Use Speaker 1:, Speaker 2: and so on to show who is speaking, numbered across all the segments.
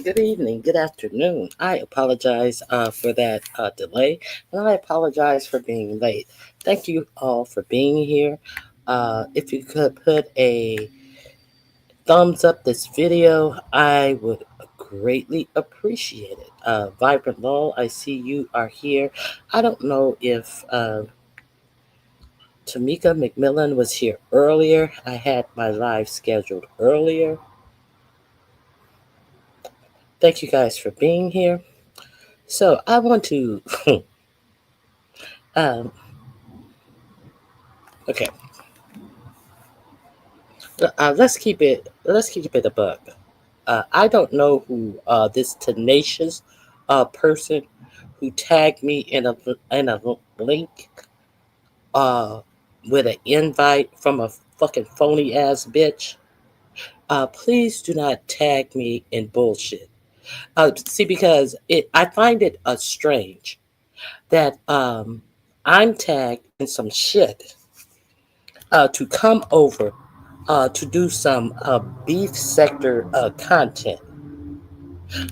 Speaker 1: Good evening, good afternoon. I apologize for that delay, and I apologize for being late. Thank you all for being here. If you could put a thumbs up this video, I would greatly appreciate it. Vibrant Law, I see you are here. I don't know if Tamika McMillan was here earlier. I had my live scheduled earlier. Thank you guys for being here. So I want to okay. Let's keep it a buck. I don't know who this tenacious person who tagged me in a link with an invite from a fucking phony ass bitch. Please do not tag me in bullshit. See, because I find it strange that I'm tagged in some shit to come over to do some beef sector content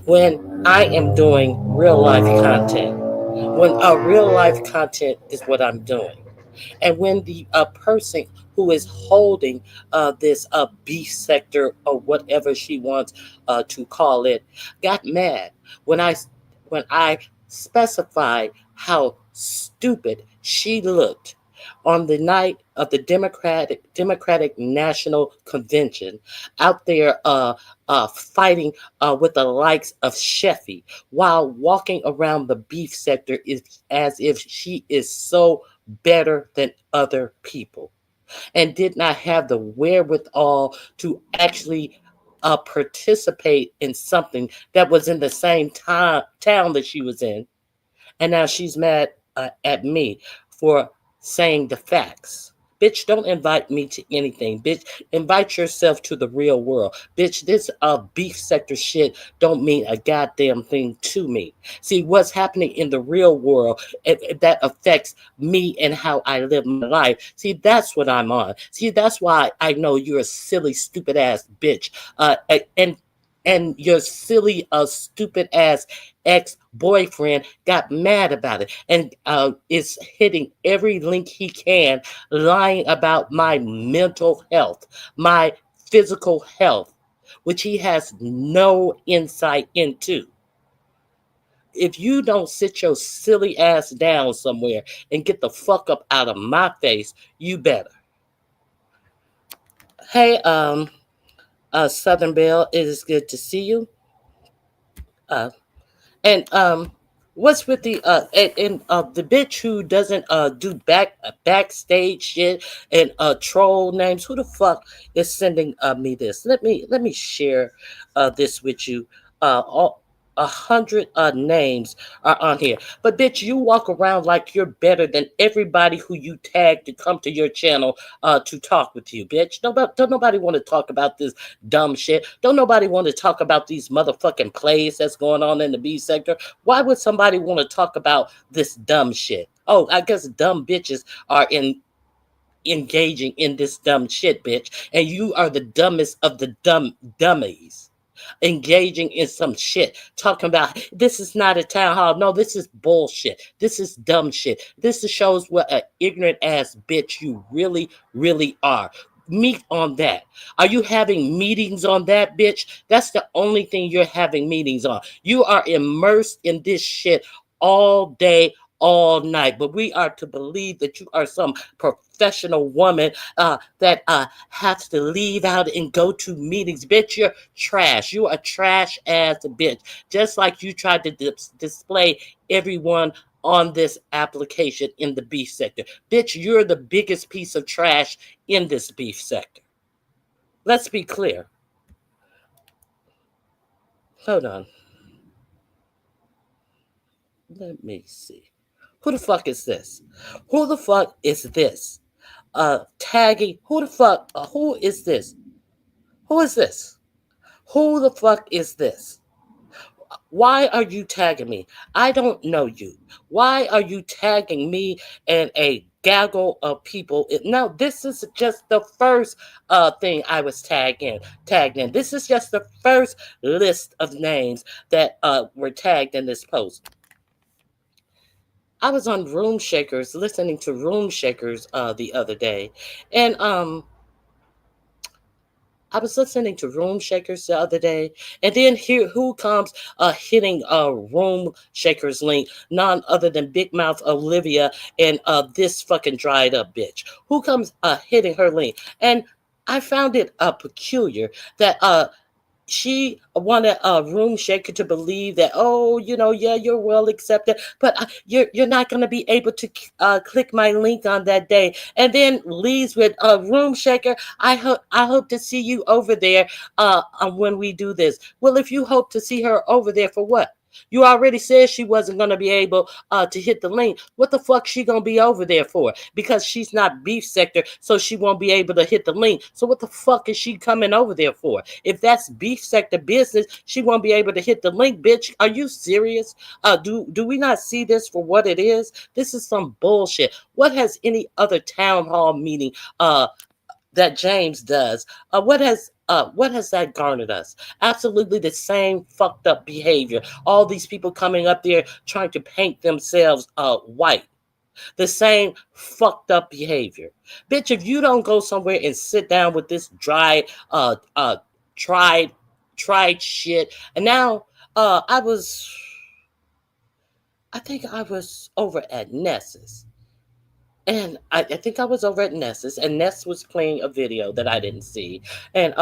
Speaker 1: when I am doing real life content. When real life content is what I'm doing. And when the person who is holding this beef sector or whatever she wants to call it got mad when I specified how stupid she looked on the night of the Democratic National Convention out there fighting with the likes of Sheffy while walking around the beef sector is as if she is so better than other people and did not have the wherewithal to actually participate in something that was in the same town that she was in. And now she's mad at me for saying the facts. Bitch, don't invite me to anything. Bitch, invite yourself to the real world. Bitch, this beef sector shit don't mean a goddamn thing to me. See, what's happening in the real world that affects me and how I live my life. See, that's what I'm on. See, that's why I know you're a silly, stupid ass bitch. And your silly, stupid ass ex-boyfriend got mad about it and is hitting every link he can, lying about my mental health, my physical health, which he has no insight into. If you don't sit your silly ass down somewhere and get the fuck up out of my face, you better. Hey, Southern Belle, it is good to see you. And what's with the the bitch who doesn't do backstage shit and troll names? Who the fuck is sending me this? Let me share this with you. 100 names are on here. But bitch, you walk around like you're better than everybody who you tag to come to your channel to talk with you, bitch. Don't nobody want to talk about this dumb shit. Don't nobody want to talk about these motherfucking plays that's going on in the B sector. Why would somebody want to talk about this dumb shit? Oh, I guess dumb bitches are engaging in this dumb shit, bitch. And you are the dumbest of the dummies. Engaging in some shit, talking about this is not a town hall. No, this is bullshit. This is dumb shit. This shows what an ignorant ass bitch you really, really are. Meet on that. Are you having meetings on that, bitch? That's the only thing you're having meetings on. You are immersed in this shit all day, all night. But we are to believe that you are some professional woman that has to leave out and go to meetings. Bitch, you're trash. You are trash ass bitch. Just like you tried to display everyone on this application in the beef sector. Bitch, you're the biggest piece of trash in this beef sector. Let's be clear. Hold on. Let me see. Who the fuck is this? Who the fuck is this? Tagging. Who the fuck? Who is this? Who is this? Who the fuck is this? Why are you tagging me? I don't know you. Why are you tagging me and a gaggle of people? Now, this is just the first thing I was tagged in. This is just the first list of names that were tagged in this post. I was on Room Shakers, listening to Room Shakers the other day, and I was listening to Room Shakers the other day, and then here who comes hitting Room Shakers link, none other than Big Mouth Olivia and this fucking dried up bitch. Who comes hitting her link? And I found it peculiar that she wanted a Room Shaker to believe that, oh, yeah, you're well accepted, but you're not going to be able to click my link on that day, and then leaves with a Room Shaker. I hope to see you over there when we do this. Well, if you hope to see her over there for what? You already said she wasn't going to be able to hit the link. What the fuck she going to be over there for? Because she's not beef sector, so she won't be able to hit the link. So what the fuck is she coming over there for? If that's beef sector business, she won't be able to hit the link, bitch. Are you serious? Do we not see this for what it is? This is some bullshit. What has any other town hall meeting that James does? What has that garnered us? Absolutely the same fucked up behavior. All these people coming up there trying to paint themselves white. The same fucked up behavior. Bitch, if you don't go somewhere and sit down with this tried shit. And now I think I was over at Ness's. And I think I was over at Ness's, and Ness was playing a video that I didn't see. And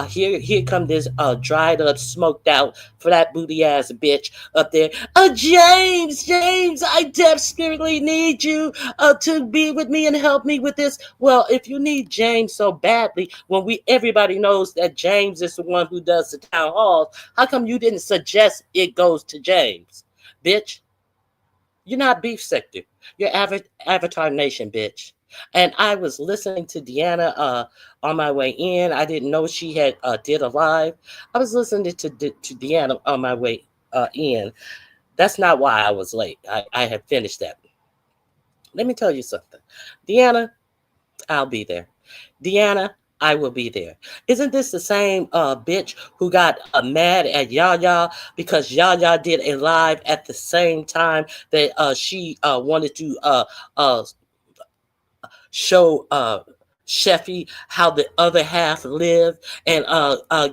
Speaker 1: here come this dried up, smoked out, flat booty ass bitch up there. James, I desperately need you to be with me and help me with this. Well, if you need James so badly, when everybody knows that James is the one who does the town halls, how come you didn't suggest it goes to James, bitch? You're not beef sector. You're Avatar Nation, bitch. And I was listening to Deanna on my way in. I didn't know she had did a live. I was listening to Deanna on my way in. That's not why I was late. I had finished that. Let me tell you something. Deanna, I'll be there. Deanna, I will be there. Isn't this the same bitch who got mad at Yaya because Yaya did a live at the same time that she wanted to show Sheffy how the other half lived, and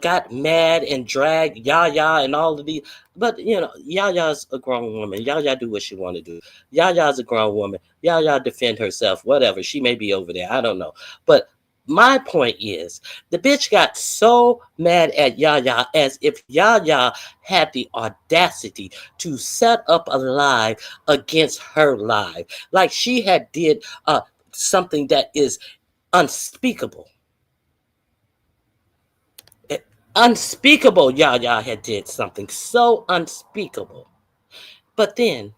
Speaker 1: got mad and dragged Yaya and all of these. But Yaya's a grown woman. Yaya do what she want to do. Yaya's a grown woman. Yaya defend herself. Whatever. She may be over there. I don't know. But my point is, the bitch got so mad at Yaya as if Yaya had the audacity to set up a live against her live, like she had did something that is unspeakable. Unspeakable. Y'all had did something so unspeakable. But then,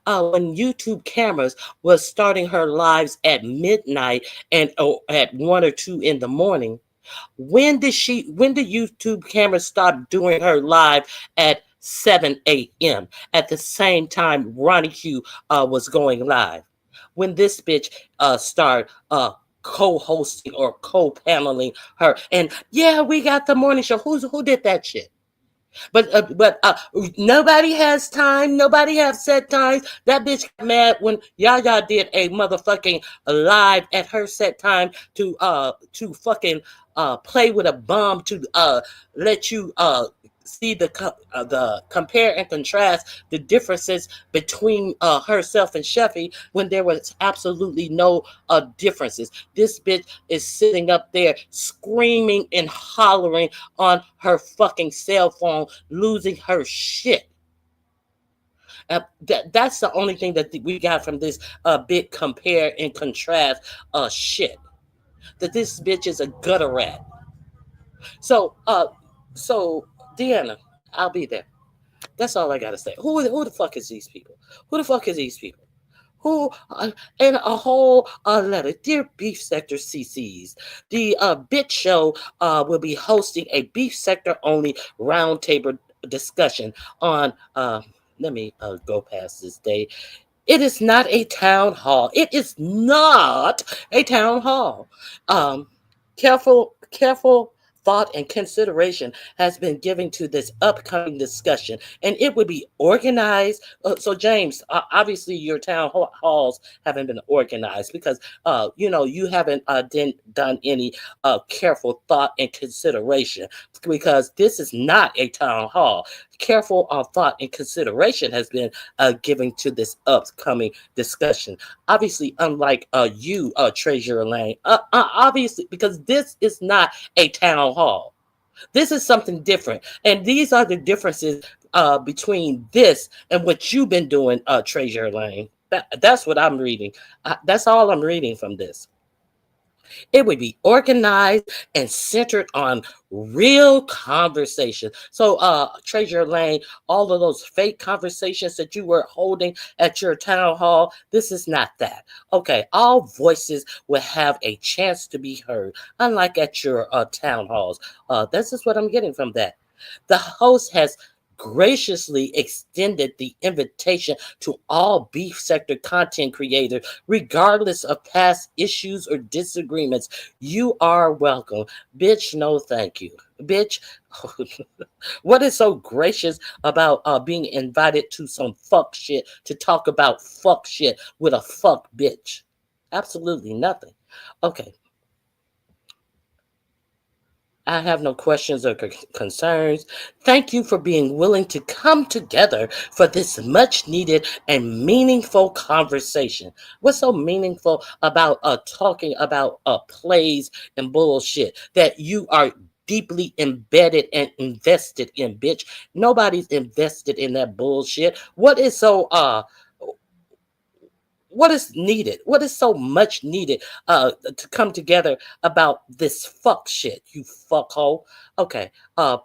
Speaker 1: when YouTube cameras was starting her lives at midnight and at 1 or 2 in the morning, when did YouTube cameras stop doing her live at 7 a.m. at the same time Ronnie Q was going live? When this bitch started co-hosting or co-paneling her, and yeah, we got the morning show. Who did that shit? But nobody has time. Nobody have set times. That bitch got mad when Yaya did a motherfucking live at her set time to fucking play with a bomb to let you see the compare and contrast the differences between herself and Sheffy when there was absolutely no differences. This bitch is sitting up there screaming and hollering on her fucking cell phone, losing her shit. That's the only thing that we got from this big compare and contrast shit. That this bitch is a gutter rat. So so Deanna, I'll be there. That's all I gotta say. Who the fuck is these people? Who the fuck is these people? Who and a whole letter. Dear Beef Sector CCs, the Bit Show will be hosting a Beef Sector only roundtable discussion on. Let me go past this day. It is not a town hall. It is not a town hall. Um, careful thought and consideration has been given to this upcoming discussion, and it would be organized. So, James, obviously, your halls haven't been organized because, you haven't done any careful thought and consideration because this is not a town hall. Careful thought and consideration has been given to this upcoming discussion. Obviously, unlike you, Treasurer Lane, obviously, because this is not a town hall. This is something different. And these are the differences between this and what you've been doing, Treasurer Lane. That's what I'm reading. That's all I'm reading from this. It would be organized and centered on real conversation. So, Treasure Lane, all of those fake conversations that you were holding at your town hall, this is not that. Okay, all voices will have a chance to be heard, unlike at your town halls. This is what I'm getting from that. The host has graciously extended the invitation to all beef sector content creators, regardless of past issues or disagreements. You are welcome. Bitch, no thank you. Bitch, what is so gracious about being invited to some fuck shit to talk about fuck shit with a fuck bitch? Absolutely nothing. Okay, I have no questions or concerns. Thank you for being willing to come together for this much needed and meaningful conversation. What's so meaningful about talking about plays and bullshit that you are deeply embedded and invested in, bitch? Nobody's invested in that bullshit. What is needed? What is so much needed to come together about this fuck shit, you fuckhole? Okay,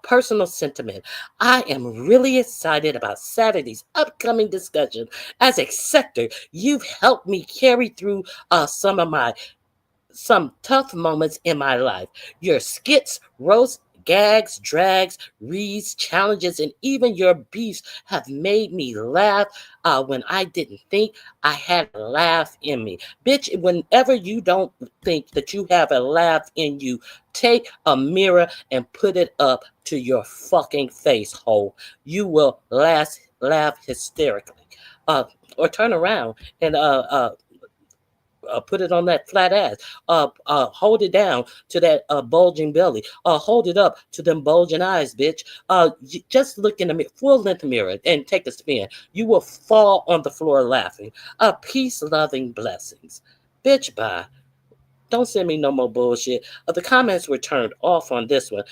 Speaker 1: personal sentiment. I am really excited about Saturday's upcoming discussion. As a sector, you've helped me carry through some tough moments in my life. Your skits, roasts, gags, drags, reads, challenges, and even your beefs have made me laugh when I didn't think I had a laugh in me. Bitch, whenever you don't think that you have a laugh in you, take a mirror and put it up to your fucking face hole. You will laugh hysterically. Uh, or turn around and put it on that flat ass. Hold it down to that bulging belly. Hold it up to them bulging eyes, bitch. Just look in the full length mirror and take a spin. You will fall on the floor laughing. Peace, loving blessings, bitch. Bye. Don't send me no more bullshit. The comments were turned off on this one.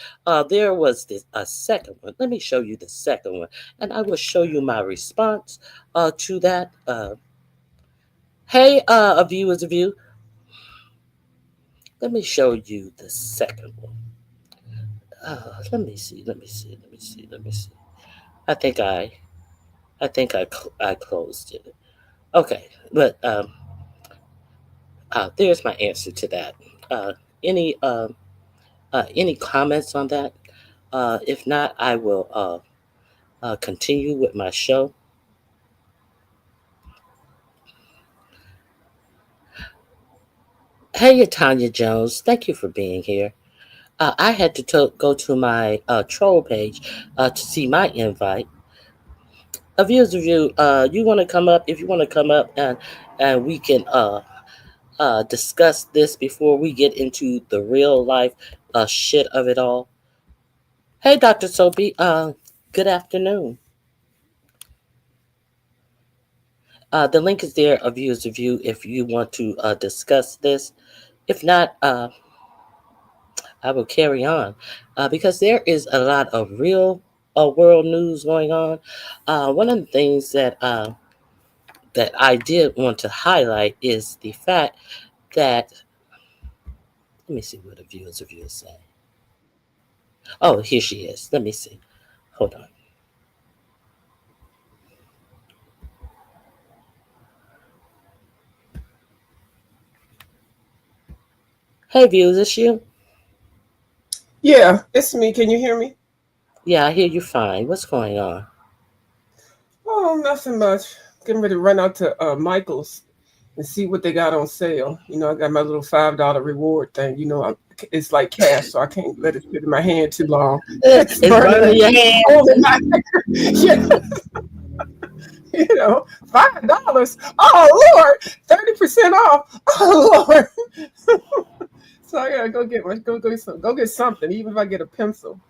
Speaker 1: There was this a second one. Let me show you the second one, and I will show you my response to that. Hey, a view is a view. Let me show you the second one. Let me see. Let me see. Let me see. Let me see. I think I. I think I closed it. Okay, but there's my answer to that. Uh, any comments on that? If not, I will continue with my show. Hey, Tanya Jones, thank you for being here. I had to go to my troll page to see my invite. Viewers of you, you want to come up? If you want to come up and we can discuss this before we get into the real life shit of it all. Hey, Dr. Soapy, good afternoon. The link is there, viewers of you, if you want to discuss this. If not, I will carry on because there is a lot of real world news going on. One of the things that I did want to highlight is the fact that, let me see what the viewers of you say. Oh, here she is. Let me see. Hold on. Hey, viewers, it's you.
Speaker 2: Yeah, it's me. Can you hear me?
Speaker 1: Yeah, I hear you fine. What's going on?
Speaker 2: Oh, nothing much. Getting ready to run out to Michael's and see what they got on sale. I got my little $5 reward thing. It's like cash, so I can't let it sit in my hand too long. It's
Speaker 1: It's
Speaker 2: burning
Speaker 1: burning
Speaker 2: a
Speaker 1: your hand.
Speaker 2: hole in my yeah, $5. Oh Lord, 30% off. Oh Lord. So I gotta go get something, even if I get a pencil.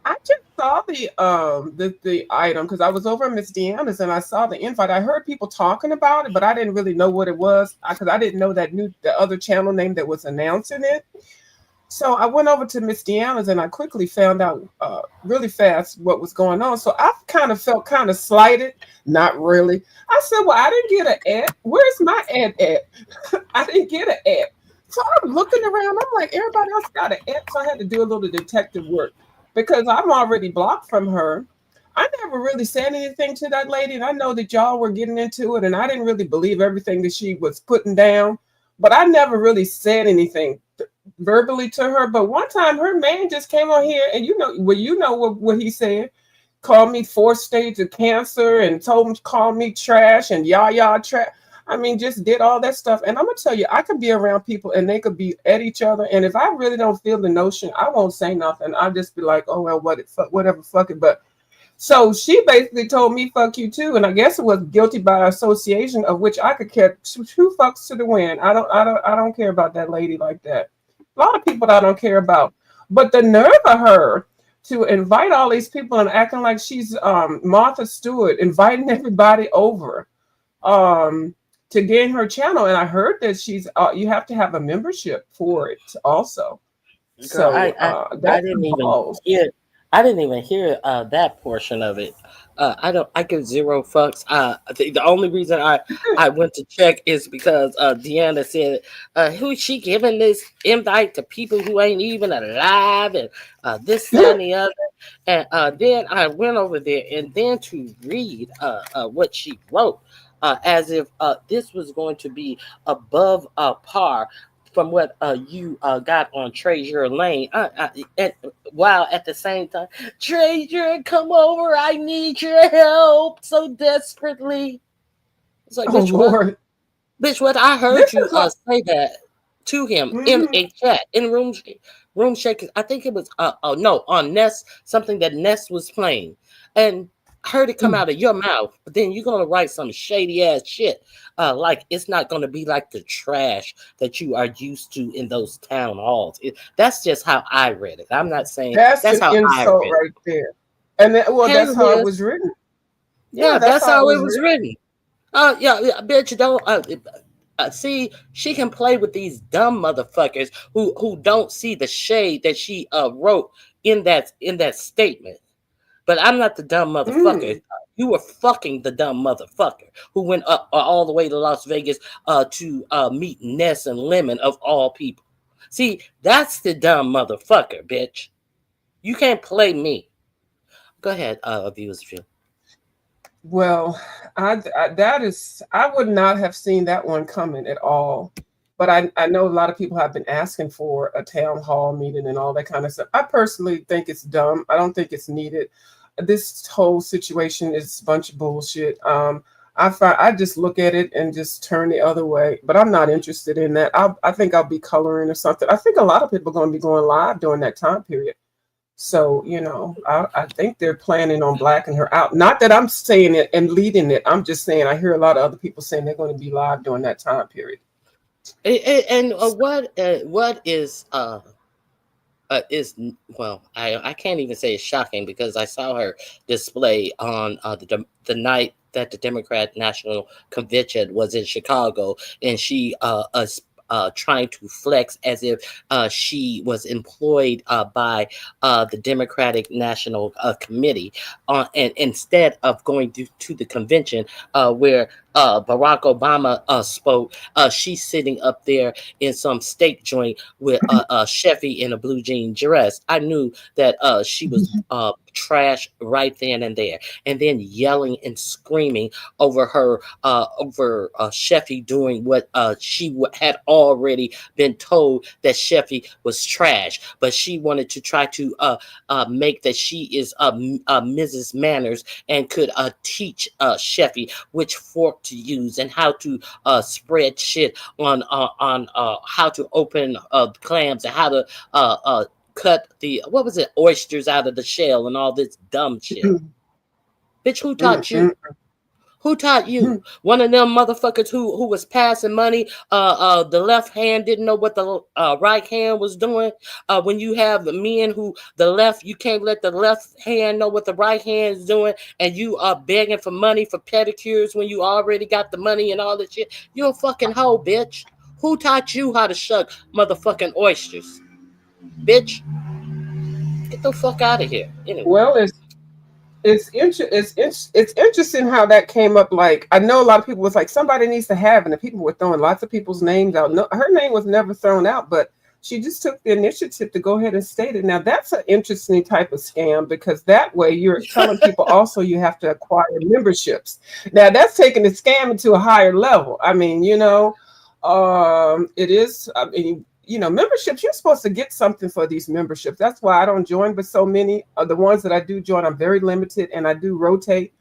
Speaker 2: I just saw the item because I was over at Miss Deanna's and I saw the invite. I heard people talking about it, but I didn't really know what it was because I didn't know the other channel name that was announcing it. So I went over to Miss Deanna's and I quickly found out really fast what was going on. So I kind of felt kind of slighted. Not really. I said, "Well, I didn't get an ad. Where's my ad at? I didn't get an ad." So I'm looking around. I'm like, everybody else got an ad. So I had to do a little detective work because I'm already blocked from her. I never really said anything to that lady, and I know that y'all were getting into it, and I didn't really believe everything that she was putting down. But I never really said anything verbally to her. But one time, her man just came on here, and what he said. Called me 4 stages of cancer, and told him to call me trash and yah trash. I mean, just did all that stuff. And I'm gonna tell you, I could be around people and they could be at each other. And if I really don't feel the notion, I won't say nothing. I'll just be like, oh well, whatever, fuck it. But so she basically told me, fuck you too. And I guess it was guilty by association, of which I could care two fucks to the wind. I don't care about that lady like that. A lot of people I don't care about. But the nerve of her to invite all these people and acting like she's Martha Stewart, inviting everybody over to gain her channel. And I heard that she's you have to have a membership for it also.
Speaker 1: Girl,
Speaker 2: So
Speaker 1: I
Speaker 2: that's
Speaker 1: didn't even
Speaker 2: involved.
Speaker 1: hear. I didn't even hear that portion of it. I don't. I give zero fucks. The only reason I went to check is because Deanna said, "Who is she giving this invite to people who ain't even alive?" And this, that, and the other. And then I went over there, and then to read what she wrote, as if this was going to be above par from what you got on Treasure Lane. And while at the same time, Treasure, come over. I need your help so desperately. It's like,
Speaker 2: Oh
Speaker 1: bitch, what?
Speaker 2: Lord.
Speaker 1: Bitch, what? I heard
Speaker 2: This
Speaker 1: you
Speaker 2: is like
Speaker 1: say that to him in
Speaker 2: mhm.
Speaker 1: a chat, in room shake. I think it was, oh no, on Ness, something that Ness was playing. And heard it come out of your mouth, but then you're gonna write some shady ass shit. Like it's not gonna be like the trash that you are used to in those town halls. That's just how I read it. I'm not saying
Speaker 2: That's
Speaker 1: that's
Speaker 2: an
Speaker 1: how I read
Speaker 2: insult
Speaker 1: it.
Speaker 2: right there. And well,
Speaker 1: Hell
Speaker 2: that's how it
Speaker 1: yes.
Speaker 2: was written. Yeah,
Speaker 1: Yeah,
Speaker 2: that's
Speaker 1: that's
Speaker 2: how it
Speaker 1: how it
Speaker 2: was
Speaker 1: was
Speaker 2: written.
Speaker 1: written. Yeah, bitch, don't see. She can play with these dumb motherfuckers who don't see the shade that she wrote in that statement. But I'm not the dumb motherfucker.
Speaker 2: Mm.
Speaker 1: You were fucking the dumb motherfucker who went up all the way to Las Vegas to meet Ness and Lemon of all people. See, that's the dumb motherfucker, bitch. You can't play me. Go ahead, abuse you.
Speaker 2: Well, that is, I would not have seen that one coming at all. But I know a lot of people have been asking for a town hall meeting and all that kind of stuff. I personally think it's dumb. I don't think it's needed. This whole situation is a bunch of bullshit. I just look at it and just turn the other way. But I'm not interested in that. I think I'll be coloring or something. I think a lot of people are going to be going live during that time period. So, I think they're planning on blacking her out. Not that I'm saying it and leading it. I'm just saying I hear a lot of other people saying they're going to be live during that time period.
Speaker 1: And what is well, I can't even say it's shocking because I saw her display on the night that the Democrat National Convention was in Chicago, and she trying to flex as if she was employed by the Democratic National Committee, and instead of going to the convention where Barack Obama spoke, she's sitting up there in some steak joint with a chefy in a blue jean dress. I knew that she was trash right then and there, and then yelling and screaming over her over Sheffy doing what she had already been told that Sheffy was trash, but she wanted to try to make that she is Mrs. Manners and could teach Sheffy which fork to use and how to spread shit on how to open clams and how to cut the what was it oysters out of the shell and all this dumb shit. Bitch, who taught you? Who taught you? One of them motherfuckers who was passing money. The left hand didn't know what the right hand was doing. When you have men who the left, you can't let the left hand know what the right hand is doing, and you are begging for money for pedicures when you already got the money and all that shit. You're a fucking hoe, bitch. Who taught you how to shuck motherfucking oysters, bitch? Get the fuck out of here. Anyway.
Speaker 2: Well, it's interesting how that came up. Like, I know a lot of people was like, somebody needs to have, and the people were throwing lots of people's names out. No, her name was never thrown out, but she just took the initiative to go ahead and state it. Now that's an interesting type of scam, because that way you're telling people also you have to acquire memberships. Now that's taking the scam into a higher level. I mean, it is. I mean, memberships, you're supposed to get something for these memberships. That's why I don't join, but so many of the ones that I do join, I'm very limited and I do rotate.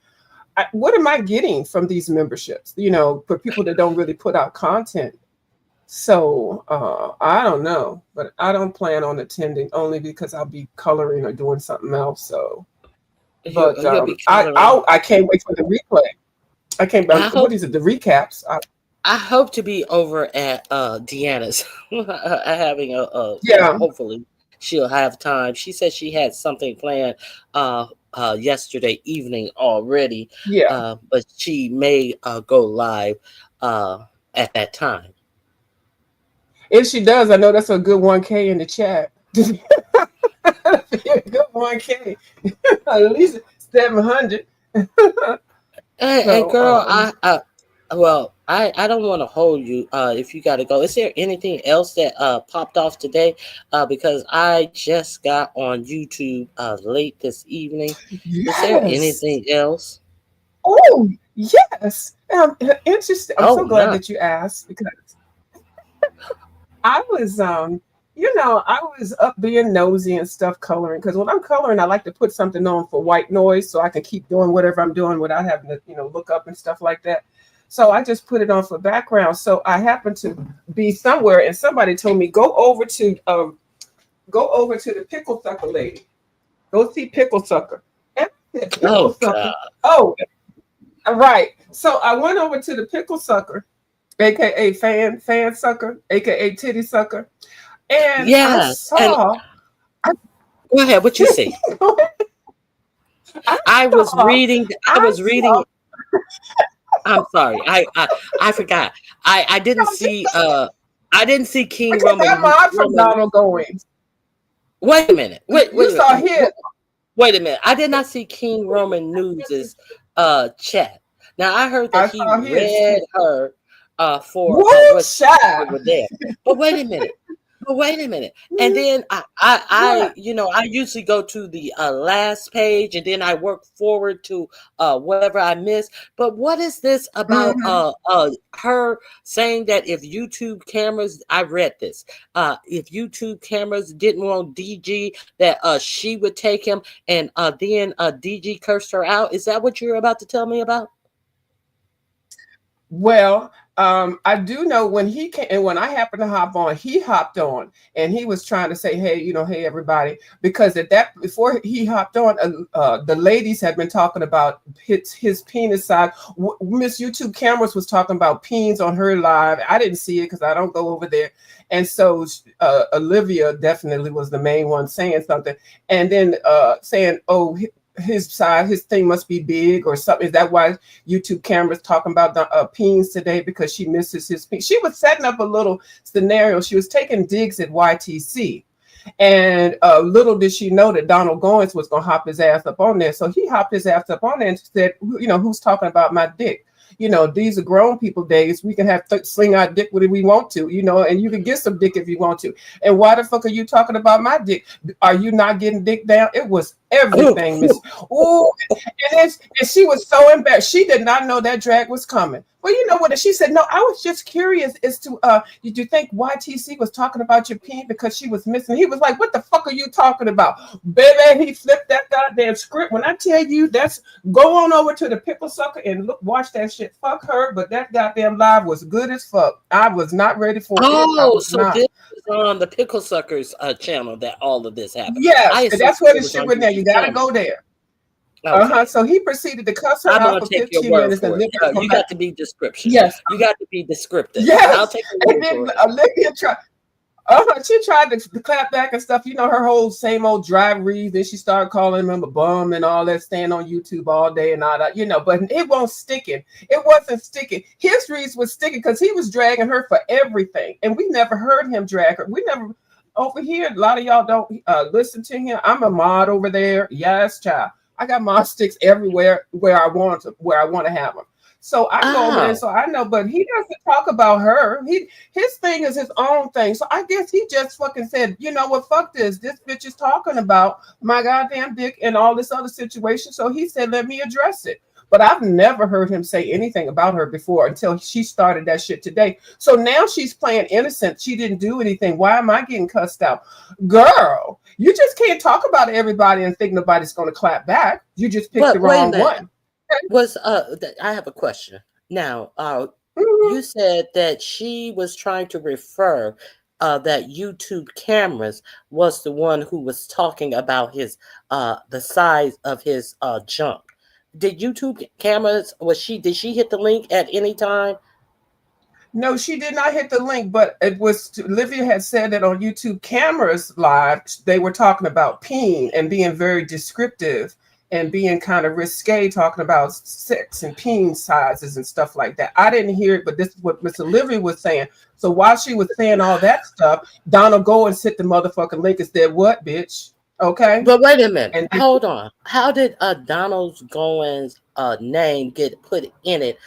Speaker 2: What am I getting from these memberships, for people that don't really put out content? So I don't know, but I don't plan on attending only because I'll be coloring or doing something else. So, but I can't wait for the replay. I can't, what is it, the recaps?
Speaker 1: I hope to be over at Deanna's having
Speaker 2: Yeah.
Speaker 1: hopefully she'll have time. She said she had something planned yesterday evening already,
Speaker 2: Yeah.
Speaker 1: but she may go live at that time.
Speaker 2: If she does, I know that's a good 1K in the chat. Good 1K. At least 700.
Speaker 1: And girl, I don't want to hold you if you got to go. Is there anything else that popped off today? Because I just got on YouTube late this evening. Is there
Speaker 2: Yes.
Speaker 1: anything else?
Speaker 2: Oh, yes. Interesting. I'm so glad
Speaker 1: No.
Speaker 2: that you asked, because I was I was up being nosy and stuff coloring, because when I'm coloring, I like to put something on for white noise so I can keep doing whatever I'm doing without having to, look up and stuff like that. So I just put it on for background. So I happened to be somewhere and somebody told me, go over to the pickle sucker lady. Go see pickle sucker. And I said, pickle sucker. Oh, right. So I went over to the pickle sucker, aka fan sucker, aka titty sucker. And
Speaker 1: Yeah.
Speaker 2: I saw.
Speaker 1: Go ahead. What you say? I was reading. I'm sorry. I forgot. I didn't see. I didn't see King Roman.
Speaker 2: From Donald Goins.
Speaker 1: Wait a minute. Wait.
Speaker 2: You saw him.
Speaker 1: Wait a minute. I did not see King Roman News's chat. Now I heard that he read her for what she over there. But wait a minute. But wait a minute. And
Speaker 2: Mhm.
Speaker 1: then
Speaker 2: What?
Speaker 1: I usually go to the last page and then I work forward to whatever I miss. But what is this about
Speaker 2: Mhm.
Speaker 1: her saying that if YouTube cameras, I read this, if YouTube cameras didn't want DG, that she would take him, and then DG cursed her out. Is that what you're about to tell me about?
Speaker 2: Well, I do know when he came and when I happened to hop on, he hopped on and he was trying to say, "Hey, hey, everybody," because at that before he hopped on, the ladies had been talking about his penis size. Miss YouTube Cameras was talking about peens on her live. I didn't see it because I don't go over there, and so Olivia definitely was the main one saying something, and then saying, "Oh." His size, his thing must be big or something. Is that why YouTube cameras talking about the peens today because she misses his peen. She was setting up a little scenario. She was taking digs at YTC. And little did she know that Donald Goins was going to hop his ass up on there. So he hopped his ass up on there and said, who's talking about my dick? These are grown people days. We can have sling our dick whatever we want to, and you can get some dick if you want to. And why the fuck are you talking about my dick? Are you not getting dick down? It was everything, Miss. Ooh, and she was so embarrassed. She did not know that drag was coming. Well, you know what? She said, no, I was just curious as to, did you think YTC was talking about your peen because she was missing? He was like, what the fuck are you talking about? Baby, he flipped that goddamn script. When I tell you that's, go on over to the pickle sucker and watch that shit. Fuck her, but that goddamn live was good as fuck. I was not ready for it. I
Speaker 1: Oh,
Speaker 2: was
Speaker 1: so
Speaker 2: not.
Speaker 1: this is on the Pickle Suckers channel that all of this happened. I
Speaker 2: Yes, and
Speaker 1: assumed
Speaker 2: that's where
Speaker 1: it
Speaker 2: the
Speaker 1: was
Speaker 2: shit
Speaker 1: on
Speaker 2: went down. You
Speaker 1: YouTube
Speaker 2: got to
Speaker 1: camera.
Speaker 2: go there.
Speaker 1: Okay.
Speaker 2: So he proceeded to cuss her
Speaker 1: I'm
Speaker 2: out
Speaker 1: gonna
Speaker 2: for
Speaker 1: take your
Speaker 2: 15
Speaker 1: word
Speaker 2: minutes and
Speaker 1: for it.
Speaker 2: Olivia was
Speaker 1: You
Speaker 2: going back.
Speaker 1: got to be descriptive.
Speaker 2: Yes,
Speaker 1: You got to be descriptive. I'll
Speaker 2: yes.
Speaker 1: take your
Speaker 2: And
Speaker 1: word
Speaker 2: then
Speaker 1: for it.
Speaker 2: Olivia tried. She tried to clap back and stuff. Her whole same old dry read. Then she started calling him a bum and all that, staying on YouTube all day and all that, but it won't sticking. It wasn't sticking. His reads was sticking because he was dragging her for everything. And we never heard him drag her. We never, over here, a lot of y'all don't listen to him. I'm a mod over there. Yes, child. I got mod sticks everywhere where I want to have them. So I go over there,
Speaker 1: Oh.
Speaker 2: so I know, but he doesn't talk about her. His thing is his own thing. So I guess he just fucking said, you know what, fuck this. This bitch is talking about my goddamn dick and all this other situation. So he said, let me address it. But I've never heard him say anything about her before until she started that shit today. So now she's playing innocent. She didn't do anything. Why am I getting cussed out? Girl, you just can't talk about everybody and think nobody's going to clap back. You just picked the
Speaker 1: But wait a
Speaker 2: wrong
Speaker 1: minute.
Speaker 2: one.
Speaker 1: I have a question. Now,
Speaker 2: Mhm.
Speaker 1: you said that she was trying to refer that YouTube cameras was the one who was talking about his the size of his junk. Did YouTube cameras did she hit the link at any time?
Speaker 2: No, she did not hit the link, but it was Olivia had said that on YouTube cameras live, they were talking about peen and being very descriptive and being kind of risque, talking about sex and peen sizes and stuff like that. I didn't hear it, but this is what Miss Olivia was saying. So while she was saying all that stuff, Donald Goins hit the motherfucking link and said, "What, bitch? Okay."
Speaker 1: But wait a minute.
Speaker 2: And
Speaker 1: Hold on. How did Donald Goins' name get put in it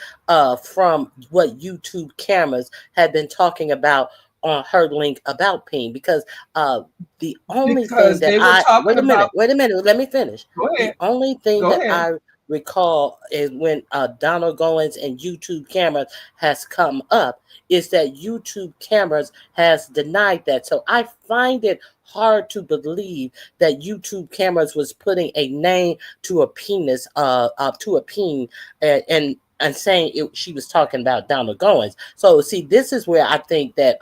Speaker 1: from what YouTube cameras had been talking about on her link about Ping? Because the only thing
Speaker 2: because
Speaker 1: that
Speaker 2: they were
Speaker 1: I
Speaker 2: talking about,
Speaker 1: wait a minute, let me finish.
Speaker 2: go
Speaker 1: The
Speaker 2: ahead,
Speaker 1: only thing
Speaker 2: go
Speaker 1: that
Speaker 2: ahead.
Speaker 1: I recall is when Donald Goins and YouTube cameras has come up is that YouTube cameras has denied that. So I find it hard to believe that YouTube cameras was putting a name to a penis, to a peen, and saying she was talking about Donald Goins. So see, this is where I think that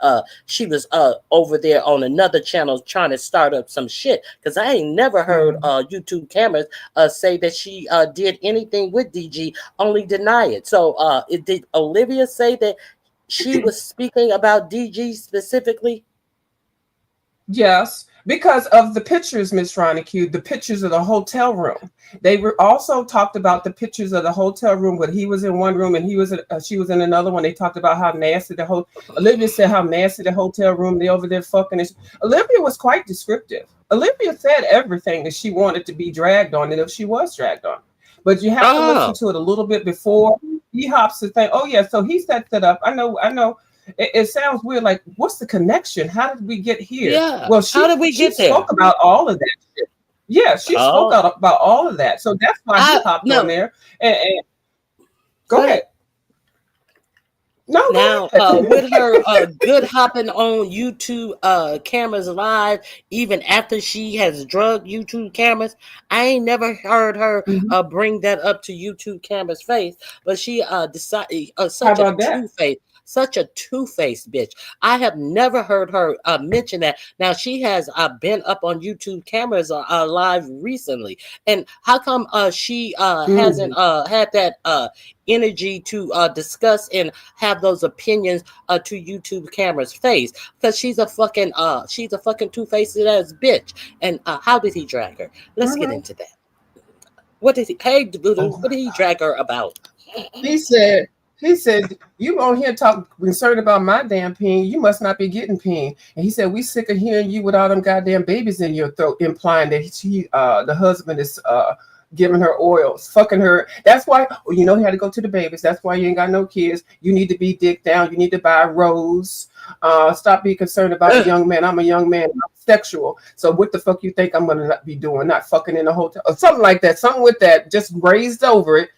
Speaker 1: she was over there on another channel trying to start up some shit because I ain't never heard
Speaker 2: Mhm.
Speaker 1: YouTube cameras say that she did anything with DG, only deny it. So did Olivia say that she was speaking about DG specifically?
Speaker 2: Yes, because of the pictures, Miss Q, the pictures of the hotel room. They were also talked about the pictures of the hotel room, but he was in one room and she was in another one. They talked about how nasty the whole. Olivia said how nasty the hotel room. They over there fucking. Olivia was quite descriptive. Olivia said everything that she wanted to be dragged on, and if she was dragged on. But you have to listen
Speaker 1: Oh,
Speaker 2: to it a little bit before he hops to think, oh yeah, so he sets it up. I know. it sounds weird. Like, what's the connection? How did we get here?
Speaker 1: Yeah.
Speaker 2: Well,
Speaker 1: How did we
Speaker 2: she
Speaker 1: get there?
Speaker 2: spoke about all of that shit. Yeah, she spoke
Speaker 1: Oh,
Speaker 2: out about all of that. So that's why he
Speaker 1: I
Speaker 2: hopped on
Speaker 1: no.
Speaker 2: there. And
Speaker 1: Go
Speaker 2: go ahead.
Speaker 1: ahead.
Speaker 2: No, go
Speaker 1: Now,
Speaker 2: ahead.
Speaker 1: with her good hopping on YouTube cameras live, even after she has drug YouTube cameras, I ain't never heard her
Speaker 2: Mhm.
Speaker 1: bring that up to YouTube cameras face. But she decided
Speaker 2: How
Speaker 1: such a
Speaker 2: about that?
Speaker 1: such a two-faced bitch. I have never heard her mention that. Now she has been up on YouTube cameras live recently, and how come she hasn't
Speaker 2: Mhm.
Speaker 1: had that energy to discuss and have those opinions to YouTube cameras face? Because she's a fucking two-faced ass bitch. And how did he drag her? Let's get
Speaker 2: Mhm.
Speaker 1: into that. What did he? Hey,
Speaker 2: Oh
Speaker 1: Voodoo, what
Speaker 2: my
Speaker 1: did he
Speaker 2: God.
Speaker 1: drag her about?
Speaker 2: He said, he said, you on here talk concerned about my damn peen. You must not be getting peen. And he said, we sick of hearing you with all them goddamn babies in your throat, implying that the husband is giving her oils, fucking her. That's why, well, you know, he had to go to the babies. That's why you ain't got no kids. You need to be dick down. You need to buy a rose. Stop being concerned about a young man. I'm a young man. I'm sexual. So what the fuck you think I'm gonna be doing? Not fucking in a hotel or something like that. Something with that. Just grazed over it.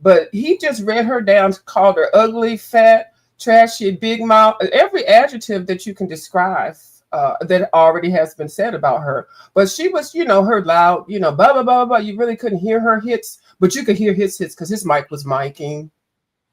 Speaker 2: But he just read her down, called her ugly, fat, trashy, big mouth, every adjective that you can describe that already has been said about her. But she was, you know, her loud, you know, blah, blah, blah, blah. You really couldn't hear her hits, but you could hear his hits because his mic was miking.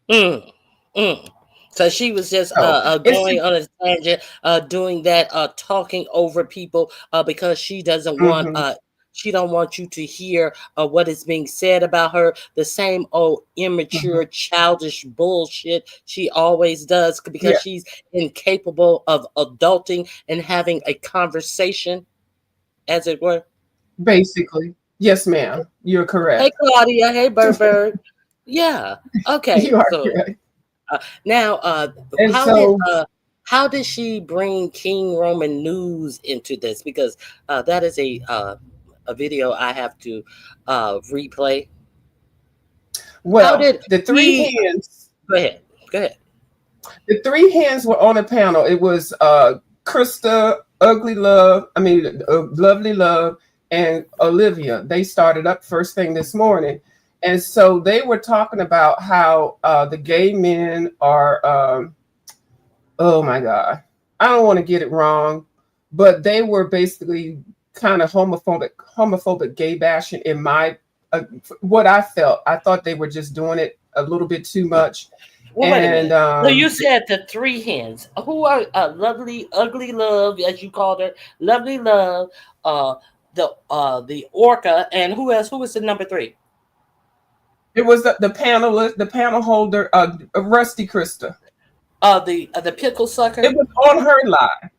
Speaker 1: Mm, mm. So she was just
Speaker 2: So it's,
Speaker 1: going on a tangent, doing that, talking over people because she doesn't want
Speaker 2: mm-hmm,
Speaker 1: she don't want you to hear what is being said about her. The same old
Speaker 2: mm-hmm.
Speaker 1: immature, childish bullshit she always does because
Speaker 2: Yeah,
Speaker 1: she's incapable of adulting and having a conversation, as it were.
Speaker 2: basically. Yes, ma'am. You're
Speaker 1: Hey,
Speaker 2: correct.
Speaker 1: Claudia. Hey, Bird. Yeah. Okay.
Speaker 2: You are
Speaker 1: So
Speaker 2: correct.
Speaker 1: now,
Speaker 2: And so,
Speaker 1: how did she bring King Roman news into this? Because that is a video I have to replay. How
Speaker 2: well,
Speaker 1: did
Speaker 2: the three
Speaker 1: he?
Speaker 2: hands
Speaker 1: Go ahead. Go ahead.
Speaker 2: The three hands were on a panel. It was Krista, Ugly Love, Lovely Love, and Olivia. They started up first thing this morning. And so they were talking about how the gay men are, oh my God, I don't want to get it wrong, but they were basically kind of homophobic gay bashing in my, what I felt. I thought they were just doing it a little bit too much.
Speaker 1: Well, wait a
Speaker 2: And
Speaker 1: minute. So you said the three hands. Who are lovely, ugly love, as you called her, lovely love, uh, the orca, and who else? Who was the number three?
Speaker 2: it was the panelist, the panel holder, Rusty Krista.
Speaker 1: The pickle
Speaker 2: It
Speaker 1: sucker.
Speaker 2: was on her live.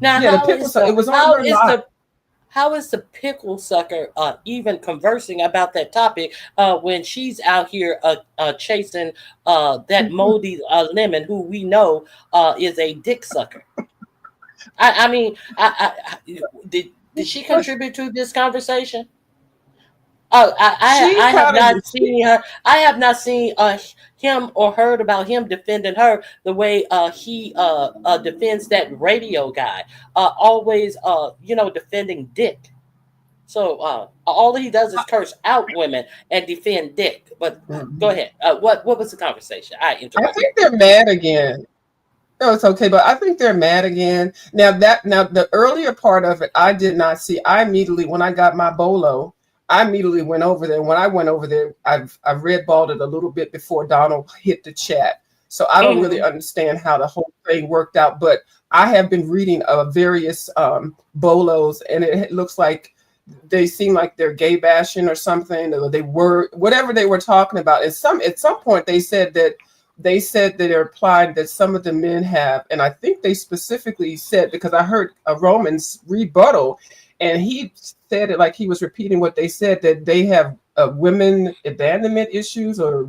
Speaker 1: Now,
Speaker 2: Yeah, the pickle. It was on her live.
Speaker 1: how is the pickle sucker even conversing about that topic when she's out here chasing that moldy lemon who we know is a dick sucker? I mean, did she contribute to this conversation? Oh,
Speaker 2: She
Speaker 1: I have
Speaker 2: kind of
Speaker 1: not seen her. I have not seen him or heard about him defending her the way he defends that radio guy. Always defending Dick. So all he does is curse out women and defend Dick. But go
Speaker 2: Mhm.
Speaker 1: ahead. What was the conversation? I
Speaker 2: I
Speaker 1: interrupted.
Speaker 2: think they're mad again. No, it's okay, but I think they're mad again. Now the earlier part of it I did not see. I immediately when I got my bolo, I immediately went over there. When I went over there, I've red balled it a little bit before Donald hit the chat. So I don't really
Speaker 1: Hmm.
Speaker 2: understand how the whole thing worked out. But I have been reading various bolos, and it looks like they seem like they're gay bashing or something, or they were whatever they were talking about. At some point they said that they're implying that some of the men have, and I think they specifically said because I heard a Roman's rebuttal, and he said it like he was repeating what they said that they have women abandonment issues or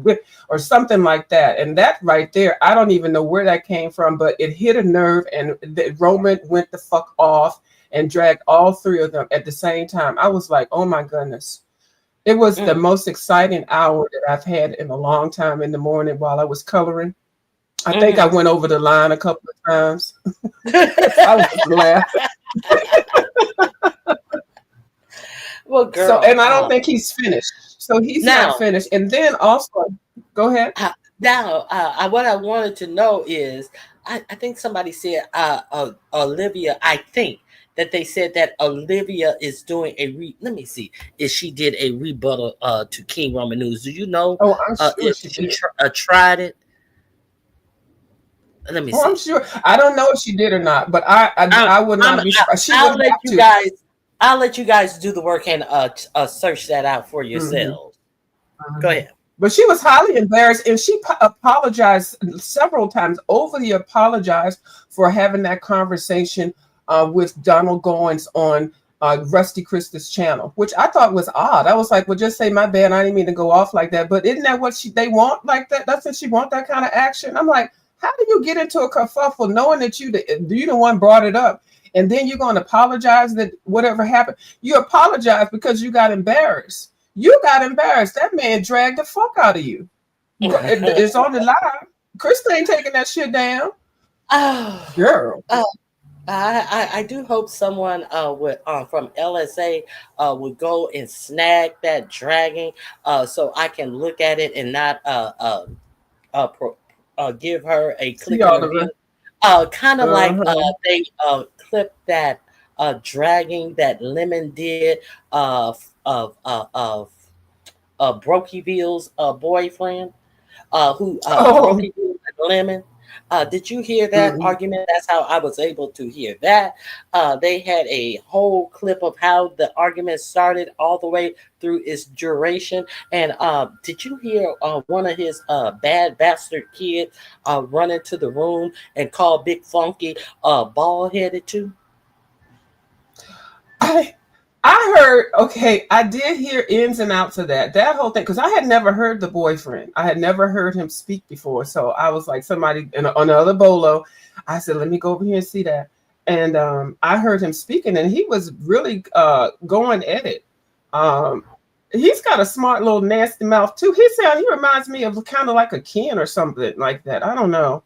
Speaker 2: something like that. And that right there, I don't even know where that came from, but it hit a nerve, and the Roman went the fuck off and dragged all three of them at the same time. I was like, oh my goodness. It was the
Speaker 1: Mm.
Speaker 2: most exciting hour that I've had in a long time in the morning while I was coloring. I think I
Speaker 1: Mm-hmm.
Speaker 2: went over the line a couple of times because I was laughing.
Speaker 1: Well,
Speaker 2: So,
Speaker 1: girl,
Speaker 2: and I don't think he's finished. So he's not
Speaker 1: now,
Speaker 2: finished. And then also, go ahead.
Speaker 1: what I wanted to know is, I think somebody said, Olivia. I think that they said that Olivia is doing a let me see if she did a rebuttal to King Roman News. Do you know
Speaker 2: Oh, I'm sure
Speaker 1: if
Speaker 2: she
Speaker 1: she
Speaker 2: did.
Speaker 1: tried it? Let me
Speaker 2: Oh, I'm
Speaker 1: see.
Speaker 2: sure. I don't know if she did or not, but
Speaker 1: I,
Speaker 2: I would not be surprised. She would
Speaker 1: I'll let
Speaker 2: have
Speaker 1: you
Speaker 2: to.
Speaker 1: guys. I'll let you guys do the work and search that out for
Speaker 2: Mhm,
Speaker 1: yourselves. Go
Speaker 2: mhm.
Speaker 1: ahead.
Speaker 2: But she was highly embarrassed, and she apologized several times, overly apologized for having that conversation with Donald Goins on Rusty Krista's channel, which I thought was odd. I was like, "Well, just say my bad. I didn't mean to go off like that." But isn't that what they want? Like that? That's what she want, that kind of action. I'm like, how do you get into a kerfuffle knowing that you the one brought it up, and then you're going to apologize that whatever happened? You apologize because you got embarrassed. You got embarrassed. That man dragged the fuck out of you. It's on the line. Krista ain't taking that shit down.
Speaker 1: Oh,
Speaker 2: Girl.
Speaker 1: uh, I do hope someone would from LSA would go and snag that dragging so I can look at it and not pro, give her a
Speaker 2: See
Speaker 1: click and
Speaker 2: all of
Speaker 1: review.
Speaker 2: it.
Speaker 1: Kind of like
Speaker 2: Uh-huh.
Speaker 1: they clipped that dragging that Lemon did of Brokeyville's boyfriend who
Speaker 2: Oh.
Speaker 1: Brokey Lemon. Did you hear that
Speaker 2: Mm.
Speaker 1: argument? That's how I was able to hear that. They had a whole clip of how the argument started all the way through its duration. And did you hear one of his bad bastard kids run into the room and call Big Funky bald headed too?
Speaker 2: I I heard, okay, I did hear ins and outs of that whole thing, because I had never heard the boyfriend. I had never heard him speak before. So I was like, somebody in another bolo. I said, let me go over here and see that. And I heard him speaking, and he was really going at it. Um, he's got a smart little nasty mouth too. He reminds me of kind of like a Ken or something like that. I don't know.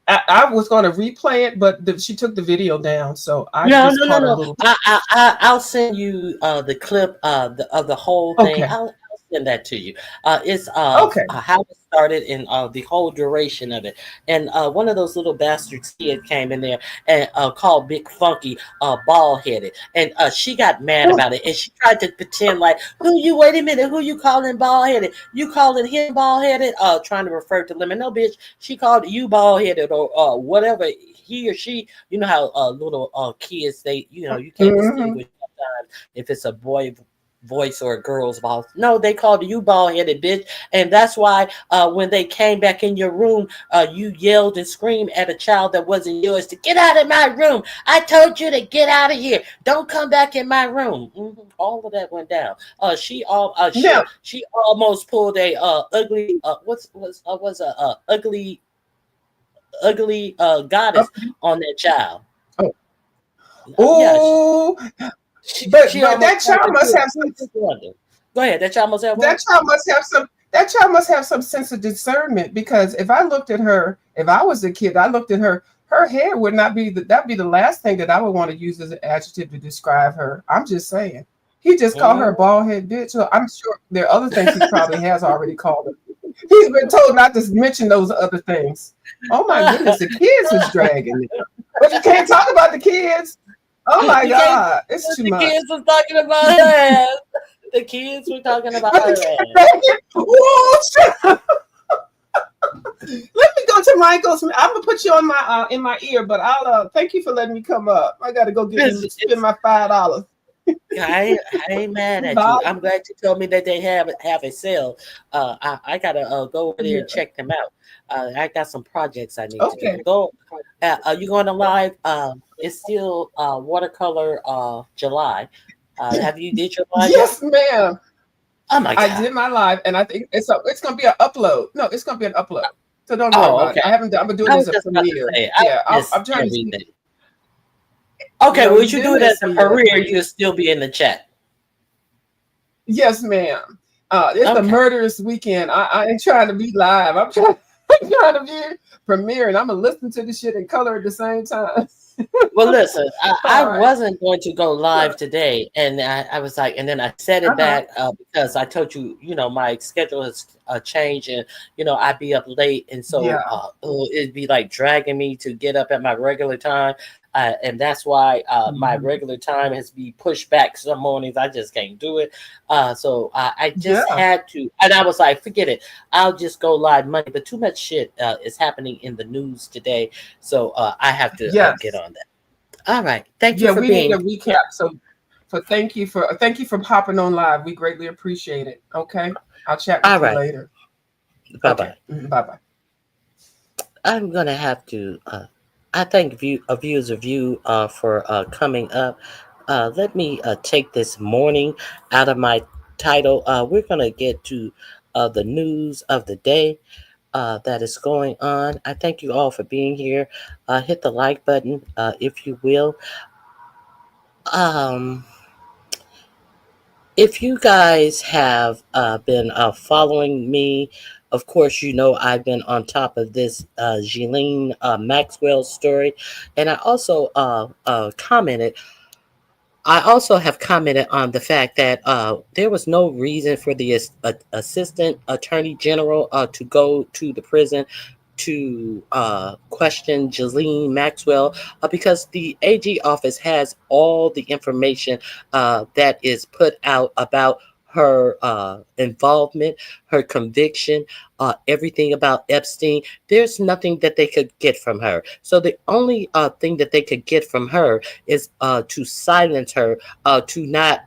Speaker 2: I was going to replay it, but she took the video down, so I
Speaker 1: No,
Speaker 2: just
Speaker 1: no, no,
Speaker 2: caught a
Speaker 1: no.
Speaker 2: little.
Speaker 1: I'll send you the clip of the whole thing.
Speaker 2: Okay,
Speaker 1: I'll send that to you. It's
Speaker 2: okay.
Speaker 1: how it started and the whole duration of it. And one of those little bastards kid came in there and called Big Funky bald headed, and she got mad
Speaker 2: Oh,
Speaker 1: about it, and she tried to pretend like who you wait a minute, who you calling bald headed? You calling him bald headed? Trying to refer to Lemon. No, bitch, she called you bald headed or whatever he or she. You know how little kids, they, you can't
Speaker 2: mhm.
Speaker 1: distinguish sometimes if it's a boy voice or a girl's voice. No, they called you bald headed bitch, and that's why when they came back in your room, you yelled and screamed at a child that wasn't yours to get out of my room. I told you to get out of here. Don't come back in my room. All of that went down.
Speaker 2: Now,
Speaker 1: She almost pulled a ugly was a ugly goddess
Speaker 2: okay.
Speaker 1: on that child.
Speaker 2: Oh,
Speaker 1: Yeah,
Speaker 2: oh,
Speaker 1: she
Speaker 2: but
Speaker 1: almost
Speaker 2: that
Speaker 1: turned
Speaker 2: child must
Speaker 1: into a
Speaker 2: have some.
Speaker 1: two-piece wonder. Go ahead. That child must have
Speaker 2: That
Speaker 1: what?
Speaker 2: child must have some. That child must have some sense of discernment, because if I looked at her, if I was a kid, I looked at her. Her hair would not be that'd be the last thing that I would want to use as an adjective to describe her. I'm just saying. He just called her a
Speaker 1: Mm.
Speaker 2: bald head bitch. So I'm sure there are other things he probably has already called her. He's been told not to mention those other things. Oh my goodness, the kids is dragging me. But you can't talk about the kids. Oh my
Speaker 1: You can't.
Speaker 2: God, it's too
Speaker 1: The
Speaker 2: much.
Speaker 1: kids was talking about her ass. The kids were talking about
Speaker 2: But the
Speaker 1: her
Speaker 2: kids
Speaker 1: ass.
Speaker 2: dragging. Whoa, shit. Let me go to Michael's. I'm gonna put you on my in my ear, but I'll thank you for letting me come up. I gotta go get me spend
Speaker 1: It's
Speaker 2: my $5.
Speaker 1: I ain't mad at you.
Speaker 2: Bye.
Speaker 1: I'm glad you told me that they have a sale. I gotta go over there and
Speaker 2: Yeah.
Speaker 1: check them out. I got some projects I need to do.
Speaker 2: Okay.
Speaker 1: Go. Are you going to live? It's still watercolor July. Have you did your live yet?
Speaker 2: Yes, ma'am.
Speaker 1: Oh my
Speaker 2: I
Speaker 1: god.
Speaker 2: did my live, and I think it's gonna be an upload. No, it's gonna be an upload. So don't worry
Speaker 1: Oh,
Speaker 2: about it.
Speaker 1: okay.
Speaker 2: I haven't done. I'm gonna do it
Speaker 1: I
Speaker 2: as
Speaker 1: was
Speaker 2: a
Speaker 1: just about to
Speaker 2: premiere.
Speaker 1: say I
Speaker 2: Yeah,
Speaker 1: missed
Speaker 2: I'm trying to see.
Speaker 1: everything. Okay,
Speaker 2: No,
Speaker 1: well,
Speaker 2: you
Speaker 1: you
Speaker 2: didn't
Speaker 1: do it as
Speaker 2: miss
Speaker 1: a
Speaker 2: me yet.
Speaker 1: career, you'll still be in the chat.
Speaker 2: Yes, ma'am. It's the
Speaker 1: Okay.
Speaker 2: murderous weekend. I ain't trying to be live. I'm trying. kind of view premiere, and I'm gonna listen to the shit in color at the same time.
Speaker 1: Well, listen, I
Speaker 2: All right.
Speaker 1: wasn't going to go
Speaker 2: So,
Speaker 1: live today, and I was like, and then I set it
Speaker 2: uh-huh.
Speaker 1: back because I told you, my schedule has changed, and I'd be up late, and so
Speaker 2: Yeah.
Speaker 1: it'd be like dragging me to get up at my regular time, and that's why my
Speaker 2: Mhm.
Speaker 1: regular time has been pushed back. Some mornings I just can't do it, so I just
Speaker 2: Yeah.
Speaker 1: had to, and I was like, forget it, I'll just go live Monday. But too much shit is happening in the news today, so I have to get
Speaker 2: Yes.
Speaker 1: on that. All right. Thank you
Speaker 2: Yeah,
Speaker 1: for
Speaker 2: we need
Speaker 1: being.
Speaker 2: a recap. So thank you for popping on live. We greatly appreciate it. Okay. I'll chat with
Speaker 1: All
Speaker 2: you
Speaker 1: right.
Speaker 2: later.
Speaker 1: Bye
Speaker 2: Okay.
Speaker 1: bye.
Speaker 2: Bye bye.
Speaker 1: I'm gonna have to. I thank viewers of you for coming up. Let me take this morning out of my title. We're gonna get to the news of the day that is going on. I thank you all for being here. Hit the like button if you will. Um, If you guys have been following me, of course, you know I've been on top of this Ghislaine Maxwell story. And I also have commented on the fact that there was no reason for the assistant attorney general to go to the prison to question Ghislaine Maxwell because the AG office has all the information that is put out about her involvement, her conviction, everything about Epstein. There's nothing that they could get from her. So the only thing that they could get from her is to silence her, to not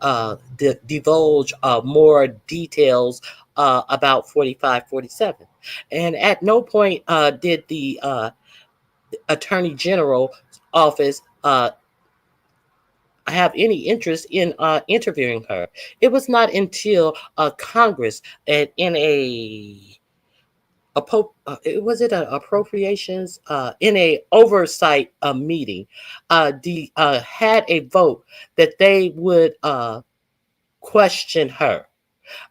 Speaker 1: divulge more details about 4547. And at no point did the Attorney General office have any interest in interviewing her. It was not until Congress and in was it an appropriations in a oversight meeting had a vote that they would question her.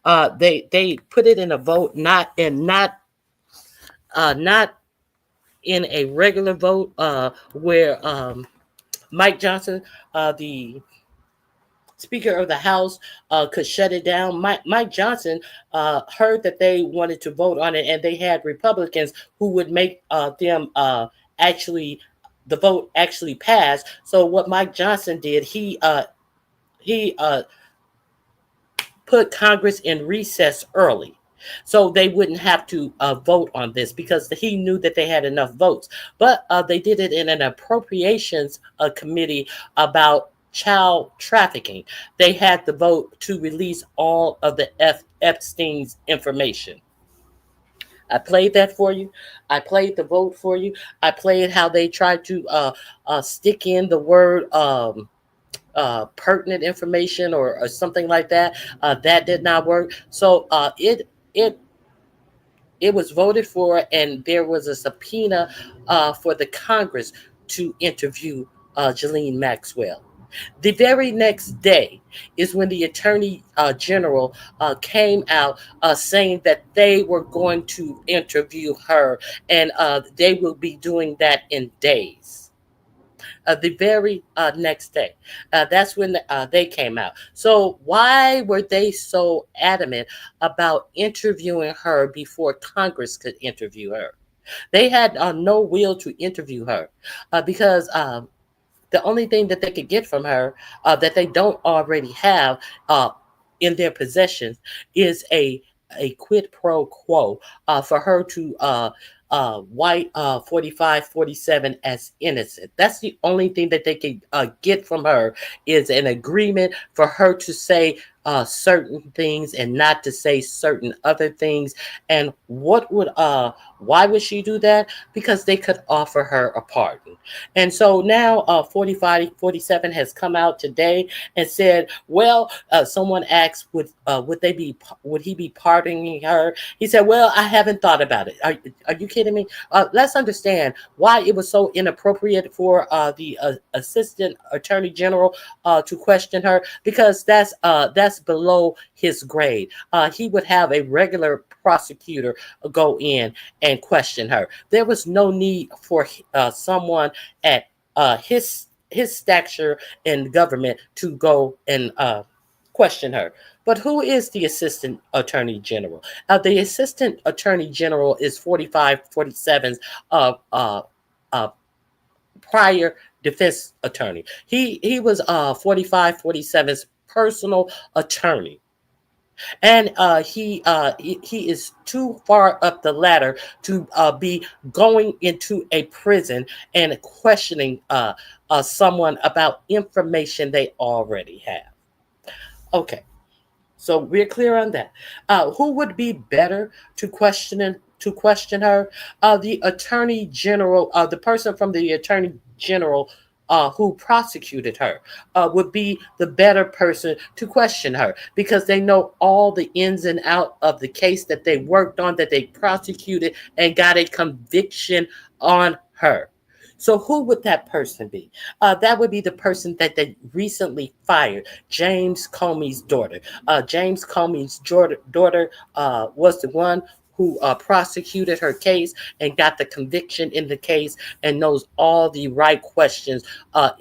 Speaker 1: They put it in a vote, not in a regular vote where Mike Johnson, the Speaker of the House, could shut it down. Mike Johnson heard that they wanted to vote on it, and they had Republicans who would make them actually the vote actually pass. So what Mike Johnson did, he put Congress in recess early. So they wouldn't have to vote on this because he knew that they had enough votes. But they did it in an appropriations committee about child trafficking. They had the vote to release all of the Epstein's information. I played that for you. I played the vote for you. I played how they tried to stick in the word pertinent information or something like that. That did not work. So it it was voted for, and there was a subpoena for the Congress to interview Ghislaine Maxwell. The very next day is when the Attorney General came out saying that they were going to interview her, and they will be doing that in days. The very next day. That's when they came out. So, why were they so adamant about interviewing her before Congress could interview her? They had no will to interview her because the only thing that they could get from her that they don't already have uh, in their possession is a quid pro quo for her to white 4547 as innocent. That's the only thing that they can get from her is an agreement for her to say certain things and not to say certain other things. And why would she do that? Because they could offer her a pardon. And so now 4547 has come out today and said, well, someone asked, would he be pardoning her? He said, well, I haven't thought about it. Are you kidding me? Let's understand why it was so inappropriate for the assistant attorney general to question her, because that's just below his grade. He would have a regular prosecutor go in and question her. There was no need for someone at his stature in government to go and question her. But who is the assistant attorney general? The assistant attorney general is 4547's uh, uh, uh, prior defense attorney. He was 4547's personal attorney, and he is too far up the ladder to be going into a prison and questioning someone about information they already have. Okay. So we're clear on that. Who would be better to question her? The attorney general, the person from the attorney general who prosecuted her, would be the better person to question her because they know all the ins and out of the case that they worked on, that they prosecuted, and got a conviction on her. So who would that person be? That would be the person that they recently fired, James Comey's daughter. James Comey's daughter was the one who prosecuted her case and got the conviction in the case and knows all the right questions. Uh,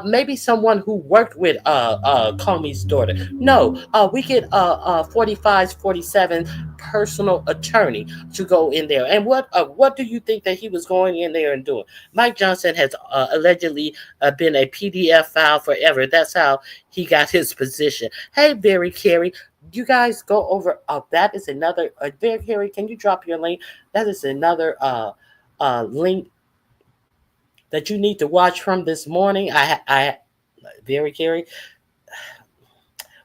Speaker 1: Maybe someone who worked with Comey's daughter. No, we get 45, 47 personal attorney to go in there. And what do you think that he was going in there and doing? Mike Johnson has allegedly been a PDF file forever. That's how he got his position. Hey, Very Carey, you guys go over. That is another. Very Carey, can you drop your link? That is another link that you need to watch from this morning. Very Carey,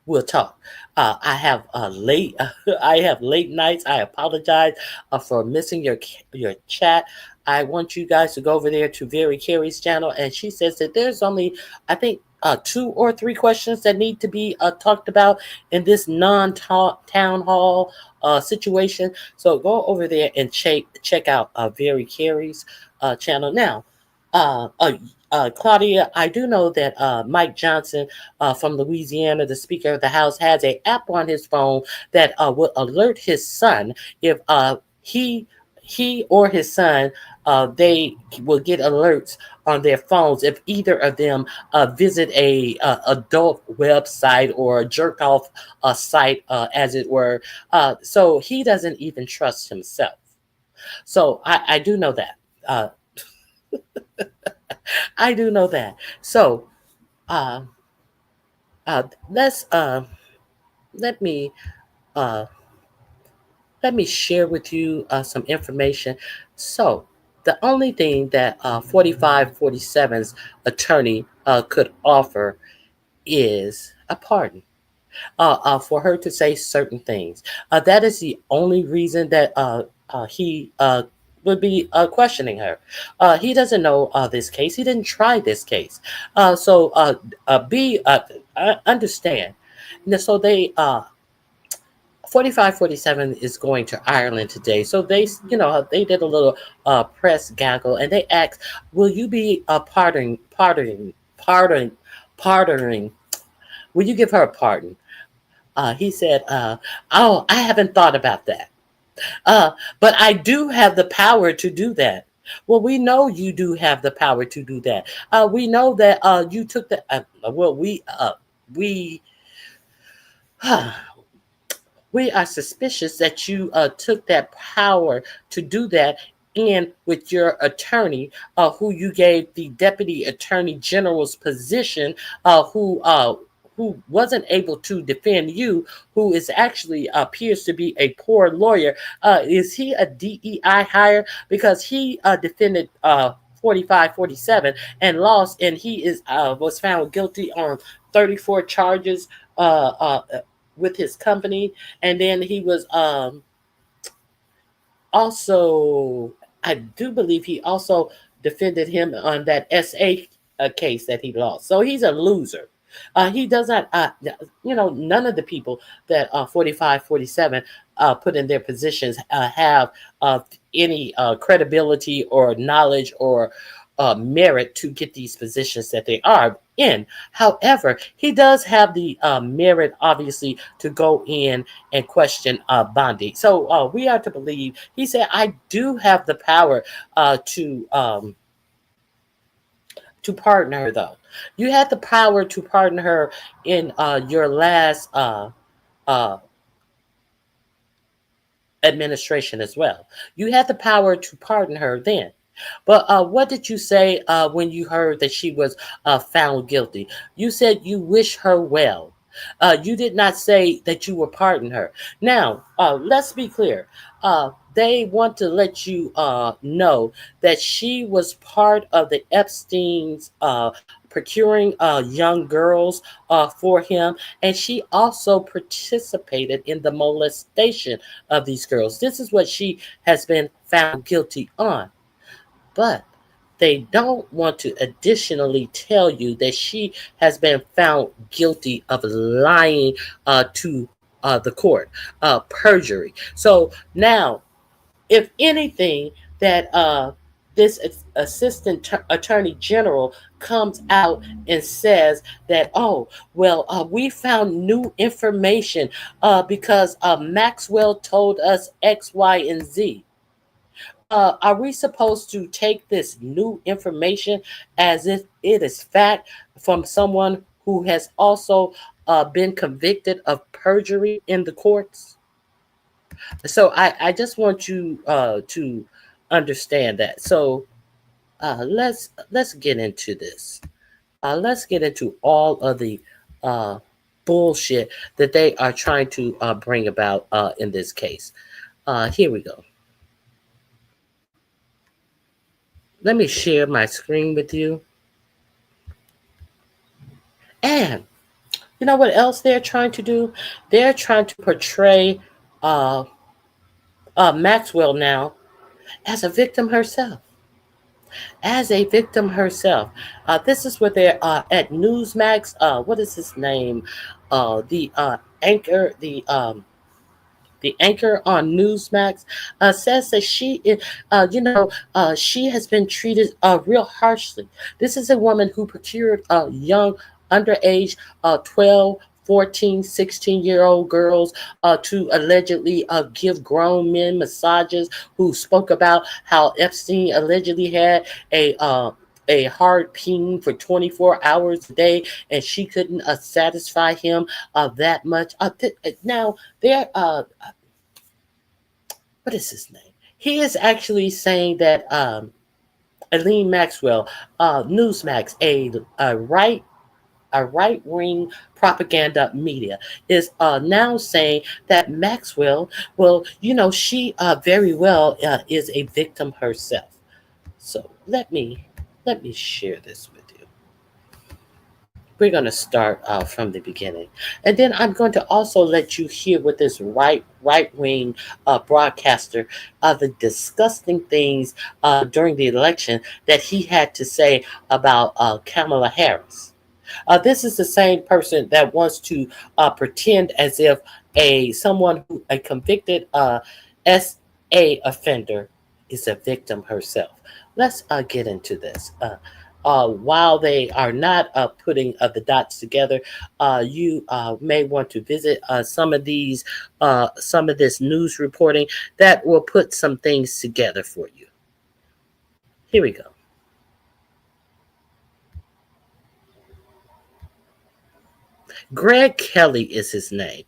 Speaker 1: we'll talk. I have late. I have late nights. I apologize for missing your chat. I want you guys to go over there to Very Carey's channel, and she says that there's only, I think, two or three questions that need to be talked about in this non-town hall situation. So go over there and check out Very Carey's channel now. Uh, uh, Claudia, I do know that Mike Johnson from Louisiana, the Speaker of the House, has an app on his phone that will alert his son if he or his son they will get alerts on their phones if either of them visit a adult website or a jerk off site, as it were. So he doesn't even trust himself. So I do know that. I do know that. So uh, let's let me uh, let me share with you some information. So the only thing that 4547's attorney could offer is a pardon. For her to say certain things. That is the only reason that he would be questioning her. He doesn't know this case. He didn't try this case. Understand. So they 4547 is going to Ireland today. So they did a little press gaggle and they asked, "Will you be pardoning? Will you give her a pardon?" He said, "Oh, I haven't thought about that. But I do have the power to do that." Well, we know you do have the power to do that. We know that you took the. We we are suspicious that you took that power to do that in with your attorney, who you gave the deputy attorney general's position, who wasn't able to defend you, who is actually appears to be a poor lawyer. Is he a DEI hire? Because he defended 4547 and lost, and he is was found guilty on 34 charges with his company, and then he was also, I do believe he also defended him on that SA case that he lost. So he's a loser. He does not, none of the people that 4547 put in their positions have any credibility or knowledge or merit to get these positions that they are. in. However, he does have the merit, obviously, to go in and question Bondi. So we are to believe. He said, "I do have the power to pardon her, though. You had the power to pardon her in your last uh, administration as well. You had the power to pardon her then." But what did you say when you heard that she was found guilty? You said you wish her well. You did not say that you would pardon her. Now, let's be clear. They want to let you know that she was part of the Epstein's procuring young girls for him, and she also participated in the molestation of these girls. This is what she has been found guilty on. But they don't want to additionally tell you that she has been found guilty of lying to the court, perjury. So now, if anything, that this assistant attorney general comes out and says that, oh, well, we found new information because Maxwell told us X, Y, and Z. Are we supposed to take this new information as if it is fact from someone who has also been convicted of perjury in the courts? So I just want you to understand that. So let's get into this. Let's get into all of the uh, bullshit that they are trying to bring about in this case. Here we go. Let me share my screen with you. And you know what else they're trying to do? They're trying to portray uh, Maxwell now as a victim herself. As a victim herself. This is what they're at Newsmax. What is his name? The anchor, the anchor on Newsmax says that she has been treated real harshly. This is a woman who procured young, underage, 12, 14, 16-year-old girls to allegedly give grown men massages, who spoke about how Epstein allegedly had a hard ping for 24 hours a day, and she couldn't satisfy him that much. Now, there what is his name? He is actually saying that Aline Maxwell, Newsmax, a right wing propaganda media, is now saying that Maxwell, well, she very well is a victim herself. So let me share this with you. We're going to start from the beginning, and then I'm going to also let you hear what this right wing broadcaster, the disgusting things during the election that he had to say about Kamala Harris. This is the same person that wants to pretend as if a convicted SA offender is a victim herself. Let's get into this. While they are not putting the dots together, you may want to visit some of this news reporting that will put some things together for you. Here we go. Greg Kelly is his name.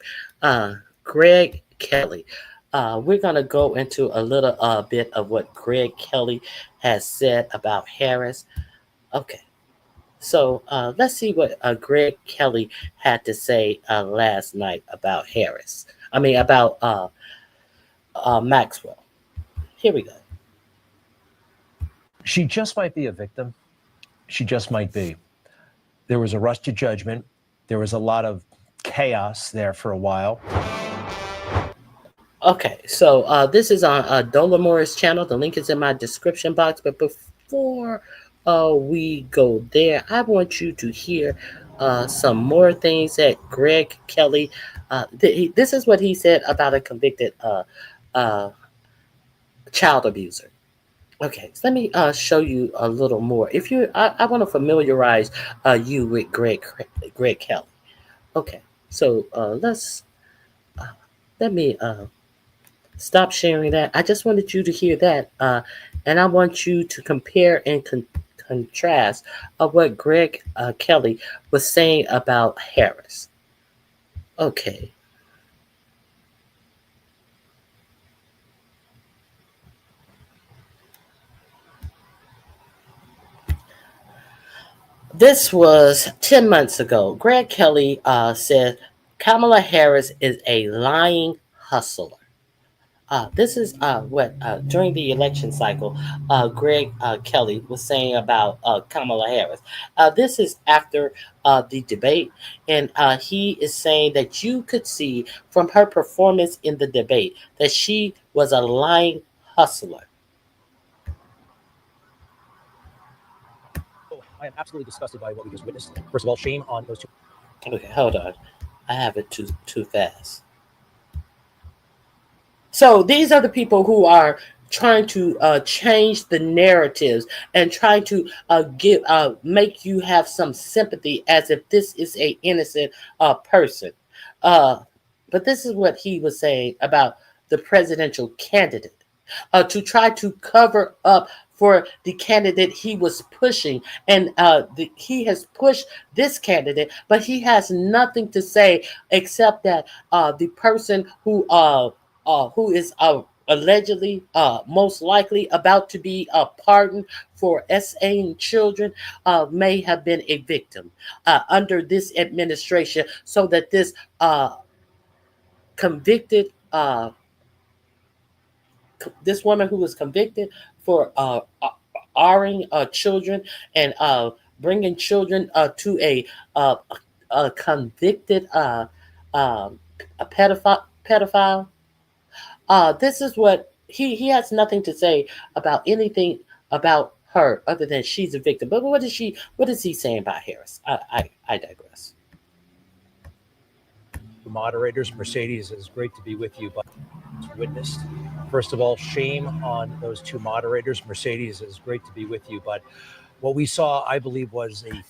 Speaker 1: Greg Kelly. We're going to go into a little bit of what Greg Kelly has said about Harris. Okay. So let's see what Greg Kelly had to say last night about Harris. I mean, about Maxwell. Here we go.
Speaker 3: She just might be a victim. She just might be. There was a rush to judgment. There was a lot of chaos there for a while.
Speaker 1: Okay, so this is on Dolamore's channel. The link is in my description box. But before we go there, I want you to hear some more things that Greg Kelly. This is what he said about a convicted uh, child abuser. Okay, so let me show you a little more. If you, I want to familiarize you with Greg Kelly. Okay, so uh, let me stop sharing that. I just wanted you to hear that, and I want you to compare and contrast of what Greg Kelly was saying about Harris. Okay, this was 10 months ago. Greg Kelly said Kamala Harris is a lying hustler. This is what during the election cycle, Greg Kelly was saying about Kamala Harris. This is after the debate, and he is saying that you could see from her performance in the debate that she was a lying hustler.
Speaker 3: Oh, I am absolutely disgusted by what we just witnessed. First of all, shame on those two.
Speaker 1: Okay, hold on, I have it too fast. So these are the people who are trying to change the narratives and trying to give make you have some sympathy as if this is a innocent person. Uh, but this is what he was saying about the presidential candidate to try to cover up for the candidate he was pushing. And he has pushed this candidate, but he has nothing to say except that the person who is allegedly, most likely about to be pardoned for SAing children, may have been a victim under this administration, so that this convicted this woman who was convicted for R-ing children and bringing children to uh, a convicted um, a pedophile. This is what he has nothing to say about anything about her other than she's a victim. But what is she? What is he saying about Harris? I digress.
Speaker 3: Moderators, Mercedes, it is great to be with you, but witnessed. First of all, shame on those two moderators. Mercedes, it is great to be with you, but what we saw, I believe, was a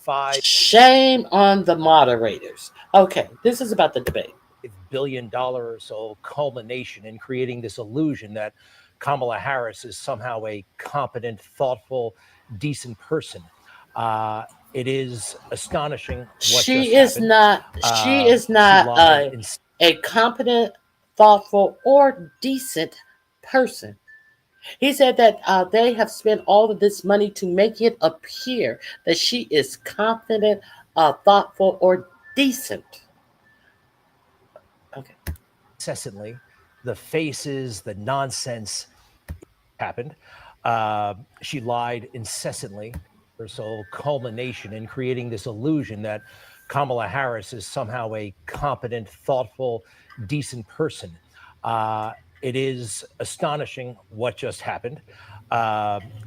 Speaker 1: Shame on the moderators. Okay, this is about the debate.
Speaker 3: $5 billion or so culmination in creating this illusion that Kamala Harris is somehow a competent, thoughtful, decent person. It is astonishing what
Speaker 1: She
Speaker 3: just
Speaker 1: is
Speaker 3: happened.
Speaker 1: not. She is
Speaker 3: She
Speaker 1: not
Speaker 3: lied in
Speaker 1: a competent, thoughtful, or decent person. He said that they have spent all of this money to make it appear that she is confident, thoughtful, or decent. Okay.
Speaker 3: incessantly. The faces, the nonsense happened. She lied incessantly. Her sole culmination in creating this illusion that Kamala Harris is somehow a competent, thoughtful, decent person. It is astonishing what just happened.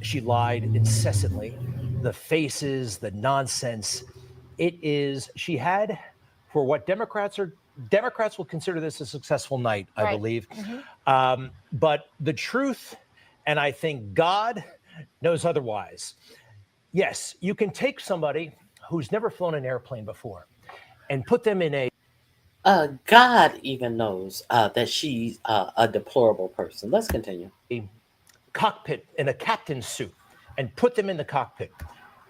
Speaker 3: She lied incessantly. The faces, the nonsense. She had, for what Democrats will consider this a successful night, I believe. But the truth, and I think God knows otherwise. Yes, you can take somebody who's never flown an airplane before and put them in a
Speaker 1: God even knows that she's a deplorable person. Let's continue.
Speaker 3: cockpit in a captain's suit and put them in the cockpit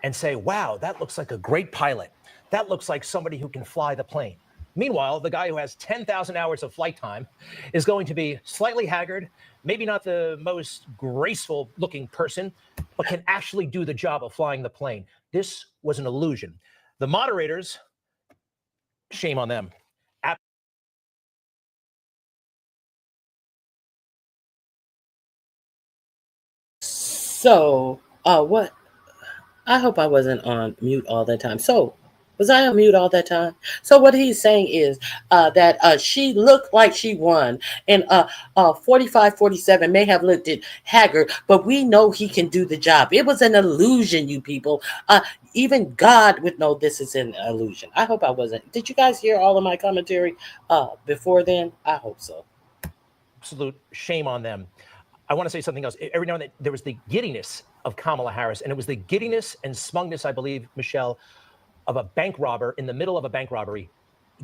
Speaker 3: and say, wow, that looks like a great pilot. That looks like somebody who can fly the plane. Meanwhile, the guy who has 10,000 hours of flight time is going to be slightly haggard, maybe not the most graceful looking person, but can actually do the job of flying the plane. This was an illusion. The moderators, shame on them.
Speaker 1: So, what? I hope I wasn't on mute all that time. So, was I on mute all that time? So, what he's saying is that she looked like she won, and 45, 47 may have looked at haggard, but we know he can do the job. It was an illusion, you people. Even God would know this is an illusion. I hope I wasn't. Did you guys hear all of my commentary before then? I hope so.
Speaker 3: Absolute shame on them. I want to say something else. Every now and then, there was the giddiness of Kamala Harris, and it was the giddiness and smugness, I believe, Michelle, of a bank robber in the middle of a bank robbery,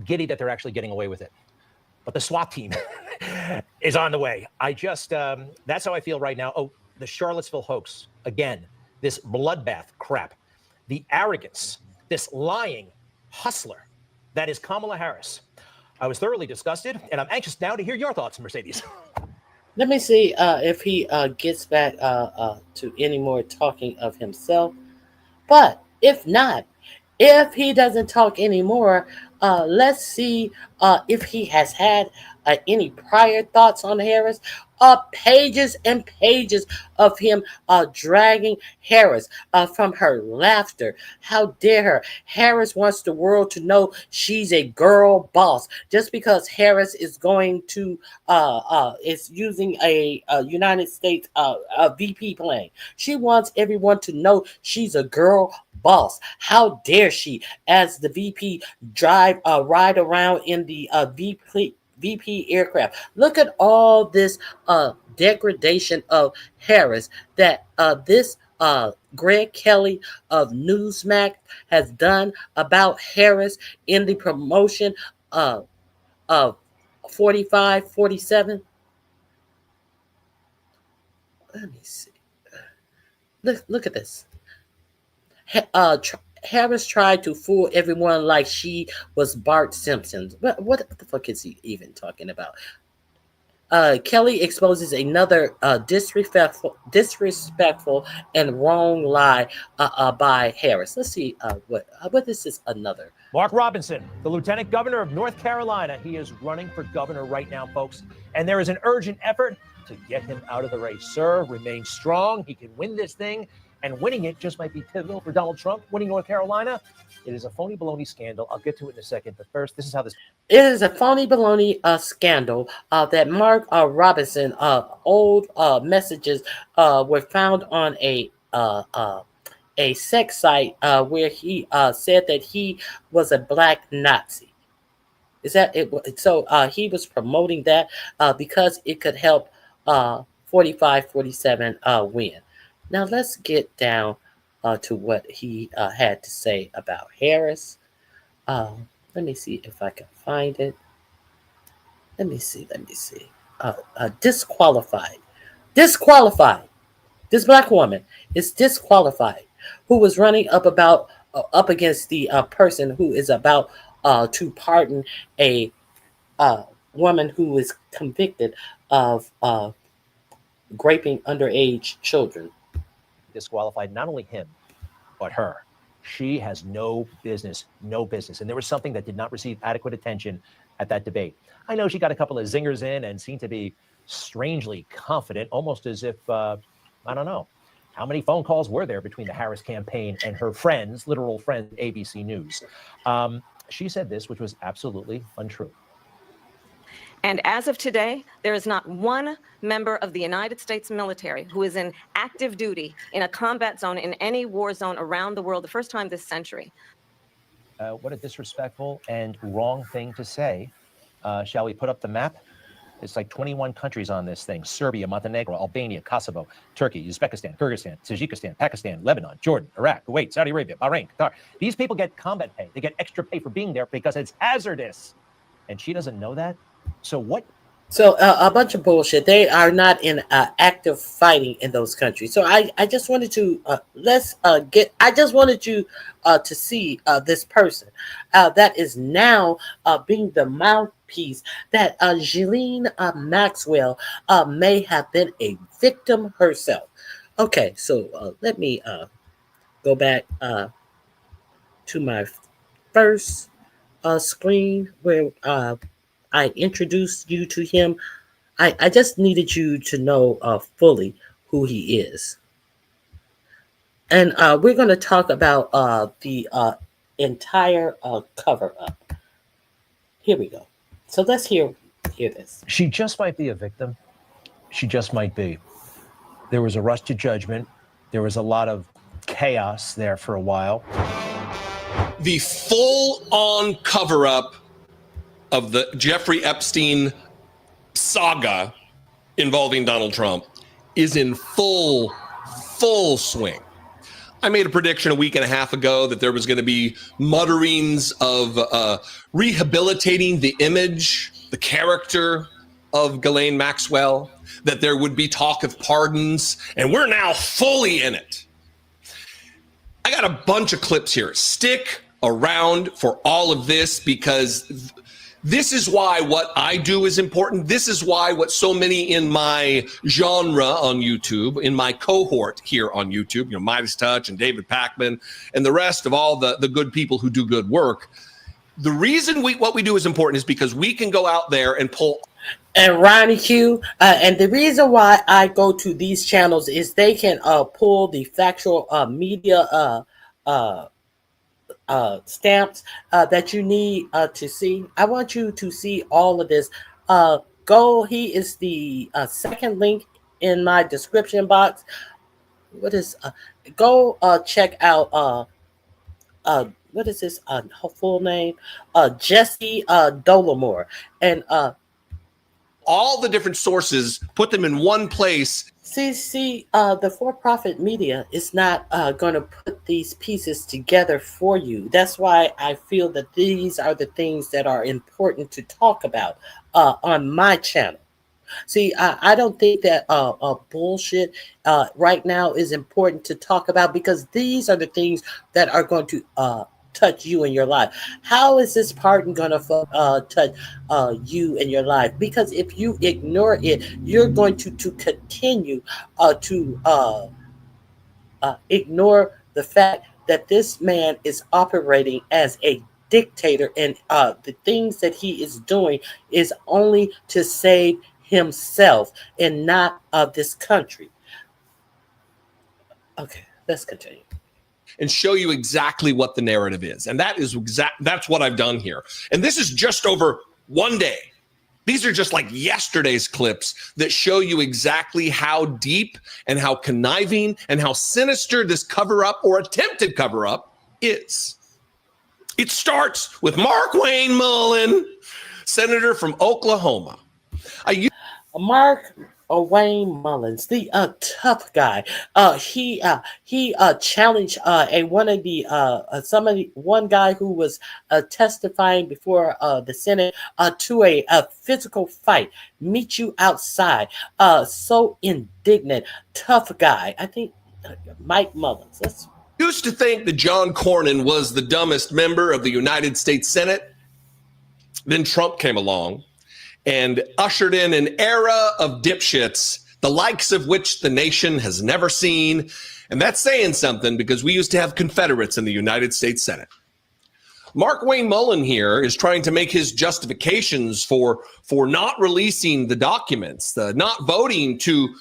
Speaker 3: giddy that they're actually getting away with it. But the SWAT team is on the way. That's how I feel right now. Oh, the Charlottesville hoax. Again, this bloodbath crap. The arrogance, this lying hustler that is Kamala Harris. I was thoroughly disgusted, and I'm anxious now to hear your thoughts, Mercedes.
Speaker 1: Let me see if he gets back to any more talking of himself. But if not, if he doesn't talk anymore, let's see if he has had any prior thoughts on Harris. Pages and pages of him dragging Harris from her laughter. How dare her? Harris wants the world to know she's a girl boss. Just because Harris is going to is using a United States VP plane, she wants everyone to know she's a girl boss. How dare she, as the VP, ride around in the VP aircraft? Look at all this degradation of Harris that this Greg Kelly of Newsmax has done about Harris in the promotion of 45, 47. Let me see. Look at this. Harris tried to fool everyone like she was Bart Simpson. What the fuck is he even talking about? Kelly exposes another disrespectful and wrong lie by Harris. Let's see what this is. Another.
Speaker 3: Mark Robinson, the Lieutenant Governor of North Carolina. He is running for governor right now, folks. And there is an urgent effort to get him out of the race. Sir, remain strong. He can win this thing. And winning it just might be pivotal for Donald Trump. Winning North Carolina, it is a phony baloney scandal. I'll get to it in a second. But first, this is how this...
Speaker 1: It is a phony baloney scandal that Mark Robinson old messages were found on a sex site where he said that he was a black Nazi. Is that it? So he was promoting that because it could help 45, 47 win. Now let's get down to what he had to say about Harris. Let me see if I can find it. Let me see. Disqualified. This black woman is disqualified, who was running up against the person who is about to pardon a woman who is convicted of raping underage children.
Speaker 3: Disqualified not only him, but her. She has no business. And there was something that did not receive adequate attention at that debate. I know she got a couple of zingers in and seemed to be strangely confident, almost as if, I don't know, how many phone calls were there between the Harris campaign and her friends, literal friends, ABC News. She said this, which was absolutely untrue.
Speaker 4: And as of today, there is not one member of the United States military who is in active duty in a combat zone in any war zone around the world, the first time this century.
Speaker 3: What a disrespectful and wrong thing to say. Shall we put up the map? It's like 21 countries on this thing. Serbia, Montenegro, Albania, Kosovo, Turkey, Uzbekistan, Kyrgyzstan, Tajikistan, Pakistan, Lebanon, Jordan, Iraq, Kuwait, Saudi Arabia, Bahrain, Qatar. These people get combat pay. They get extra pay for being there because it's hazardous. And she doesn't know that? So what?
Speaker 1: So a bunch of bullshit. They are not in active fighting in those countries. So I just wanted to I just wanted you to see this person that is now being the mouthpiece that Ghislaine Maxwell may have been a victim herself. Okay, so let me go back to my first screen where I introduced you to him. I just needed you to know fully who he is. And we're going to talk about the entire cover-up. Here we go. So let's hear this.
Speaker 3: She just might be a victim. She just might be. There was a rush to judgment. There was a lot of chaos there for a while.
Speaker 5: The full-on cover-up of the Jeffrey Epstein saga involving Donald Trump is in full swing. I made a prediction a week and a half ago that there was going to be mutterings of rehabilitating the image, the character of Ghislaine Maxwell, that there would be talk of pardons, and we're now fully in it. I got a bunch of clips here. Stick around for all of this, because this is why what I do is important. This is why what so many in my genre on YouTube, in my cohort here on YouTube, Midas Touch and David Packman and the rest of all the good people who do good work. The reason what we do is important is because we can go out there and pull.
Speaker 1: And Ronnie Q, and the reason why I go to these channels is they can pull the factual media stamps that you need to see. I want you to see all of this. He is the second link in my description box. What is go check out what is his full name? Jesse Dolomore. And
Speaker 5: all the different sources, put them in one place.
Speaker 1: See, the for-profit media is not going to put these pieces together for you. That's why I feel that these are the things that are important to talk about on my channel. See, I don't think that bullshit right now is important to talk about, because these are the things that are going to touch you in your life. How is this pardon going to touch you in your life? Because if you ignore it, you're going to continue to ignore the fact that this man is operating as a dictator, and the things that he is doing is only to save himself and not this country. Okay, let's continue.
Speaker 5: And show you exactly what the narrative is. And that's what I've done here. And this is just over one day. These are just like yesterday's clips that show you exactly how deep and how conniving and how sinister this cover-up or attempted cover-up is. It starts with Mark Wayne Mullen, senator from Oklahoma.
Speaker 1: Mark Wayne Mullins, the tough guy. He challenged one guy who was testifying before the Senate to a physical fight. Meet you outside. So indignant, tough guy. I think Mike Mullins.
Speaker 5: Used to think that John Cornyn was the dumbest member of the United States Senate. Then Trump came along and ushered in an era of dipshits, the likes of which the nation has never seen. And that's saying something, because we used to have Confederates in the United States Senate. Mark Wayne Mullen here is trying to make his justifications for not releasing the documents, not voting to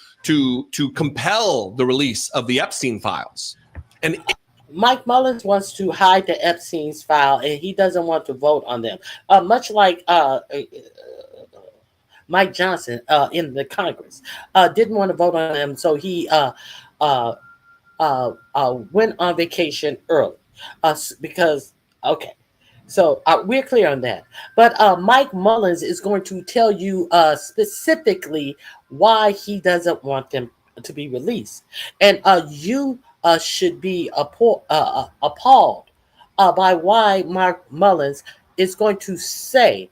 Speaker 5: compel the release of the Epstein files. And
Speaker 1: Mike Mullins wants to hide the Epstein's file, and he doesn't want to vote on them. Much like Mike Johnson in the Congress didn't want to vote on them, so he went on vacation early because, okay. So we're clear on that. But Mike Mullins is going to tell you specifically why he doesn't want them to be released. And you should be appalled by why Mark Mullins is going to say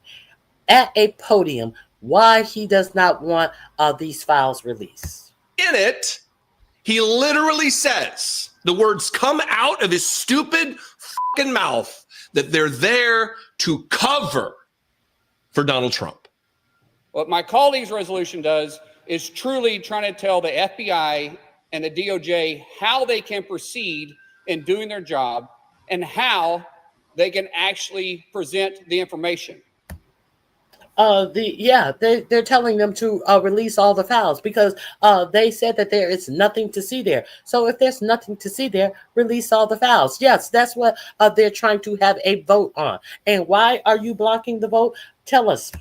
Speaker 1: at a podium why he does not want these files released.
Speaker 5: In it, he literally says, the words come out of his stupid fucking mouth, that they're there to cover for Donald Trump.
Speaker 6: What my colleague's resolution does is truly trying to tell the FBI and the DOJ how they can proceed in doing their job and how they can actually present the information.
Speaker 1: They're telling them to release all the files because they said that there is nothing to see there. So if there's nothing to see there, release all the files. Yes, that's what they're trying to have a vote on. And why are you blocking the vote? Tell us.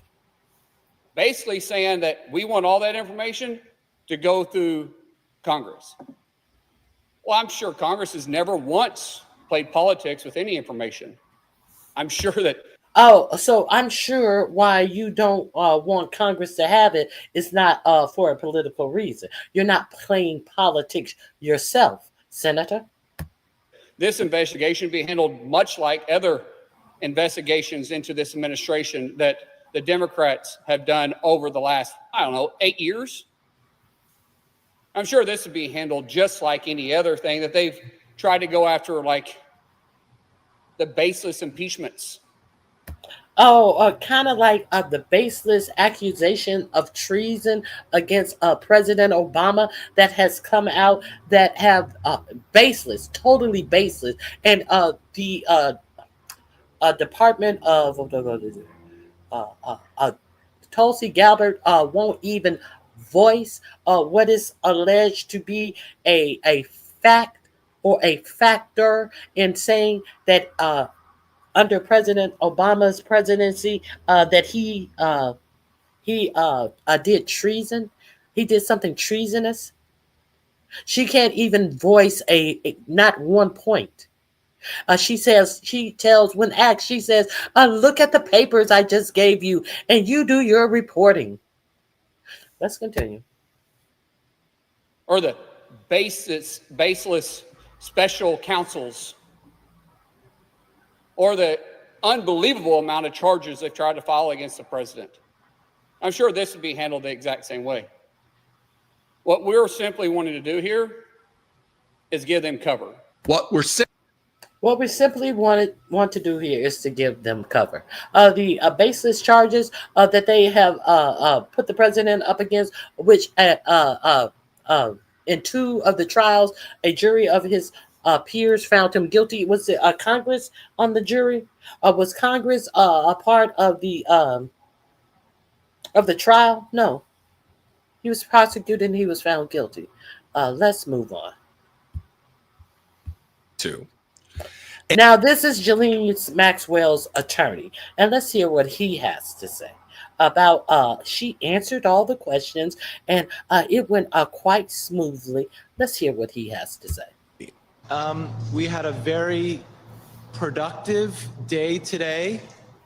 Speaker 6: Basically saying that we want all that information to go through Congress. Well, I'm sure Congress has never once played politics with any information. I'm sure that
Speaker 1: Oh, so I'm sure why you don't want Congress to have it is not for a political reason. You're not playing politics yourself, Senator.
Speaker 6: This investigation be handled much like other investigations into this administration that the Democrats have done over the last, I don't know, 8 years. I'm sure this would be handled just like any other thing that they've tried to go after, like the baseless impeachments.
Speaker 1: Oh, kind of like the baseless accusation of treason against President Obama that has come out that have baseless, totally baseless, and the Department of Tulsi Gabbard won't even voice what is alleged to be a fact or a factor in saying that under President Obama's presidency that he did treason. He did something treasonous. She can't even voice a not one point. She tells, when asked, she says, look at the papers I just gave you and you do your reporting. Let's continue.
Speaker 6: Or the baseless special counsels, or the unbelievable amount of charges they've tried to file against the president. I'm sure this would be handled the exact same way. What we're simply wanting to do here is give them cover.
Speaker 5: What we simply want to do here is to give them cover. The baseless charges that they have put the president up against, which in two of the trials, a jury of his peers found him guilty. Was it Congress on the jury? Was Congress a part of the trial? No, he was prosecuted and he was found guilty. Let's move on. Two.
Speaker 1: Now, this is Ghislaine Maxwell's attorney, and let's hear what he has to say about. She answered all the questions, and it went quite smoothly. Let's hear what he has to say.
Speaker 7: We had a very productive day today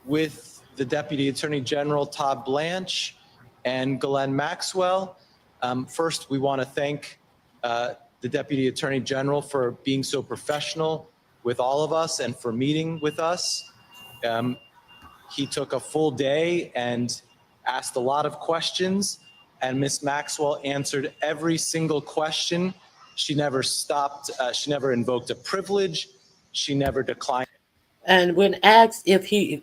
Speaker 7: with the Deputy Attorney General Todd Blanche and Ghislaine Maxwell. First, we want to thank the Deputy Attorney General for being so professional with all of us and for meeting with us. He took a full day and asked a lot of questions, and Ms. Maxwell answered every single question. She never stopped, she never invoked a privilege, she never declined.
Speaker 1: And when asked if she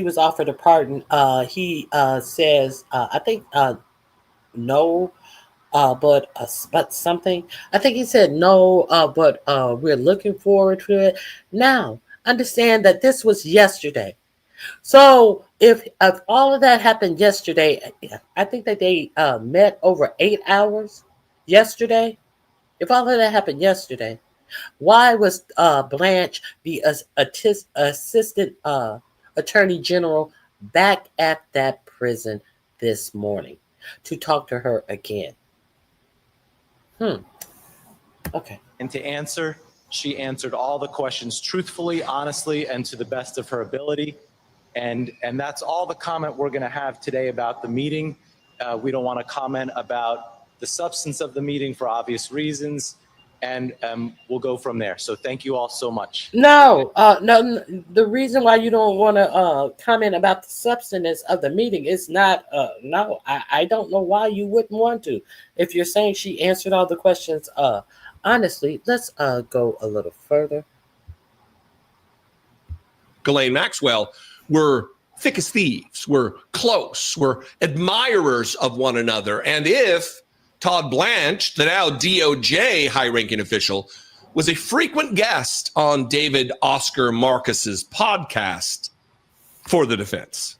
Speaker 1: was offered a pardon, he says, I think no, but something. I think he said no, but we're looking forward to it. Now, understand that this was yesterday. So if all of that happened yesterday, I think that they met over 8 hours yesterday. If all of that happened yesterday, why was Blanche, the assistant attorney general, back at that prison this morning to talk to her again? Okay.
Speaker 7: And to answer, she answered all the questions truthfully, honestly, and to the best of her ability. And that's all the comment we're going to have today about the meeting. We don't want to comment about the substance of the meeting for obvious reasons, and we'll go from there. So thank you all so much.
Speaker 1: No. The reason why you don't want to comment about the substance of the meeting is not. No, I don't know why you wouldn't want to. If you're saying she answered all the questions, honestly, let's go a little further.
Speaker 5: Ghislaine Maxwell were thick as thieves, were close, were admirers of one another. And if Todd Blanche, the now DOJ high-ranking official, was a frequent guest on David Oscar Marcus's podcast for the defense.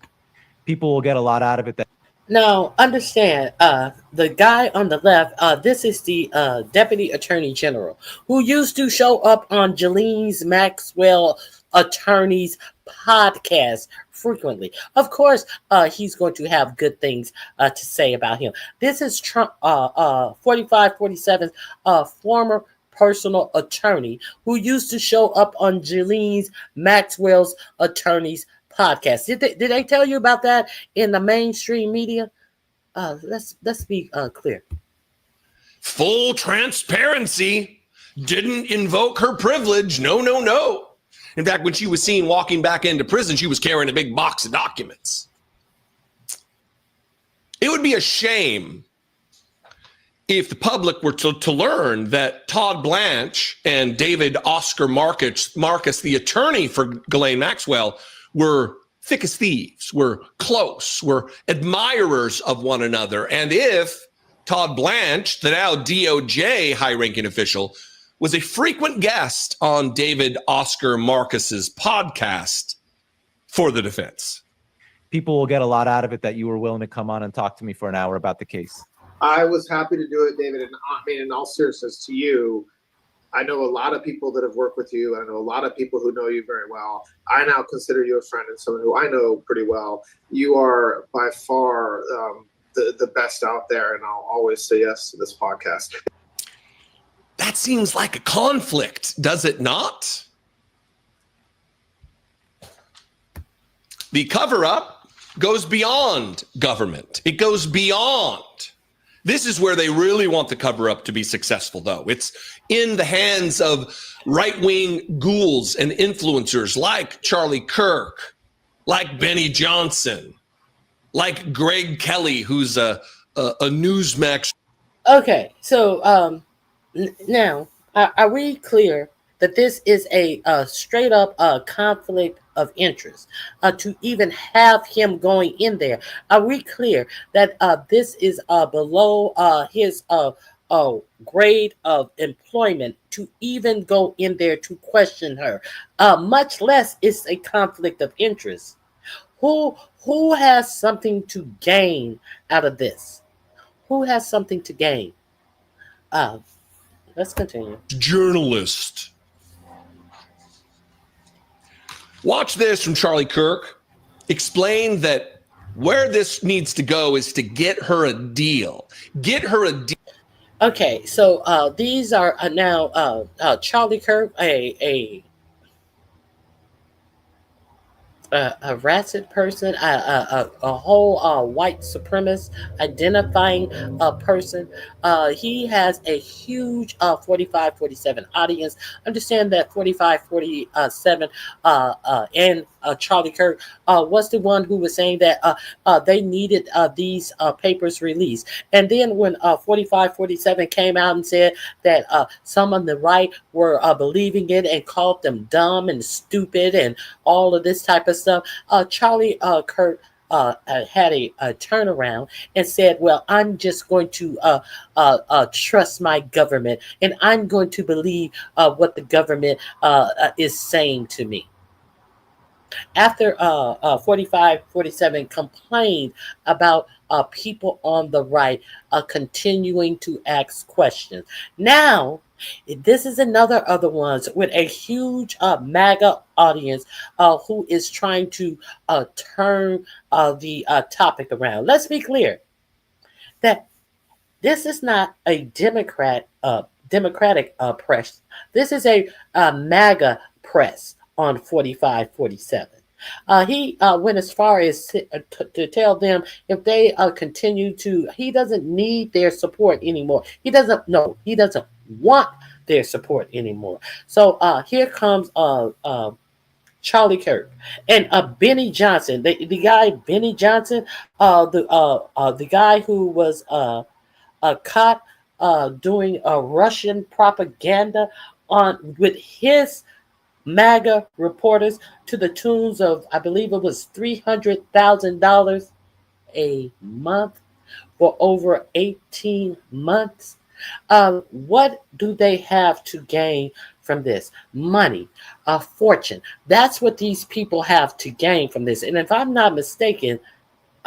Speaker 3: People will get a lot out of it.
Speaker 1: Now, understand, the guy on the left, this is the Deputy Attorney General who used to show up on Ghislaine Maxwell attorney's podcast frequently. Of course, he's going to have good things to say about him. This is Trump 4547's former personal attorney who used to show up on Ghislaine Maxwell's attorney's podcast. Did they tell you about that in the mainstream media? Let's be clear.
Speaker 5: Full transparency. Didn't invoke her privilege. No, no, no. In fact, when she was seen walking back into prison, she was carrying a big box of documents. It would be a shame if the public were to learn that Todd Blanche and David Oscar Marcus, the attorney for Ghislaine Maxwell, were thick as thieves, were close, were admirers of one another. And if Todd Blanche, the now DOJ high-ranking official, was a frequent guest on David Oscar Marcus's podcast for the defense.
Speaker 8: People will get a lot out of it that you were willing to come on and talk to me for an hour about the case.
Speaker 2: I was happy to do it, David. And I mean, in all seriousness to you, I know a lot of people that have worked with you. I know a lot of people who know you very well. I now consider you a friend and someone who I know pretty well. You are by far the best out there, and I'll always say yes to this podcast.
Speaker 5: That seems like a conflict, does it not? The cover-up goes beyond government. It goes beyond. This is where they really want the cover-up to be successful, though. It's in the hands of right-wing ghouls and influencers like Charlie Kirk, like Benny Johnson, like Greg Kelly, who's a Newsmax.
Speaker 1: Okay, so now are we clear that this is a straight up conflict of interest to even have him going in there? Are we clear that this is below his grade of employment to even go in there to question her? Much less it's a conflict of interest. Who has something to gain out of this? Who has something to gain? Let's continue.
Speaker 5: Journalist. Watch this from Charlie Kirk. Explain that where this needs to go is to get her a deal. Get her a deal.
Speaker 1: Okay, so these are now Charlie Kirk, a racist person, a whole white supremacist identifying person. He has a huge 45-47 audience. Understand that 45-47 and Charlie Kirk was the one who was saying that they needed these papers released. And then when 45-47 came out and said that some on the right were believing it and called them dumb and stupid and all of this type of stuff, Charlie Kirk had a turnaround and said, well, I'm just going to trust my government, and I'm going to believe what the government is saying to me. After 45-47 complained about people on the right continuing to ask questions. Now, this is another other ones with a huge MAGA audience who is trying to turn the topic around. Let's be clear that this is not a Democratic press. This is a MAGA press on 45-47. He went as far as to tell them if they continue to, he doesn't need their support anymore. He doesn't want their support anymore. So here comes Charlie Kirk and Benny Johnson, the guy Benny Johnson, the guy who was caught doing Russian propaganda with his MAGA reporters to the tunes of, I believe it was $300,000 a month for over 18 months. What do they have to gain from this? Money, a fortune. That's what these people have to gain from this. And if I'm not mistaken,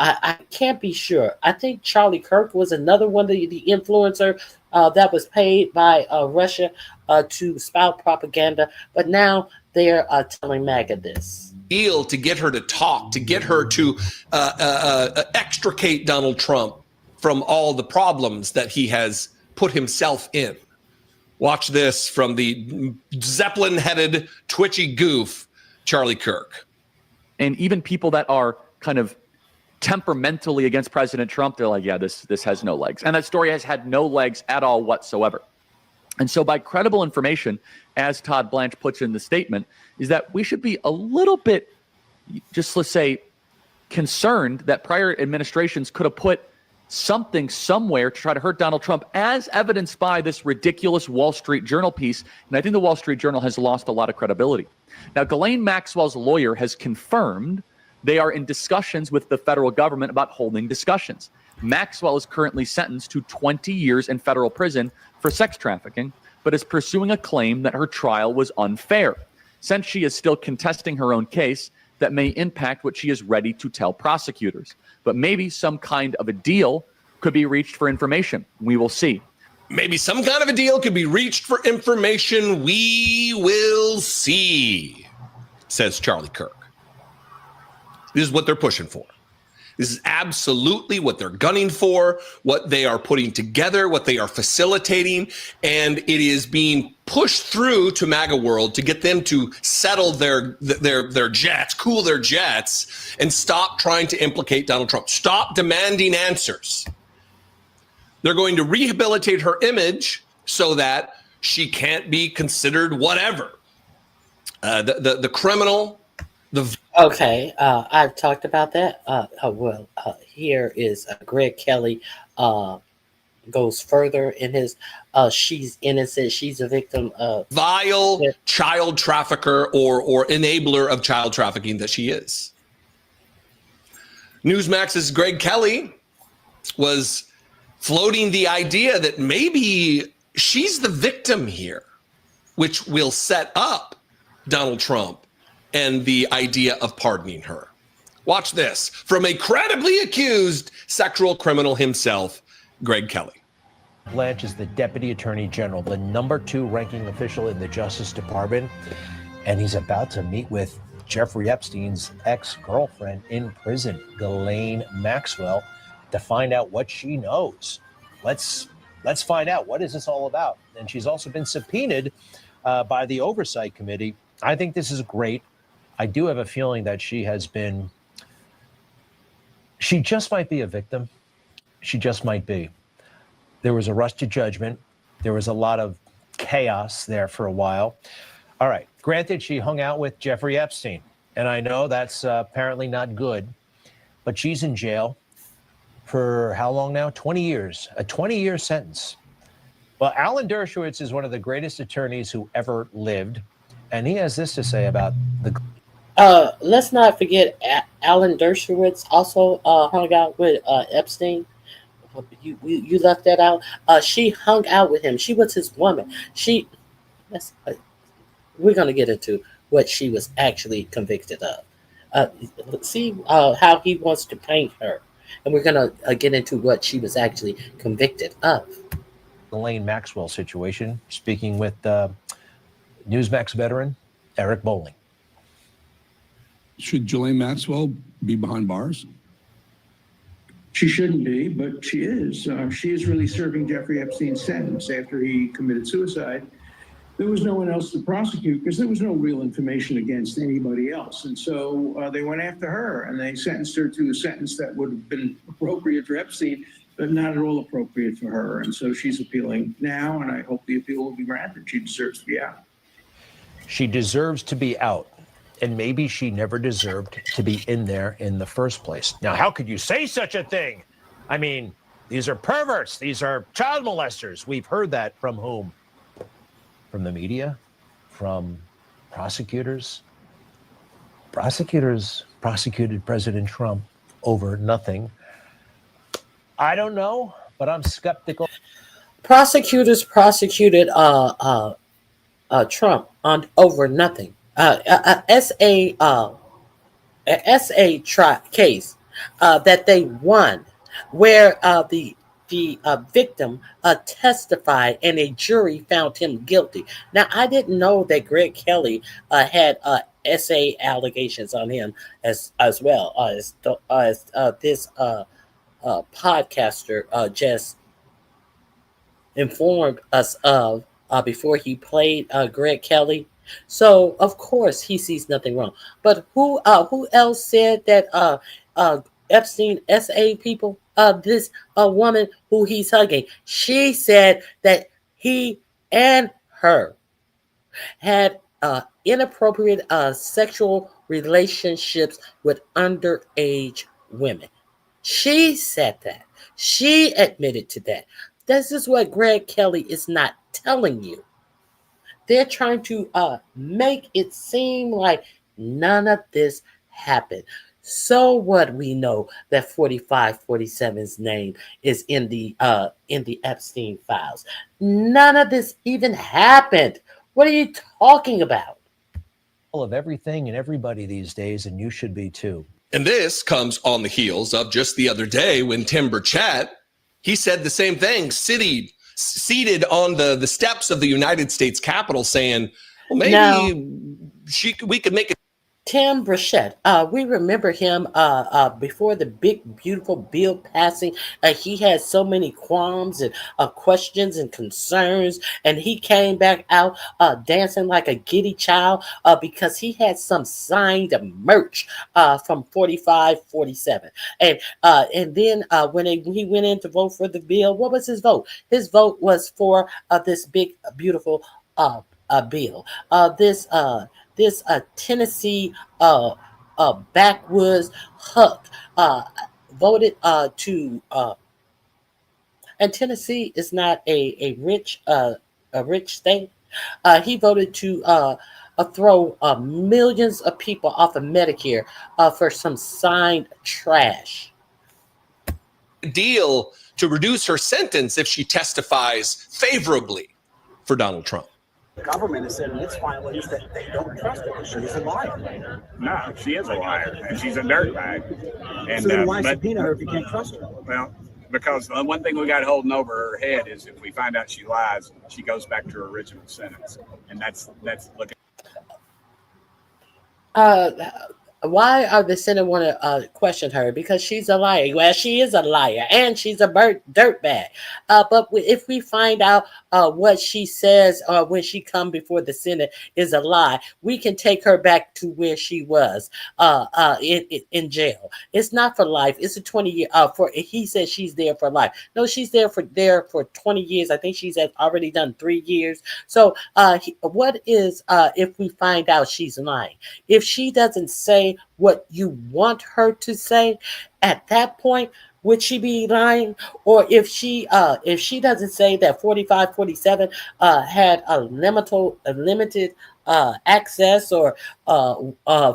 Speaker 1: I can't be sure. I think Charlie Kirk was another one, the influencer that was paid by Russia to spout propaganda. But now they're telling MAGA this.
Speaker 5: Deal to get her to talk, to get her to extricate Donald Trump from all the problems that he has put himself in. Watch this from the Zeppelin-headed, twitchy goof, Charlie Kirk.
Speaker 9: And even people that are kind of temperamentally against President Trump, they're like, yeah, this has no legs. And that story has had no legs at all whatsoever. And so by credible information, as Todd Blanche puts in the statement, is that we should be a little bit, just let's say, concerned that prior administrations could have put something somewhere to try to hurt Donald Trump, as evidenced by this ridiculous Wall Street Journal piece. And I think the Wall Street Journal has lost a lot of credibility. Now, Ghislaine Maxwell's lawyer has confirmed they are in discussions with the federal government about holding discussions. Maxwell is currently sentenced to 20 years in federal prison for sex trafficking, but is pursuing a claim that her trial was unfair. Since she is still contesting her own case, that may impact what she is ready to tell prosecutors. But maybe some kind of a deal could be reached for information. We will see.
Speaker 5: Maybe some kind of a deal could be reached for information. We will see, says Charlie Kirk. This is what they're pushing for. This is absolutely what they're gunning for, what they are putting together, what they are facilitating, and it is being pushed through to MAGA world to get them to settle their jets, cool their jets, and stop trying to implicate Donald Trump. Stop demanding answers. They're going to rehabilitate her image so that she can't be considered whatever. The criminal.
Speaker 1: Okay, I've talked about that. Here is Greg Kelly goes further in his she's innocent, she's a victim of
Speaker 5: vile child trafficker or enabler of child trafficking that she is. Newsmax's Greg Kelly was floating the idea that maybe she's the victim here, which will set up Donald Trump and the idea of pardoning her. Watch this from a credibly accused sexual criminal himself, Greg Kelly.
Speaker 3: Blanche is the Deputy Attorney General, the #2 ranking official in the Justice Department, and he's about to meet with Jeffrey Epstein's ex-girlfriend in prison, Ghislaine Maxwell, to find out what she knows. Let's find out, what is this all about? And she's also been subpoenaed by the Oversight Committee. I think this is great. I do have a feeling that she just might be a victim. She just might be. There was a rush to judgment. There was a lot of chaos there for a while. All right. Granted, she hung out with Jeffrey Epstein, and I know that's apparently not good, but she's in jail for how long now? 20 years, a 20-year sentence. Well, Alan Dershowitz is one of the greatest attorneys who ever lived, and he has this to say about the...
Speaker 1: Let's not forget Alan Dershowitz also hung out with Epstein. You left that out. She hung out with him. She was his woman. We're going to get into what she was actually convicted of. See how he wants to paint her. And we're going to get into what she was actually convicted of.
Speaker 3: Ghislaine Maxwell situation, speaking with Newsmax veteran Eric Bolling.
Speaker 10: Should Ghislaine Maxwell be behind bars?
Speaker 11: She shouldn't be, but she is. She is really serving Jeffrey Epstein's sentence after he committed suicide. There was no one else to prosecute because there was no real information against anybody else. And so they went after her and they sentenced her to a sentence that would have been appropriate for Epstein, but not at all appropriate for her. And so she's appealing now, and I hope the appeal will be granted. She deserves to be out.
Speaker 3: She deserves to be out. And maybe she never deserved to be in there in the first place. Now, how could you say such a thing? I mean, these are perverts. These are child molesters. We've heard that from whom? From the media? From prosecutors? Prosecutors prosecuted President Trump over nothing. I don't know, but I'm skeptical.
Speaker 1: Prosecutors prosecuted Trump over nothing. SA case that they won, where the victim testified and a jury found him guilty. Now, I didn't know that Greg Kelly had SA allegations on him as well as this podcaster just informed us of before he played Greg Kelly. So of course he sees nothing wrong. But who else said that Epstein SA people, this woman who he's hugging, she said that he and her had inappropriate sexual relationships with underage women. She said that. She admitted to that. This is what Greg Kelly is not telling you. They're trying to make it seem like none of this happened. So what, we know that 4547's name is in the Epstein files. None of this even happened. What are you talking about?
Speaker 3: Of everything and everybody these days, and you should be too.
Speaker 5: And this comes on the heels of just the other day when Tim Burchett, he said the same thing, seated on the steps of the United States Capitol, saying, well, maybe we could make it.
Speaker 1: Tim Burchett, we remember him before the big, beautiful bill passing. He had so many qualms and questions and concerns, and he came back out dancing like a giddy child because he had some signed merch from 4547. And then when he went in to vote for the bill, what was his vote? His vote was for this big, beautiful bill. This Tennessee backwoods Huck voted to and Tennessee is not a rich state. He voted to throw millions of people off of Medicare for some signed trash.
Speaker 5: Deal to reduce her sentence if she testifies favorably for Donald Trump.
Speaker 12: The government has said in its filings that they don't trust her. She's a liar.
Speaker 13: No, she is a liar, and she's a dirtbag. And,
Speaker 12: so then why subpoena her if you can't trust her?
Speaker 13: Well, because the one thing we got holding over her head is if we find out she lies, she goes back to her original sentence, and that's looking.
Speaker 1: Why are the Senate want to question her? Because she's a liar. Well, she is a liar, and she's a dirtbag. But if we find out what she says when she come before the Senate is a lie, we can take her back to where she was in jail. It's not for life. It's a 20-year. He says she's there for life. No, she's there for 20 years. I think she's already done 3 years. So what is if we find out she's lying? If she doesn't say what you want her to say, at that point, would she be lying? Or if she doesn't say that 4547 had a limited access or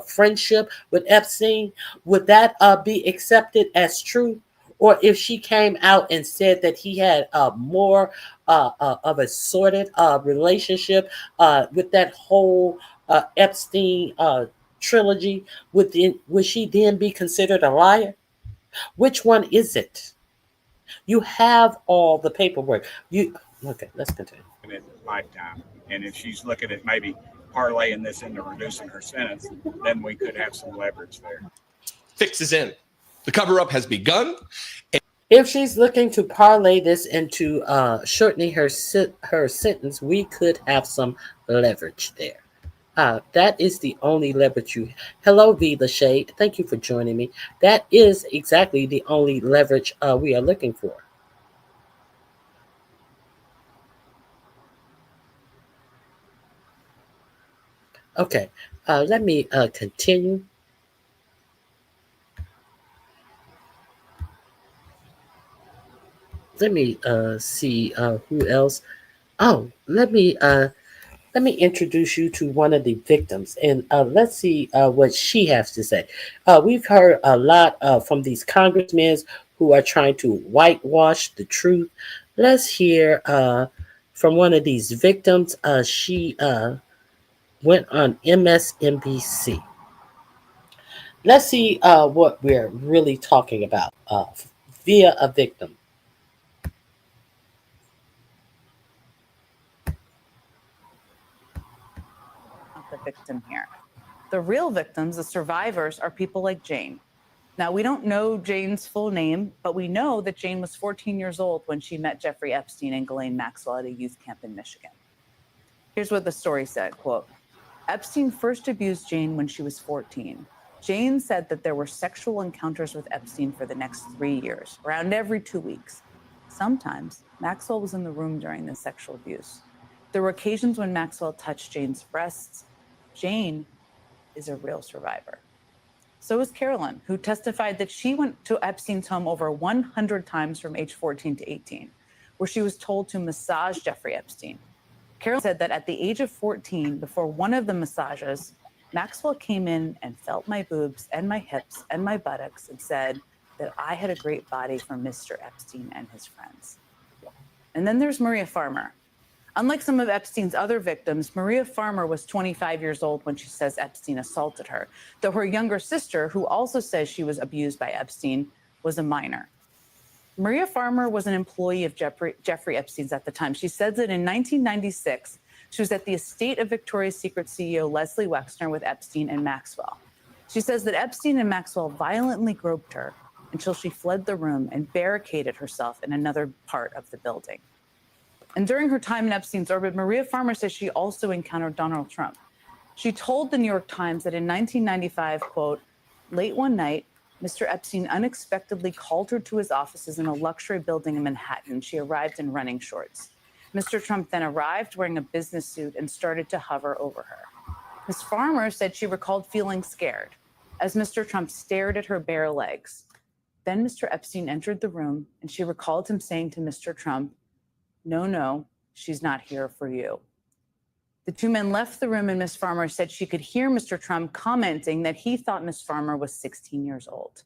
Speaker 1: friendship with Epstein, would that be accepted as true? Or if she came out and said that he had more of a sordid relationship with that whole Epstein trilogy, would she then be considered a liar? Which one is it? You have all the paperwork. Okay, let's continue.
Speaker 13: Lifetime, and if she's looking at maybe parlaying this into reducing her sentence, then we could have some leverage there.
Speaker 5: Fix is in. The cover-up has begun.
Speaker 1: If she's looking to parlay this into shortening her sentence, we could have some leverage there. That is the only leverage you. Hello, V. Lashade. Thank you for joining me. That is exactly the only leverage we are looking for. Okay, let me continue. Let me see who else. Oh, let me introduce you to one of the victims, and let's see what she has to say. We've heard a lot from these congressmen who are trying to whitewash the truth. Let's hear from one of these victims. She went on MSNBC. Let's see what we're really talking about via a victim.
Speaker 14: The victim here. The real victims, the survivors, are people like Jane. Now, we don't know Jane's full name, but we know that Jane was 14 years old when she met Jeffrey Epstein and Ghislaine Maxwell at a youth camp in Michigan. Here's what the story said, quote, Epstein first abused Jane when she was 14. Jane said that there were sexual encounters with Epstein for the next 3 years, around every 2 weeks. Sometimes Maxwell was in the room during the sexual abuse. There were occasions when Maxwell touched Jane's breasts. Jane is a real survivor. So is Carolyn, who testified that she went to Epstein's home over 100 times from age 14 to 18, where she was told to massage Jeffrey Epstein. Carolyn said that at the age of 14, before one of the massages, Maxwell came in and felt my boobs and my hips and my buttocks and said that I had a great body for Mr. Epstein and his friends. And then there's Maria Farmer. Unlike some of Epstein's other victims, Maria Farmer was 25 years old when she says Epstein assaulted her, though her younger sister, who also says she was abused by Epstein, was a minor. Maria Farmer was an employee of Jeffrey Epstein's at the time. She said that in 1996, she was at the estate of Victoria's Secret CEO Leslie Wexner with Epstein and Maxwell. She says that Epstein and Maxwell violently groped her until she fled the room and barricaded herself in another part of the building. And during her time in Epstein's orbit, Maria Farmer says she also encountered Donald Trump. She told the New York Times that in 1995, quote, late one night, Mr. Epstein unexpectedly called her to his offices in a luxury building in Manhattan. She arrived in running shorts. Mr. Trump then arrived wearing a business suit and started to hover over her. Ms. Farmer said she recalled feeling scared as Mr. Trump stared at her bare legs. Then Mr. Epstein entered the room and she recalled him saying to Mr. Trump, no, she's not here for you. The two men left the room and Ms. Farmer said she could hear Mr. Trump commenting that he thought Ms. Farmer was 16 years old.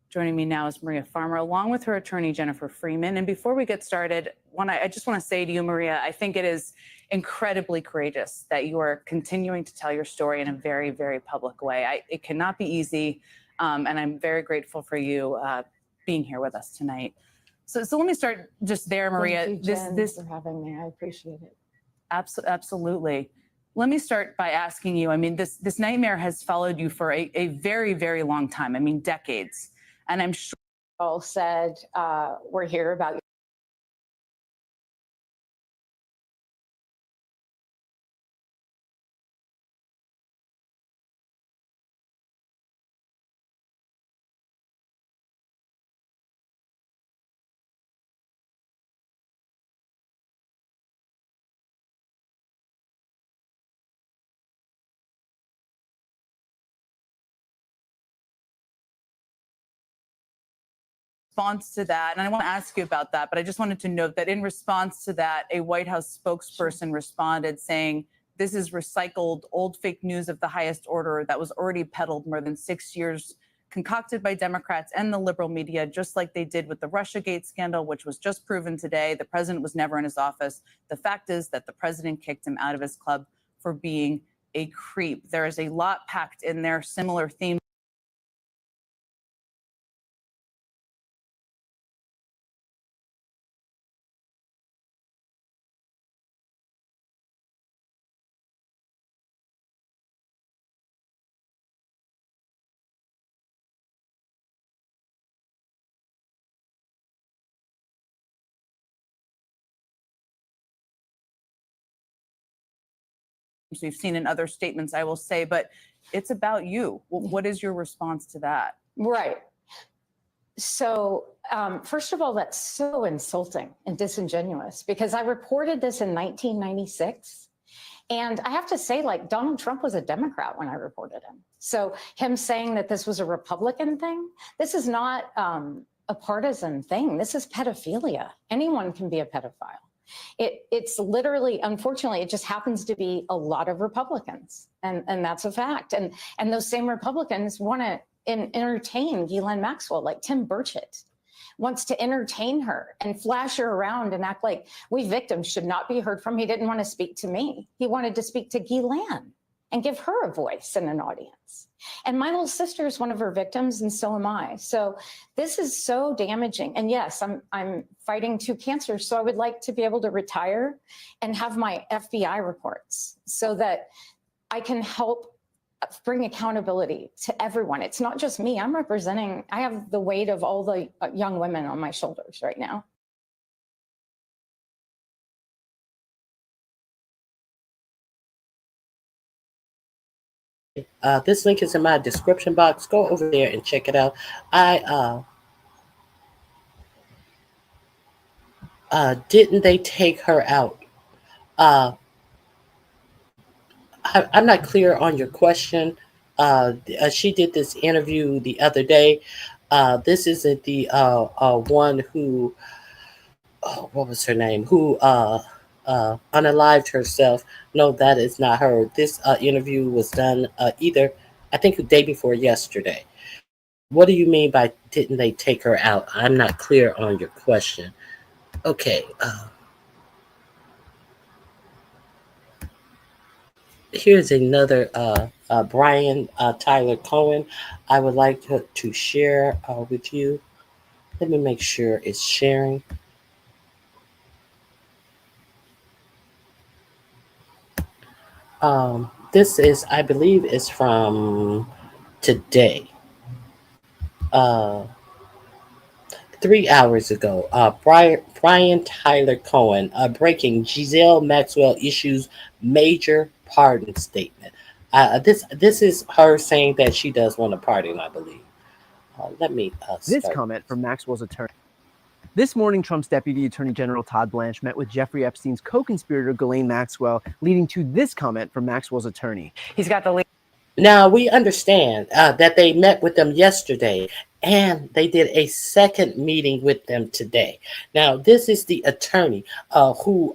Speaker 14: Joining me now is Maria Farmer, along with her attorney, Jennifer Freeman. And before we get started, I just want to say to you, Maria, I think it is incredibly courageous that you are continuing to tell your story in a very, very public way. It cannot be easy, and I'm very grateful for you being here with us tonight. So let me start just there, Maria.
Speaker 15: Thank you, Jen, for having me. I appreciate it.
Speaker 14: Absolutely. Let me start by asking you, I mean, this nightmare has followed you for a very, very long time. I mean, decades. And I'm sure
Speaker 15: all said, we're here about
Speaker 14: response to that, and I want to ask you about that, but I just wanted to note that in response to that, a White House spokesperson responded saying, this is recycled old fake news of the highest order that was already peddled more than 6 years, concocted by Democrats and the liberal media, just like they did with the Russiagate scandal, which was just proven today. The president was never in his office. The fact is that the president kicked him out of his club for being a creep. There is a lot packed in there, similar themes. We've seen in other statements, I will say, but it's about you. What is your response to that?
Speaker 15: right. So, first of all, that's so insulting and disingenuous because I reported this in 1996. And I have to say, like, Donald Trump was a Democrat when I reported him. So him saying that this was a Republican thing, this is not a partisan thing. This is pedophilia. Anyone can be a pedophile. It's literally, unfortunately, it just happens to be a lot of Republicans. And that's a fact. And those same Republicans want to entertain Ghislaine Maxwell, like Tim Burchett wants to entertain her and flash her around and act like we victims should not be heard from. He didn't want to speak to me. He wanted to speak to Ghislaine and give her a voice and an audience. And my little sister is one of her victims, and so am I. So this is so damaging. And yes, I'm fighting 2 cancers, so I would like to be able to retire and have my FBI reports so that I can help bring accountability to everyone. It's not just me. I have the weight of all the young women on my shoulders right now.
Speaker 1: This link is in my description box. Go over there and check it out. Didn't they take her out? Uh, I'm not clear on your question. She did this interview the other day. This isn't the one who, what was her name? Who unalived herself. No, that is not her. This interview was done I think, the day before yesterday. What do you mean by didn't they take her out? I'm not clear on your question. Okay. Here's another Brian Tyler Cohen I would like to share with you. Let me make sure it's sharing. This is, I believe, is from today. 3 hours ago. Brian Tyler Cohen breaking Giselle Maxwell issues major pardon statement. This is her saying that she does want a pardon, I believe. Let me
Speaker 16: This comment from Maxwell's attorney. This morning, Trump's Deputy Attorney General Todd Blanche met with Jeffrey Epstein's co-conspirator Ghislaine Maxwell, leading to this comment from Maxwell's attorney. He's got the
Speaker 1: Now, we understand that they met with them yesterday and they did a second meeting with them today. Now, this is the attorney who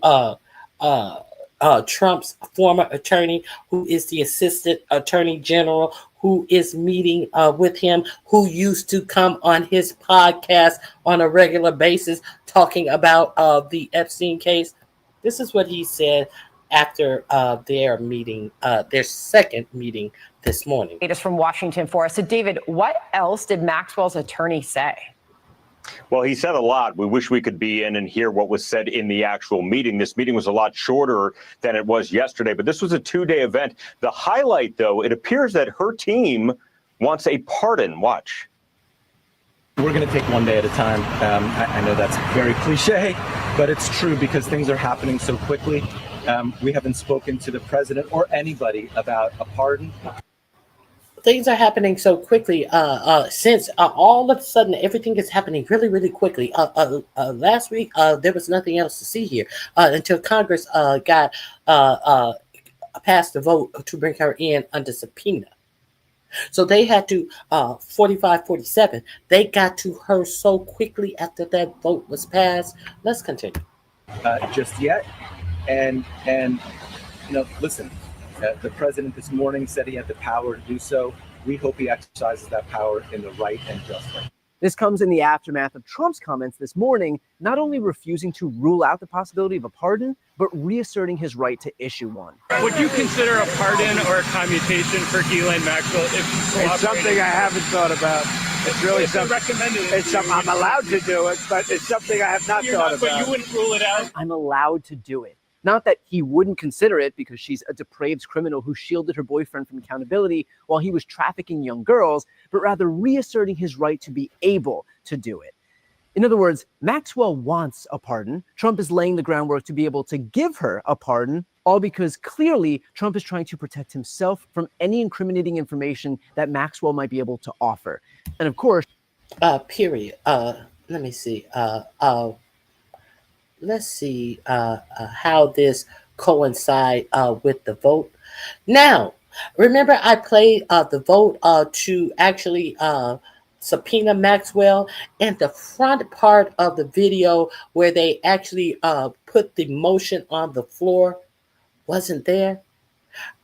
Speaker 1: Trump's former attorney, who is the assistant attorney general, who is meeting with him, who used to come on his podcast on a regular basis talking about the Epstein case. This is what he said after their meeting, their second meeting this morning.
Speaker 17: Latest from Washington for us. So, David, what else did Maxwell's attorney say?
Speaker 18: Well, he said a lot. We wish we could be in and hear what was said in the actual meeting. This meeting was a lot shorter than it was yesterday, but this was a two-day event. The highlight, though, it appears that her team wants a pardon. Watch.
Speaker 19: We're going to take one day at a time. I know that's very cliche, but it's true because things are happening so quickly. We haven't spoken to the president or anybody about a pardon.
Speaker 1: Things are happening so quickly since all of a sudden everything is happening really, really quickly. Last week, there was nothing else to see here until Congress got passed the vote to bring her in under subpoena. So they had to 45-47. They got to her so quickly after that vote was passed. Let's continue.
Speaker 19: Just yet. And listen, the president this morning said he had the power to do so. We hope he exercises that power in the right and just way.
Speaker 16: This comes in the aftermath of Trump's comments this morning, not only refusing to rule out the possibility of a pardon, but reasserting his right to issue one.
Speaker 20: Would you consider a pardon or a commutation for Ghislaine Maxwell if you
Speaker 21: It's something I haven't thought about. It's really something. It's something I'm allowed to do it, but it's something I have not thought about.
Speaker 20: But you wouldn't rule it out?
Speaker 16: I'm allowed to do it. Not that he wouldn't consider it because she's a depraved criminal who shielded her boyfriend from accountability while he was trafficking young girls, but rather reasserting his right to be able to do it. In other words, Maxwell wants a pardon. Trump is laying the groundwork to be able to give her a pardon, all because clearly Trump is trying to protect himself from any incriminating information that Maxwell might be able to offer. And of course,
Speaker 1: period. Let me see. Let's see how this coincide with the vote. Now, remember I played the vote to actually subpoena Maxwell, and the front part of the video where they actually put the motion on the floor wasn't there.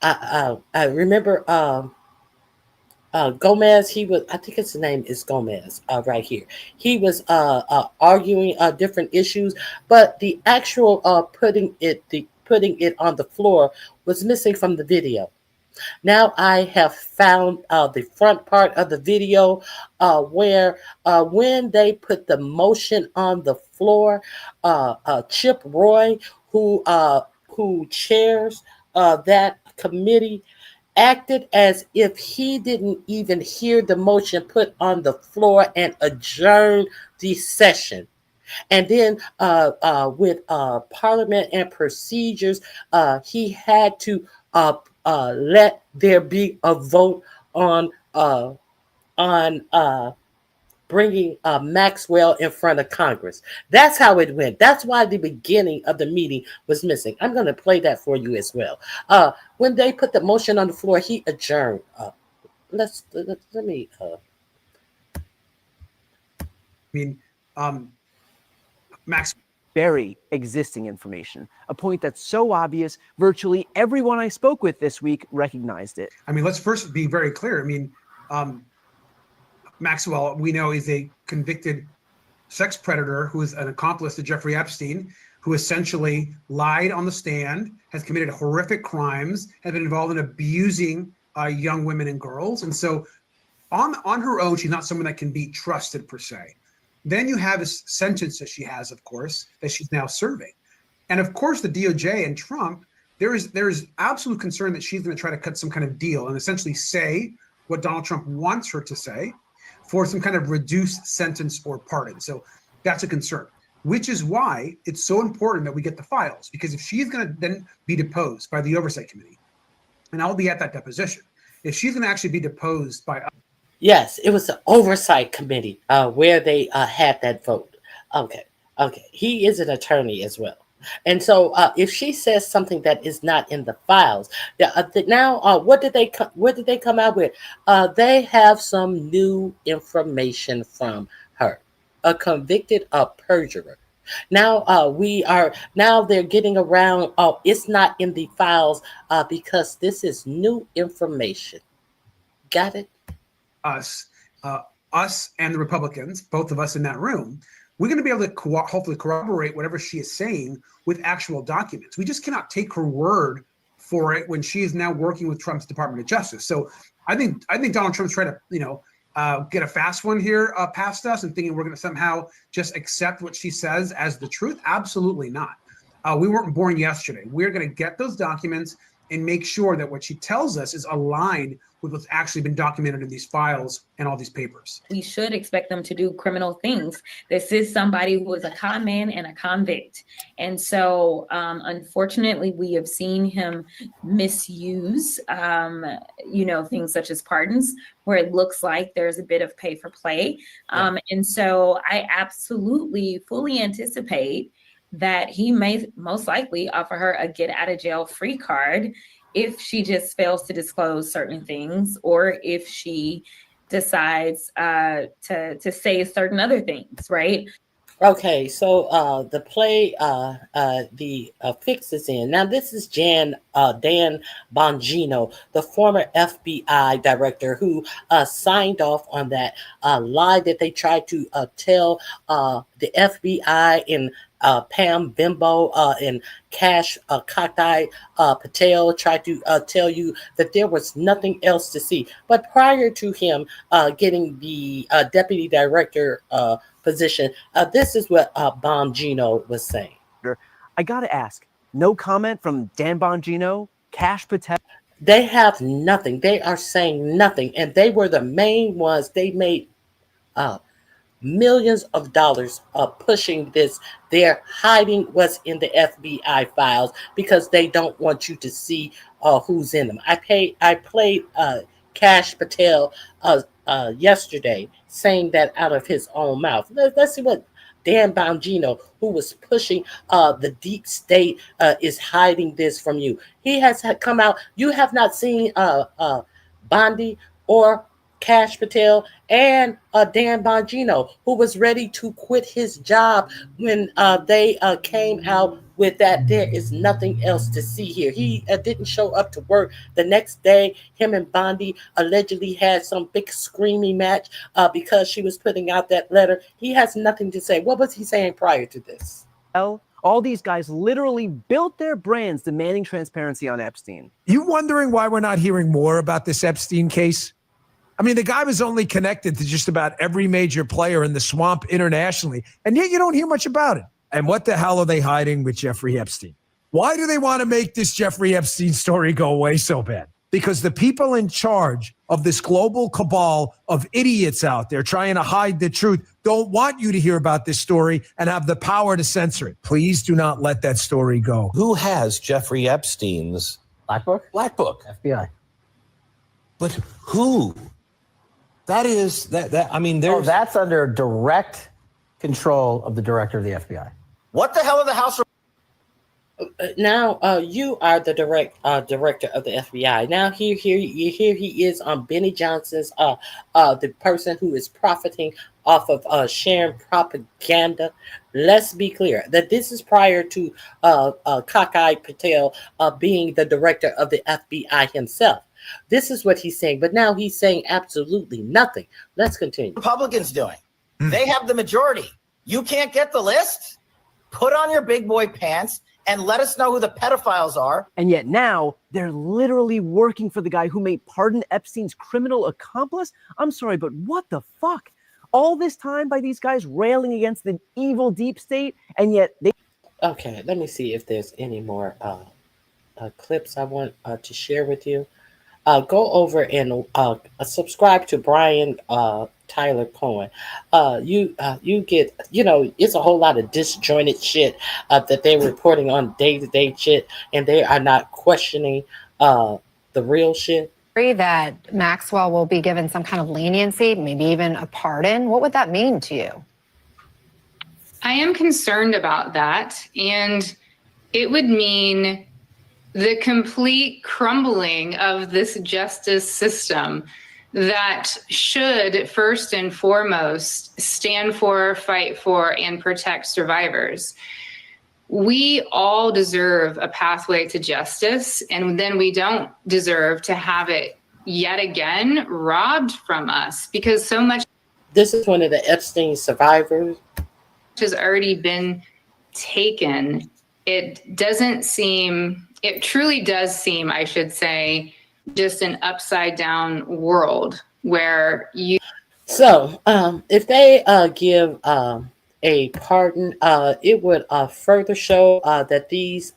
Speaker 1: I remember Gomez, I think his name is Gomez right here. He was arguing different issues, but the actual putting it on the floor was missing from the video. Now I have found the front part of the video where when they put the motion on the floor, Chip Roy, who chairs that committee, acted as if he didn't even hear the motion put on the floor and adjourned the session. And then with Parliament and procedures, he had to let there be a vote on bringing Maxwell in front of Congress. That's how it went. That's why the beginning of the meeting was missing. I'm going to play that for you as well. When they put the motion on the floor, he adjourned. Let me.
Speaker 16: Max. Very existing information, a point that's so obvious, virtually everyone I spoke with this week recognized it.
Speaker 4: I mean, let's first be very clear. Maxwell, we know, is a convicted sex predator who is an accomplice to Jeffrey Epstein, who essentially lied on the stand, has committed horrific crimes, has been involved in abusing young women and girls. And so on her own, she's not someone that can be trusted per se. Then you have a sentence that she has, of course, that she's now serving. And of course, the DOJ and Trump, there is absolute concern that she's going to try to cut some kind of deal and essentially say what Donald Trump wants her to say for some kind of reduced sentence or pardon. So that's a concern, which is why it's so important that we get the files, because if she's going to then be deposed by the Oversight Committee, and I'll be at that deposition, if she's going to actually be deposed by...
Speaker 1: Yes, it was the Oversight Committee where they had that vote. Okay. He is an attorney as well. And so if she says something that is not in the files, now what did they come out with? They have some new information from her, a convicted perjurer. Now they're getting around. Oh, it's not in the files because this is new information. Got it?
Speaker 4: Us and the Republicans, both of us in that room, we're going to be able to hopefully corroborate whatever she is saying with actual documents. We just cannot take her word for it when she is now working with Trump's Department of Justice. So I think Donald Trump's trying to get a fast one here past us and thinking we're going to somehow just accept what she says as the truth. Absolutely not. We weren't born yesterday. We're going to get those documents and make sure that what she tells us is aligned with what's actually been documented in these files and all these papers.
Speaker 22: We should expect them to do criminal things. This is somebody who is a con man and a convict. And so, unfortunately, we have seen him misuse, things such as pardons, where it looks like there's a bit of pay for play. And so I absolutely fully anticipate that he may most likely offer her a get out of jail free card if she just fails to disclose certain things, or if she decides to say certain other things, right?
Speaker 1: Okay, so the play, the fix is in. Now, this is Dan Bongino, the former FBI director who signed off on that lie that they tried to tell the FBI and Pam Bimbo and Cash Kaktai Patel tried to tell you that there was nothing else to see. But prior to him getting the deputy director position, this is what Bongino was saying.
Speaker 16: I gotta ask, no comment from Dan Bongino, Cash Patel?
Speaker 1: They have nothing. They are saying nothing. And they were the main ones. They made millions of dollars pushing this. They're hiding what's in the FBI files because they don't want you to see who's in them. I played Cash Patel yesterday saying that out of his own mouth. Let's see what Dan Bongino, who was pushing the deep state, is hiding this from you. He has come out. You have not seen Bondi or Cash Patel and Dan Bongino, who was ready to quit his job when they came out with that there is nothing else to see here. He didn't show up to work the next day. Him and Bondi allegedly had some big screaming match because she was putting out that letter. He has nothing to say. What was he saying prior to this?
Speaker 16: All these guys literally built their brands demanding transparency on Epstein.
Speaker 23: You wondering why we're not hearing more about this Epstein case? I mean, the guy was only connected to just about every major player in the swamp internationally, and yet you don't hear much about it. And what the hell are they hiding with Jeffrey Epstein? Why do they want to make this Jeffrey Epstein story go away so bad? Because the people in charge of this global cabal of idiots out there trying to hide the truth don't want you to hear about this story and have the power to censor it. Please do not let that story go.
Speaker 24: Who has Jeffrey Epstein's
Speaker 6: Black Book?
Speaker 7: Black Book.
Speaker 6: FBI.
Speaker 7: But who? That is that. I mean, there's.
Speaker 6: Oh, that's under direct control of the director of the FBI.
Speaker 12: What the hell are the House?
Speaker 1: Now, you are the director of the FBI. Now, here he is on Benny Johnson's, the person who is profiting off of sharing propaganda. Let's be clear that this is prior to Cockeye Patel being the director of the FBI himself. This is what he's saying, but now he's saying absolutely nothing. Let's continue.
Speaker 12: Republicans doing? They have the majority. You can't get the list? Put on your big boy pants and let us know who the pedophiles are.
Speaker 16: And yet now they're literally working for the guy who may pardon Epstein's criminal accomplice. I'm sorry, but what the fuck? All this time by these guys railing against the evil deep state, and yet they...
Speaker 1: Okay, let me see if there's any more clips I want to share with you. Go over and subscribe to Brian Tyler Cohen. You get, it's a whole lot of disjointed shit that they're reporting on day-to-day shit, and they are not questioning the real shit.
Speaker 8: That Maxwell will be given some kind of leniency, maybe even a pardon. What would that mean to you?
Speaker 24: I am concerned about that, and it would mean the complete crumbling of this justice system that should first and foremost stand for, fight for, and protect survivors. We all deserve a pathway to justice, and then we don't deserve to have it yet again robbed from us, because so much.
Speaker 1: This is one of the Epstein survivors.
Speaker 24: Has already been taken. It truly does seem, I should say, just an upside down world where you.
Speaker 1: So if they give a pardon, it would further show that these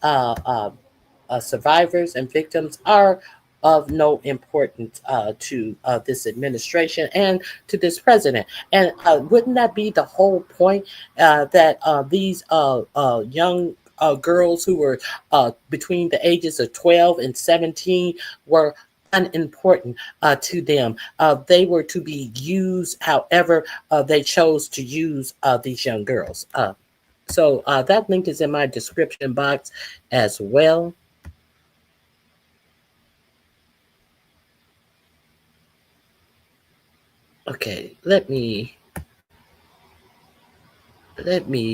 Speaker 1: survivors and victims are of no importance to this administration and to this president. And wouldn't that be the whole point, that these young girls who were between the ages of 12 and 17 were unimportant to them? They were to be used however they chose to use these young girls. So that link is in my description box as well. Okay, let me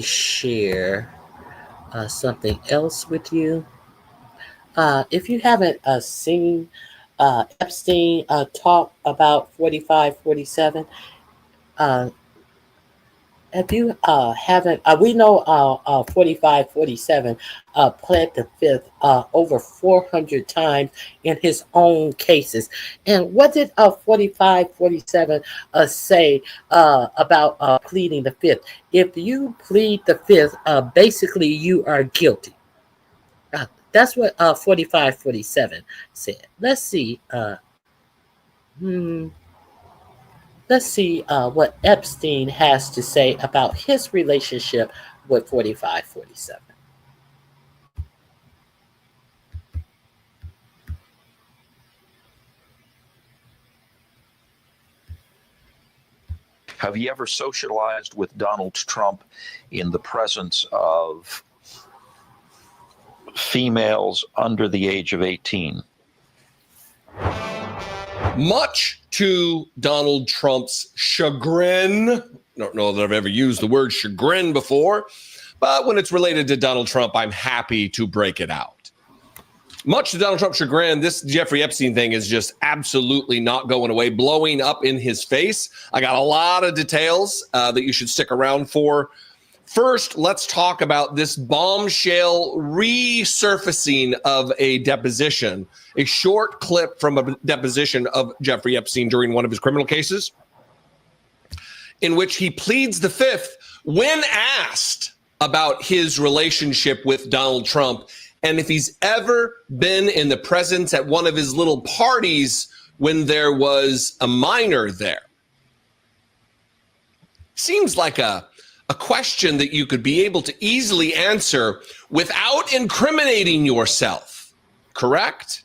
Speaker 1: share something else with you. If you haven't seen Epstein talk about 4547, if you haven't, we know 4547 pled the fifth over 400 times in his own cases. And what did 4547 say about pleading the fifth? If you plead the fifth, basically you are guilty. That's what 4547 said. Let's see. Let's see what Epstein has to say about his relationship with 4547.
Speaker 25: Have you ever socialized with Donald Trump in the presence of females under the age of 18?
Speaker 5: Much to Donald Trump's chagrin. I don't know that I've ever used the word chagrin before, but when it's related to Donald Trump, I'm happy to break it out. Much to Donald Trump's chagrin, this Jeffrey Epstein thing is just absolutely not going away, blowing up in his face. I got a lot of details that you should stick around for. First, let's talk about this bombshell resurfacing of a deposition, a short clip from a deposition of Jeffrey Epstein during one of his criminal cases, in which he pleads the fifth when asked about his relationship with Donald Trump and if he's ever been in the presence at one of his little parties when there was a minor there. Seems like a question that you could be able to easily answer without incriminating yourself. correct?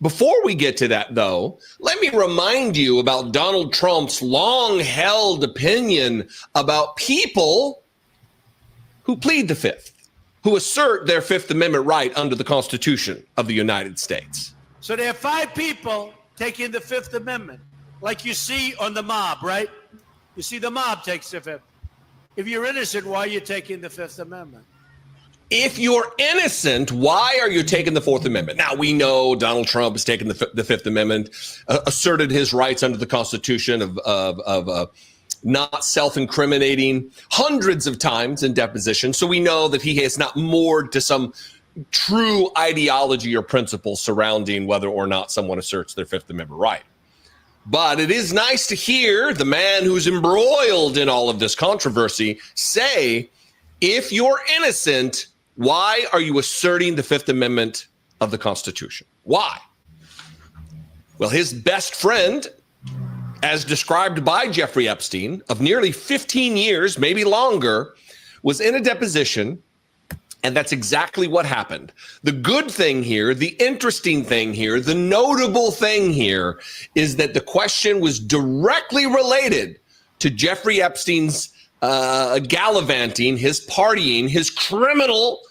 Speaker 5: Before we get to that, though, let me remind you about Donald Trump's long-held opinion about people who plead the Fifth, who assert their Fifth Amendment right under the Constitution of the United States.
Speaker 21: So there are 5 people taking the Fifth Amendment, like you see on the mob, right? You see the mob takes the Fifth. If you're innocent, why are you taking the Fifth Amendment?
Speaker 5: If you're innocent, why are you taking the Fourth Amendment? Now, we know Donald Trump has taken the Fifth Amendment, asserted his rights under the Constitution of not self-incriminating hundreds of times in depositions. So we know that he has not moored to some true ideology or principle surrounding whether or not someone asserts their Fifth Amendment right. But it is nice to hear the man who's embroiled in all of this controversy say, if you're innocent, why are you asserting the Fifth Amendment of the Constitution? Why? Well, his best friend, as described by Jeffrey Epstein, of nearly 15 years, maybe longer, was in a deposition, and that's exactly what happened. The good thing here, the interesting thing here, the notable thing here is that the question was directly related to Jeffrey Epstein's gallivanting, his partying, his criminal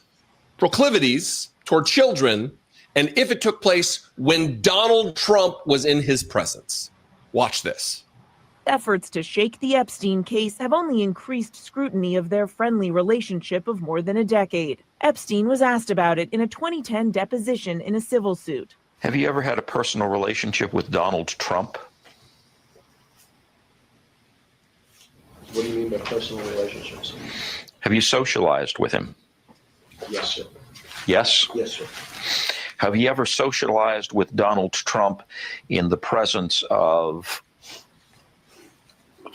Speaker 5: proclivities toward children, and if it took place when Donald Trump was in his presence. Watch this.
Speaker 2: Efforts to shake the Epstein case have only increased scrutiny of their friendly relationship of more than a decade. Epstein was asked about it in a 2010 deposition in a civil suit.
Speaker 25: Have you ever had a personal relationship with Donald Trump?
Speaker 3: What do you mean by personal relationships?
Speaker 25: Have you socialized with him?
Speaker 3: Yes, sir.
Speaker 25: Yes?
Speaker 3: Yes, sir.
Speaker 25: Have you ever socialized with Donald Trump in the presence of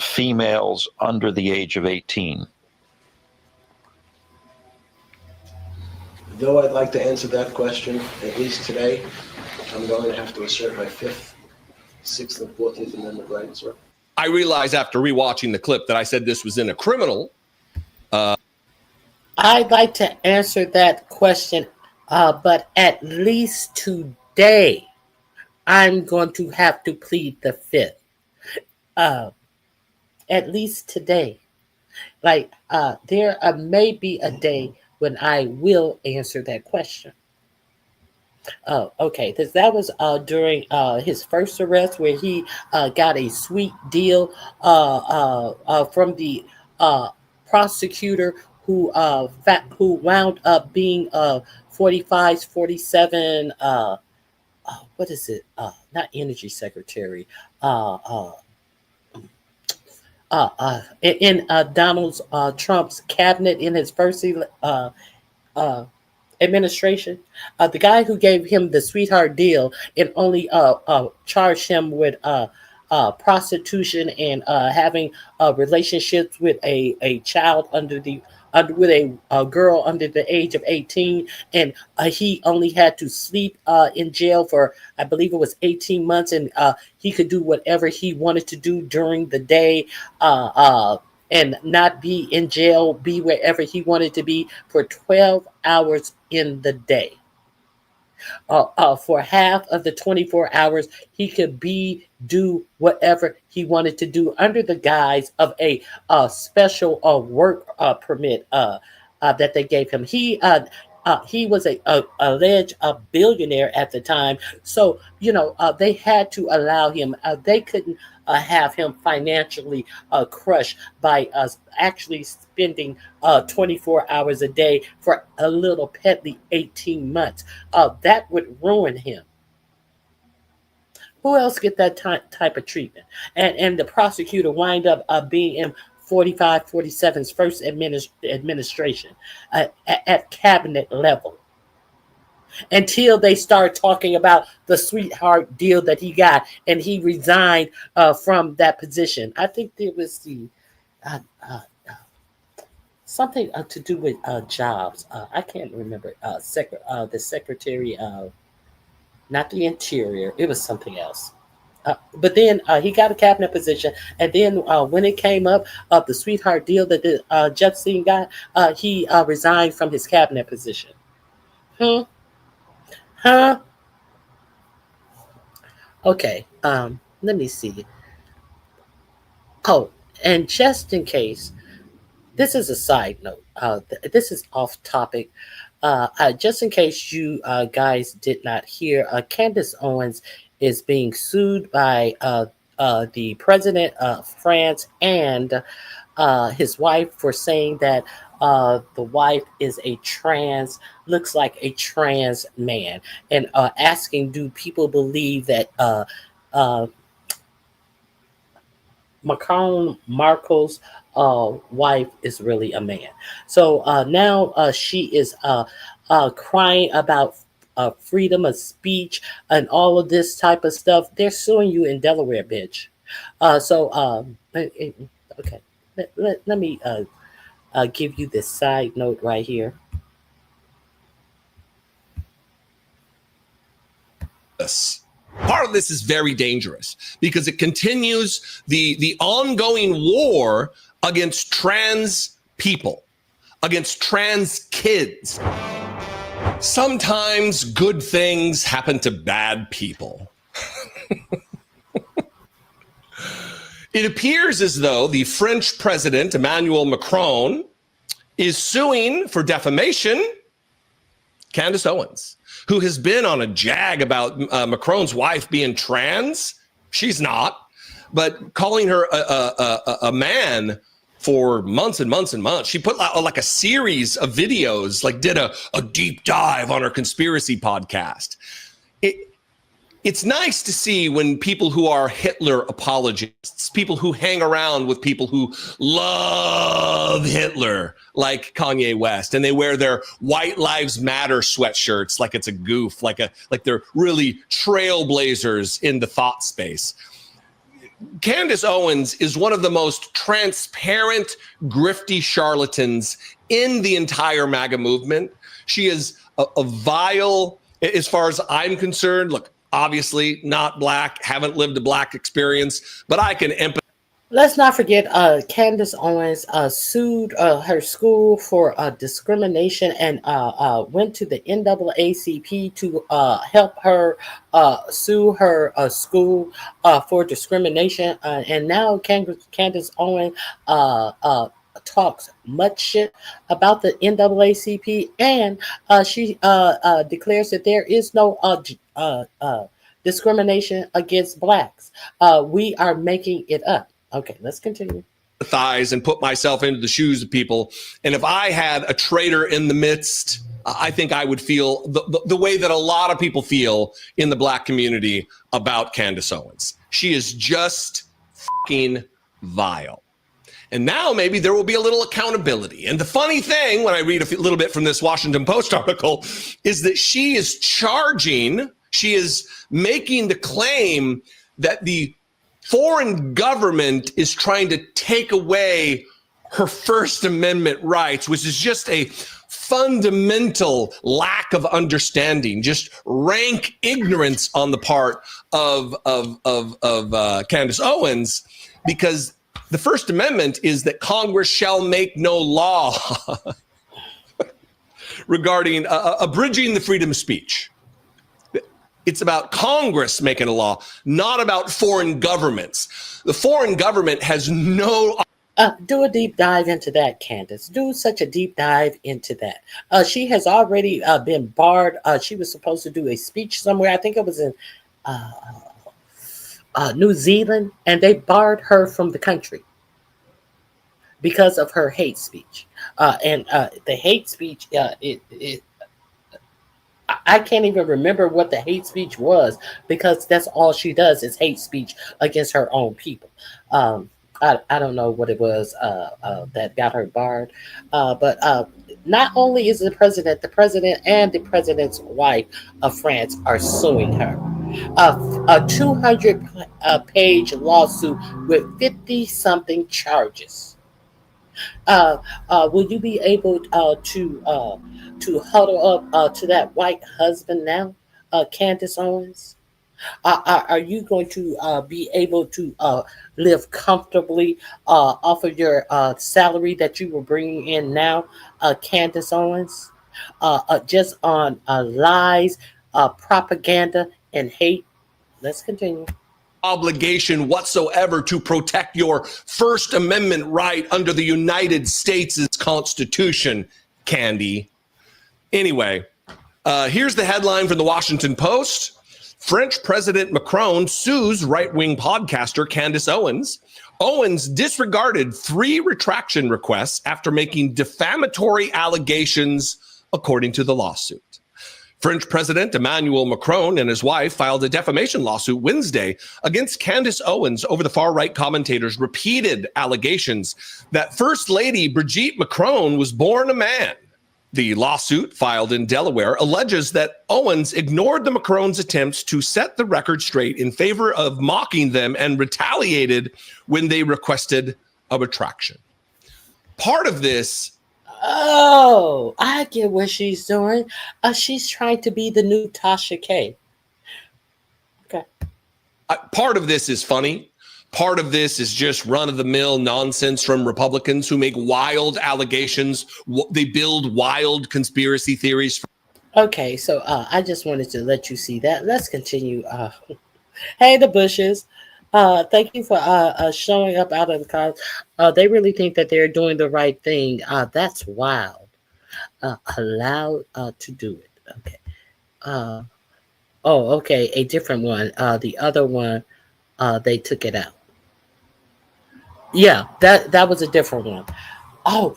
Speaker 25: females under the age of 18?
Speaker 3: Though I'd like to answer that question, at least today, I'm going to have to assert my 5th, 6th, and 14th Amendment rights, sir.
Speaker 5: I realized after rewatching the clip that I said this was in a criminal.
Speaker 1: I'd like to answer that question, but at least today, I'm going to have to plead the 5th. At least today. Like, there may be a day when I will answer that question. Okay, because that was during his first arrest, where he got a sweet deal from the prosecutor who wound up being 45, 47. What is it? Not energy secretary. In Donald Trump's cabinet in his first administration, the guy who gave him the sweetheart deal and only charged him with prostitution and having relationships with a child with a girl under the age of 18, and he only had to sleep in jail for, I believe it was 18 months, and he could do whatever he wanted to do during the day, and not be in jail, be wherever he wanted to be for 12 hours in the day. For half of the 24 hours, he could do whatever he wanted to do under the guise of a special work permit that they gave him. He was a alleged billionaire at the time, so they had to allow him. They couldn't have him financially crushed by us actually spending 24 hours a day for a little petty 18 months. That would ruin him. Who else get that type of treatment? And the prosecutor wind up being in 45, 47's first administration at cabinet level, until they start talking about the sweetheart deal that he got, and he resigned from that position. I think there was the something to do with jobs. I can't remember. The secretary of, not the interior. It was something else. But then he got a cabinet position, and then when it came up the sweetheart deal that Epstein got, he resigned from his cabinet position. Huh? Okay. Let me see. Oh, and just in case, this is a side note. This is off topic. Just in case you guys did not hear, Candace Owens is being sued by the president of France and his wife for saying that the wife is a trans, looks like a trans man, and asking, do people believe that uh, Marco's wife is really a man? So now she is crying about freedom of speech and all of this type of stuff. They're suing you in Delaware, bitch. Okay, let me give you this side note right here.
Speaker 5: Part of this is very dangerous because it continues the ongoing war against trans people, against trans kids. Sometimes good things happen to bad people. It appears as though the French president, Emmanuel Macron, is suing for defamation Candace Owens, who has been on a jag about Macron's wife being trans. She's not, but calling her a man for months and months and months. She put like a series of videos, like did a deep dive on her conspiracy podcast. It's nice to see when people who are Hitler apologists, people who hang around with people who love Hitler, like Kanye West, and they wear their White Lives Matter sweatshirts like it's a goof, like they're really trailblazers in the thought space. Candace Owens is one of the most transparent, grifty charlatans in the entire MAGA movement. She is a vile, as far as I'm concerned. Look, obviously not black, haven't lived a black experience, but I can empathize.
Speaker 1: Let's not forget, Candace Owens sued her school for discrimination and went to the NAACP to help her sue her school for discrimination. And now Candace Owens talks much shit about the NAACP, and she declares that there is no discrimination against blacks. We are making it up. Okay, let's continue.
Speaker 5: Thighs and put myself into the shoes of people. And if I had a traitor in the midst, I think I would feel the way that a lot of people feel in the black community about Candace Owens. She is just fucking vile. And now maybe there will be a little accountability. And the funny thing, when I read a little bit from this Washington Post article, is that she is making the claim that the foreign government is trying to take away her First Amendment rights, which is just a fundamental lack of understanding, just rank ignorance on the part of Candace Owens, because the First Amendment is that Congress shall make no law regarding abridging the freedom of speech. It's about Congress making a law, not about foreign governments. The foreign government has no...
Speaker 1: Do a deep dive into that, Candace. Do such a deep dive into that. She has already been barred. She was supposed to do a speech somewhere. I think it was in New Zealand, and they barred her from the country because of her hate speech. And the hate speech, I can't even remember what the hate speech was, because that's all she does is hate speech against her own people. I don't know what it was that got her barred. But not only is the president and the president's wife of France are suing her. A 200-page lawsuit with 50-something charges. Will you be able to huddle up to that white husband now, Candace Owens? Are you going to be able to live comfortably off of your salary that you were bringing in now, Candace Owens? Just on lies, propaganda and hate. Let's continue.
Speaker 5: Obligation whatsoever to protect your First Amendment right under the United States' Constitution, Candy. Anyway, here's the headline from the Washington Post. French President Macron sues right-wing podcaster Candace Owens. Owens disregarded 3 retraction requests after making defamatory allegations, according to the lawsuit. French President Emmanuel Macron and his wife filed a defamation lawsuit Wednesday against Candace Owens over the far-right commentator's repeated allegations that First Lady Brigitte Macron was born a man. The lawsuit, filed in Delaware, alleges that Owens ignored the Macron's attempts to set the record straight in favor of mocking them and retaliated when they requested a retraction. Part of this...
Speaker 1: Oh, I get what she's doing. She's trying to be the new Tasha K. Okay.
Speaker 5: Part of this is funny. Part of this is just run-of-the-mill nonsense from Republicans who make wild allegations. They build wild conspiracy theories.
Speaker 1: Okay, so I just wanted to let you see that. Let's continue. Hey, the Bushes. Thank you for showing up out of the car. They really think that they're doing the right thing. That's wild. Allowed to do it. Okay. Okay. A different one. The other one, they took it out. Yeah, that was a different one. I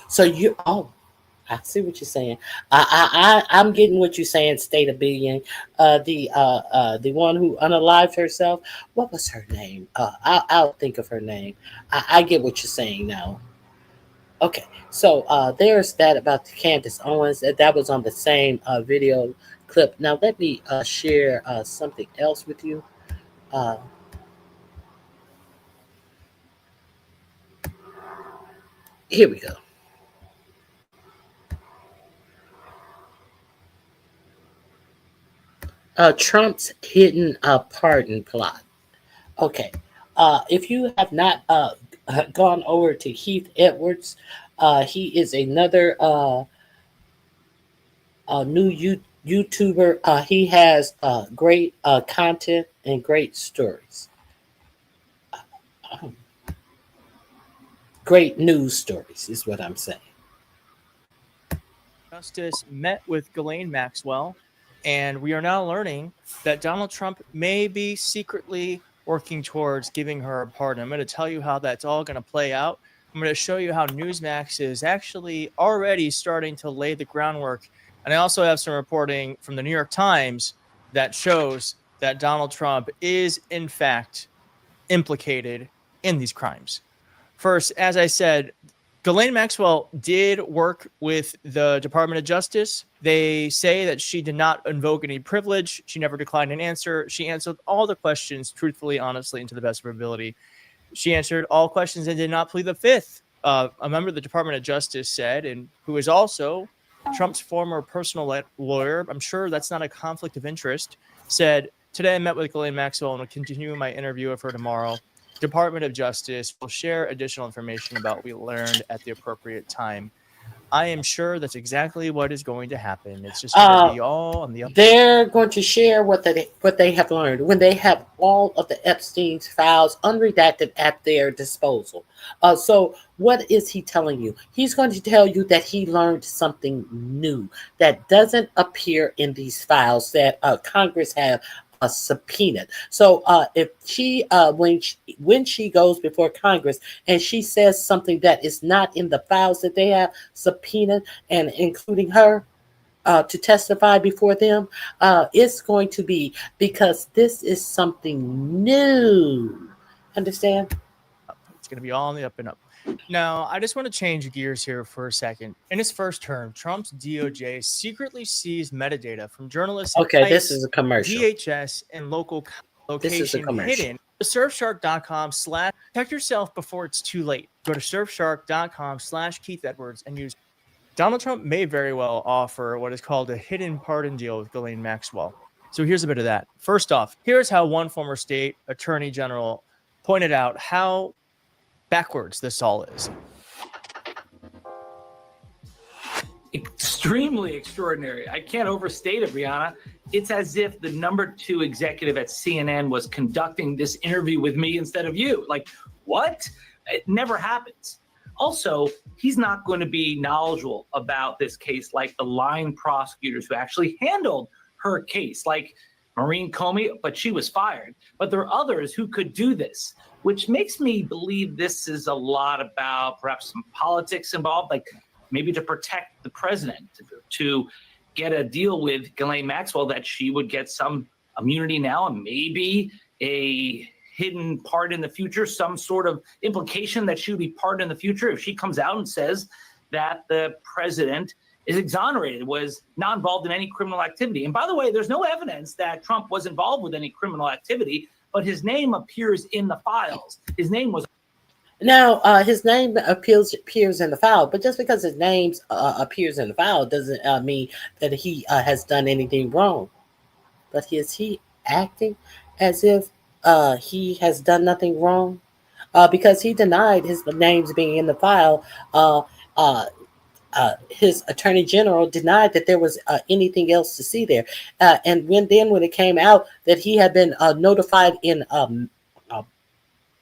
Speaker 1: see what you're saying. I'm getting what you're saying, State of Being. The one who unalived herself. What was her name? I'll think of her name. I get what you're saying now. Okay, so there's that about the Candace Owens. That was on the same video clip. Now let me share something else with you. Here we go. Trump's hidden pardon plot. Okay. If you have not gone over to Heath Edwards, he is another new YouTuber. He has great content and great stories. Great news stories is what I'm saying.
Speaker 9: Justice met with Ghislaine Maxwell, and we are now learning that Donald Trump may be secretly working towards giving her a pardon. I'm going to tell you how that's all going to play out. I'm going to show you how Newsmax is actually already starting to lay the groundwork. And I also have some reporting from the New York Times that shows that Donald Trump is, in fact, implicated in these crimes. First, as I said, Ghislaine Maxwell did work with the Department of Justice. They say that she did not invoke any privilege. She never declined an answer. She answered all the questions truthfully, honestly, and to the best of her ability. She answered all questions and did not plead the fifth. A member of the Department of Justice said, and who is also Trump's former personal lawyer, I'm sure that's not a conflict of interest, said, "Today I met with Ghislaine Maxwell and will continue my interview of her tomorrow. Department of Justice will share additional information about what we learned at the appropriate time." I am sure that's exactly what is going to happen. It's just going to be all on the up.
Speaker 1: They're going to share what they have learned when they have all of the Epstein's files unredacted at their disposal. So what is he telling you? He's going to tell you that he learned something new that doesn't appear in these files that Congress have subpoenaed. So if she when she goes before Congress and she says something that is not in the files that they have subpoenaed, and including her to testify before them, it's going to be because this is something new. Understand?
Speaker 9: It's going to be all on the up and up. Now, I just want to change gears here for a second. In his first term, Trump's DOJ secretly seized metadata from journalists.
Speaker 1: Okay, this is a commercial.
Speaker 9: DHS and local location hidden. Surfshark.com/ protect yourself before it's too late. Go to surfshark.com/Keith Edwards and use. Donald Trump may very well offer what is called a hidden pardon deal with Ghislaine Maxwell. So here's a bit of that. First off, here's how one former state attorney general pointed out how backwards this all is.
Speaker 10: extremely extraordinary. I can't overstate it, Brianna. It's as if the #2 executive at CNN was conducting this interview with me instead of you. Like, what? It never happens. Also, he's not going to be knowledgeable about this case like the line prosecutors who actually handled her case, like Maureen Comey, but she was fired. But there are others who could do this, which makes me believe this is a lot about perhaps some politics involved, like maybe to protect the president, to get a deal with Ghislaine Maxwell that she would get some immunity now and maybe a hidden part in the future, some sort of implication that she would be pardoned in the future if she comes out and says that the president is exonerated, was not involved in any criminal activity. And by the way, there's no evidence that Trump was involved with any criminal activity, but his name appears in the files. His name was...
Speaker 1: Now, his name appears in the file, but just because his name appears in the file doesn't mean that he has done anything wrong. But is he acting as if he has done nothing wrong? Because he denied his names being in the file. His attorney general denied that there was anything else to see there. And when it came out that he had been notified in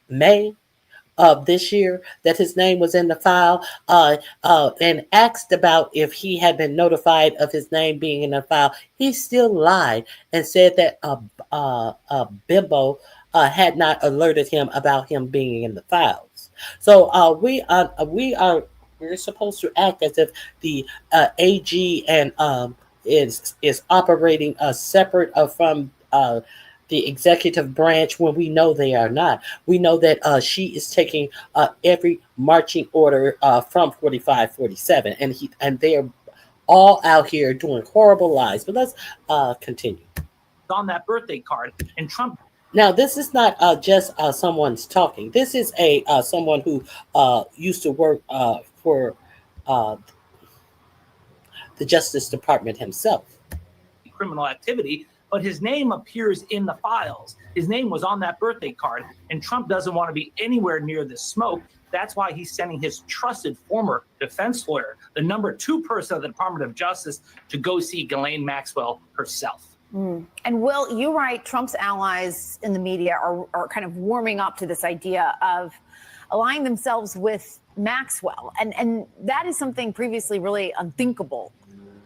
Speaker 1: May of this year that his name was in the file, and asked about if he had been notified of his name being in the file, he still lied and said that Bimbo had not alerted him about him being in the files. So we're supposed to act as if the AG and is operating separate from the executive branch when we know they are not. We know that she is taking every marching order from 45-47, and they are all out here doing horrible lies. But let's continue.
Speaker 10: On that birthday card, and Trump.
Speaker 1: Now, this is not just someone's talking. This is someone who used to work for the Justice Department himself.
Speaker 10: Criminal activity, but his name appears in the files. His name was on that birthday card, and Trump doesn't want to be anywhere near the smoke. That's why he's sending his trusted former defense lawyer, the #2 person of the Department of Justice, to go see Ghislaine Maxwell herself.
Speaker 11: And Will, you write Trump's allies in the media are kind of warming up to this idea of aligning themselves with Maxwell. And that is something previously really unthinkable.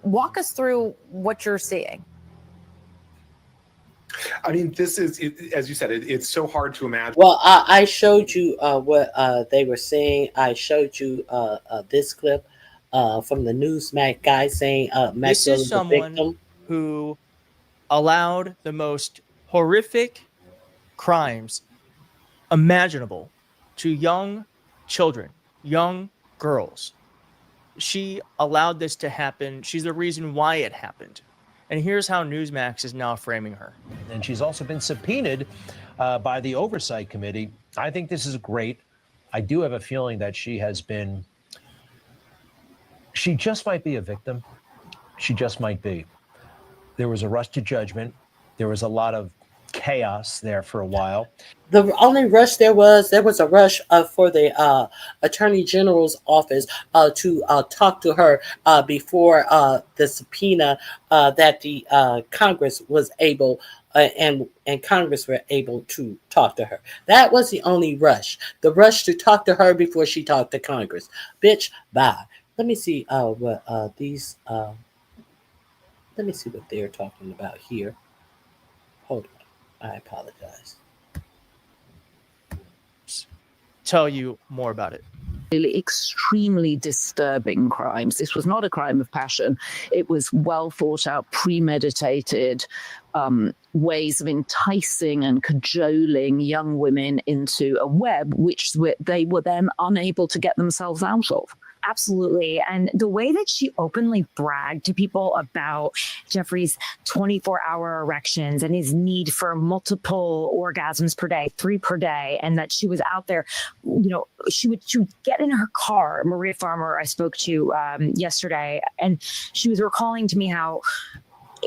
Speaker 11: Walk us through what you're seeing.
Speaker 13: I mean, this is, as you said, it's so hard to imagine.
Speaker 1: Well, I showed you what they were saying. I showed you this clip from the Newsmax guy saying Maxwell is a victim.
Speaker 9: Who allowed the most horrific crimes imaginable to young children, young girls. She allowed this to happen. She's the reason why it happened. And here's how Newsmax is now framing her.
Speaker 14: And she's also been subpoenaed by the Oversight Committee. I think this is great. I do have a feeling that she just might be a victim. She just might be. There was a rush to judgment. There was a lot of chaos there for a while.
Speaker 1: The only rush there was a rush for the Attorney General's office to talk to her before the subpoena that the Congress was able and Congress were able to talk to her. That was the only rush. The rush to talk to her before she talked to Congress. Bitch, bye. Let me see what these. Let me see what they're talking about here. Hold on. I apologize.
Speaker 9: Tell you more about it.
Speaker 15: Extremely disturbing crimes. This was not a crime of passion. It was well thought out, premeditated ways of enticing and cajoling young women into a web which they were then unable to get themselves out of.
Speaker 26: Absolutely. And the way that she openly bragged to people about Jeffrey's 24-hour erections and his need for multiple orgasms per day, 3 per day, and that she was out there, she would get in her car. Maria Farmer, I spoke to yesterday, and she was recalling to me how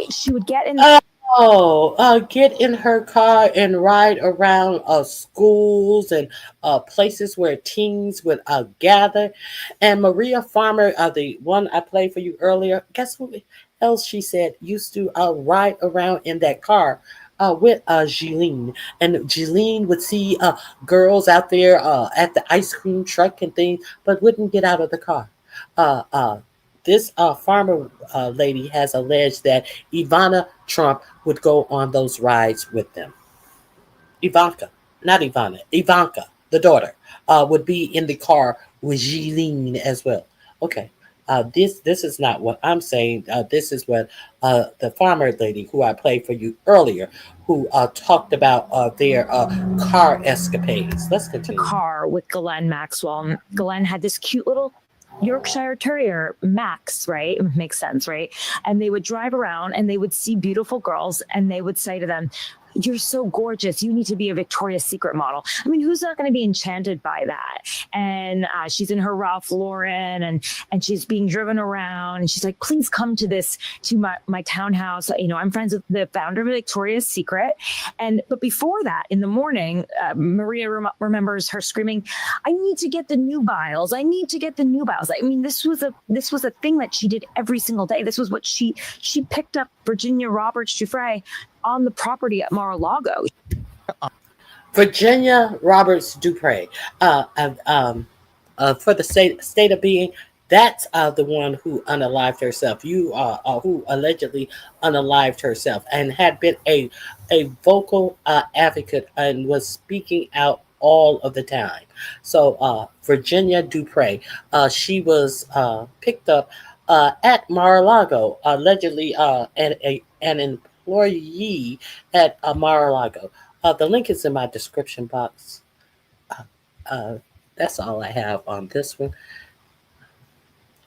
Speaker 26: she would get in.
Speaker 1: Oh, get in her car and ride around schools and places where teens would gather. And Maria Farmer, the one I played for you earlier, guess who else she said used to ride around in that car with Jeline. And Jeline would see girls out there at the ice cream truck and things, but wouldn't get out of the car. Uh, uh, this farmer lady has alleged that Ivana Trump would go on those rides with them. Ivanka, not Ivana, Ivanka, the daughter, would be in the car with Jeline as well. Okay, this is not what I'm saying. This is what the farmer lady who I played for you earlier, who talked about their car escapades. Let's
Speaker 26: The
Speaker 1: continue.
Speaker 26: car with Ghislaine Maxwell. Ghislaine had this cute little Yorkshire Terrier, Max, right? It makes sense, right? And they would drive around and they would see beautiful girls and they would say to them, "You're so gorgeous. You need to be a Victoria's Secret model." I mean, who's not going to be enchanted by that? And she's in her Ralph Lauren and she's being driven around and she's like, "Please come to my townhouse. You know, I'm friends with the founder of Victoria's Secret." But before that, in the morning, Maria remembers her screaming, "I need to get the nubiles. I need to get the nubiles." I mean, this was a thing that she did every single day. This was what she picked up Virginia Roberts Giuffre on the property at Mar-a-Lago.
Speaker 1: Virginia Roberts Dupre, for the state of being, that's the one who unalived herself. Who allegedly unalived herself and had been a vocal advocate and was speaking out all of the time. So Virginia Dupre, she was picked up at Mar-a-Lago, allegedly an employee at Mar-a-Lago. The link is in my description box. That's all I have on this one.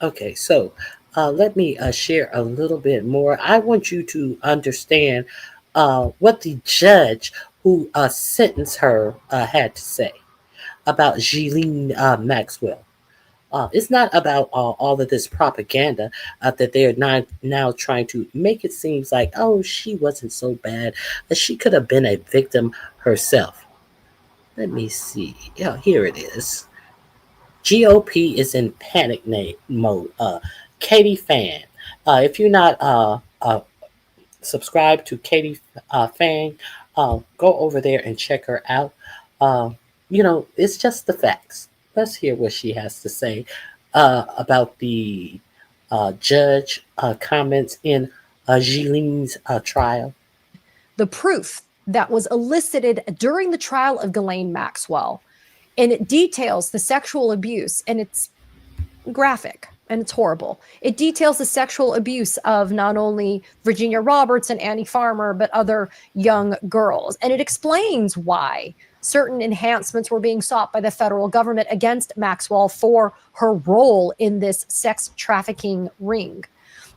Speaker 1: Okay, so let me share a little bit more. I want you to understand what the judge who sentenced her had to say about Ghislaine Maxwell. It's not about all of this propaganda that they're now trying to make it seem like, oh, she wasn't so bad. She could have been a victim herself. Let me see. Yeah, here it is. GOP is in panic mode. Katie Fan. If you're not subscribed to Katie Fan, go over there and check her out. It's just the facts. Let's hear what she has to say about the judge comments in Ghislaine's trial.
Speaker 4: The proof that was elicited during the trial of Ghislaine Maxwell, and it details the sexual abuse, and it's graphic and it's horrible. It details the sexual abuse of not only Virginia Roberts and Annie Farmer, but other young girls. And it explains why certain enhancements were being sought by the federal government against Maxwell for her role in this sex trafficking ring.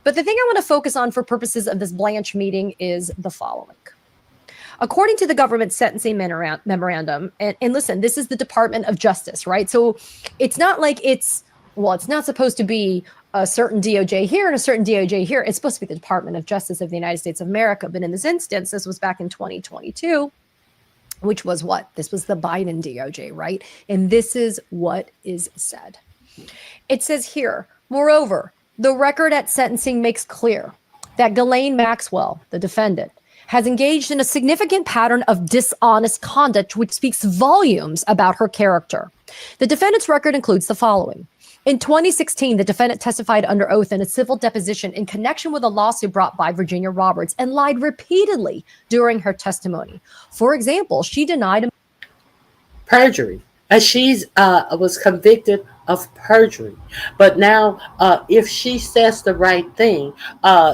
Speaker 4: But the thing I want to focus on for purposes of this Blanche meeting is the following. According to the government sentencing memorandum, and listen, this is the Department of Justice, right? So it's not like it's not supposed to be a certain DOJ here and a certain DOJ here. It's supposed to be the Department of Justice of the United States of America. But in this instance, this was back in 2022, which was what? This was the Biden DOJ, right? And this is what is said. It says here, moreover, the record at sentencing makes clear that Ghislaine Maxwell, the defendant, has engaged in a significant pattern of dishonest conduct, which speaks volumes about her character. The defendant's record includes the following. In 2016, the defendant testified under oath in a civil deposition in connection with a lawsuit brought by Virginia Roberts and lied repeatedly during her testimony. For example, she denied
Speaker 1: perjury, and she was convicted of perjury. But now, if she says the right thing,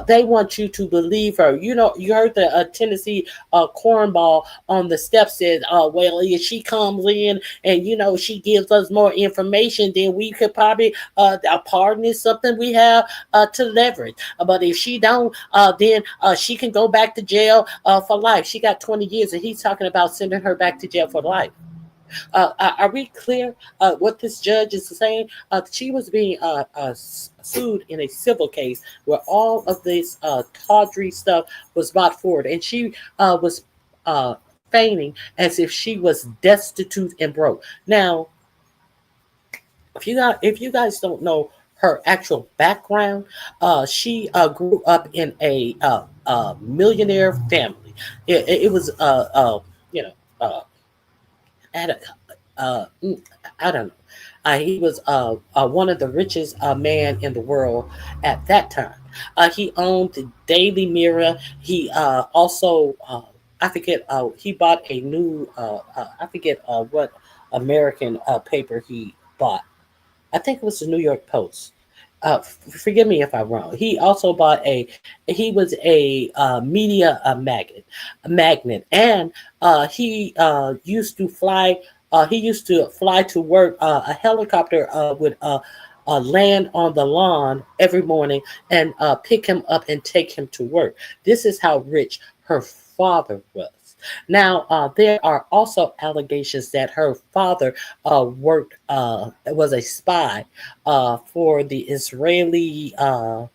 Speaker 1: they want you to believe her. You heard the Tennessee cornball on the steps said, well, if she comes in and, she gives us more information, then we could probably, a pardon is something we have to leverage. But if she don't, then she can go back to jail for life. She got 20 years, and he's talking about sending her back to jail for life. Are we clear what this judge is saying? She was being sued in a civil case where all of this tawdry stuff was brought forward, and she was feigning as if she was destitute and broke. Now, if you guys don't know her actual background, she grew up in a millionaire family. It was you know at a I don't know. He was one of the richest man in the world at that time. He owned the Daily Mirror. He also I forget. He bought a new. I forget what American paper he bought. I think it was the New York Post. Forgive me if I'm wrong. He also bought a. He was a media magnet, and he used to fly. He used to fly to work. A helicopter would land on the lawn every morning and pick him up and take him to work. This is how rich her father was. Now, there are also allegations that her father was a spy for the Israeli. I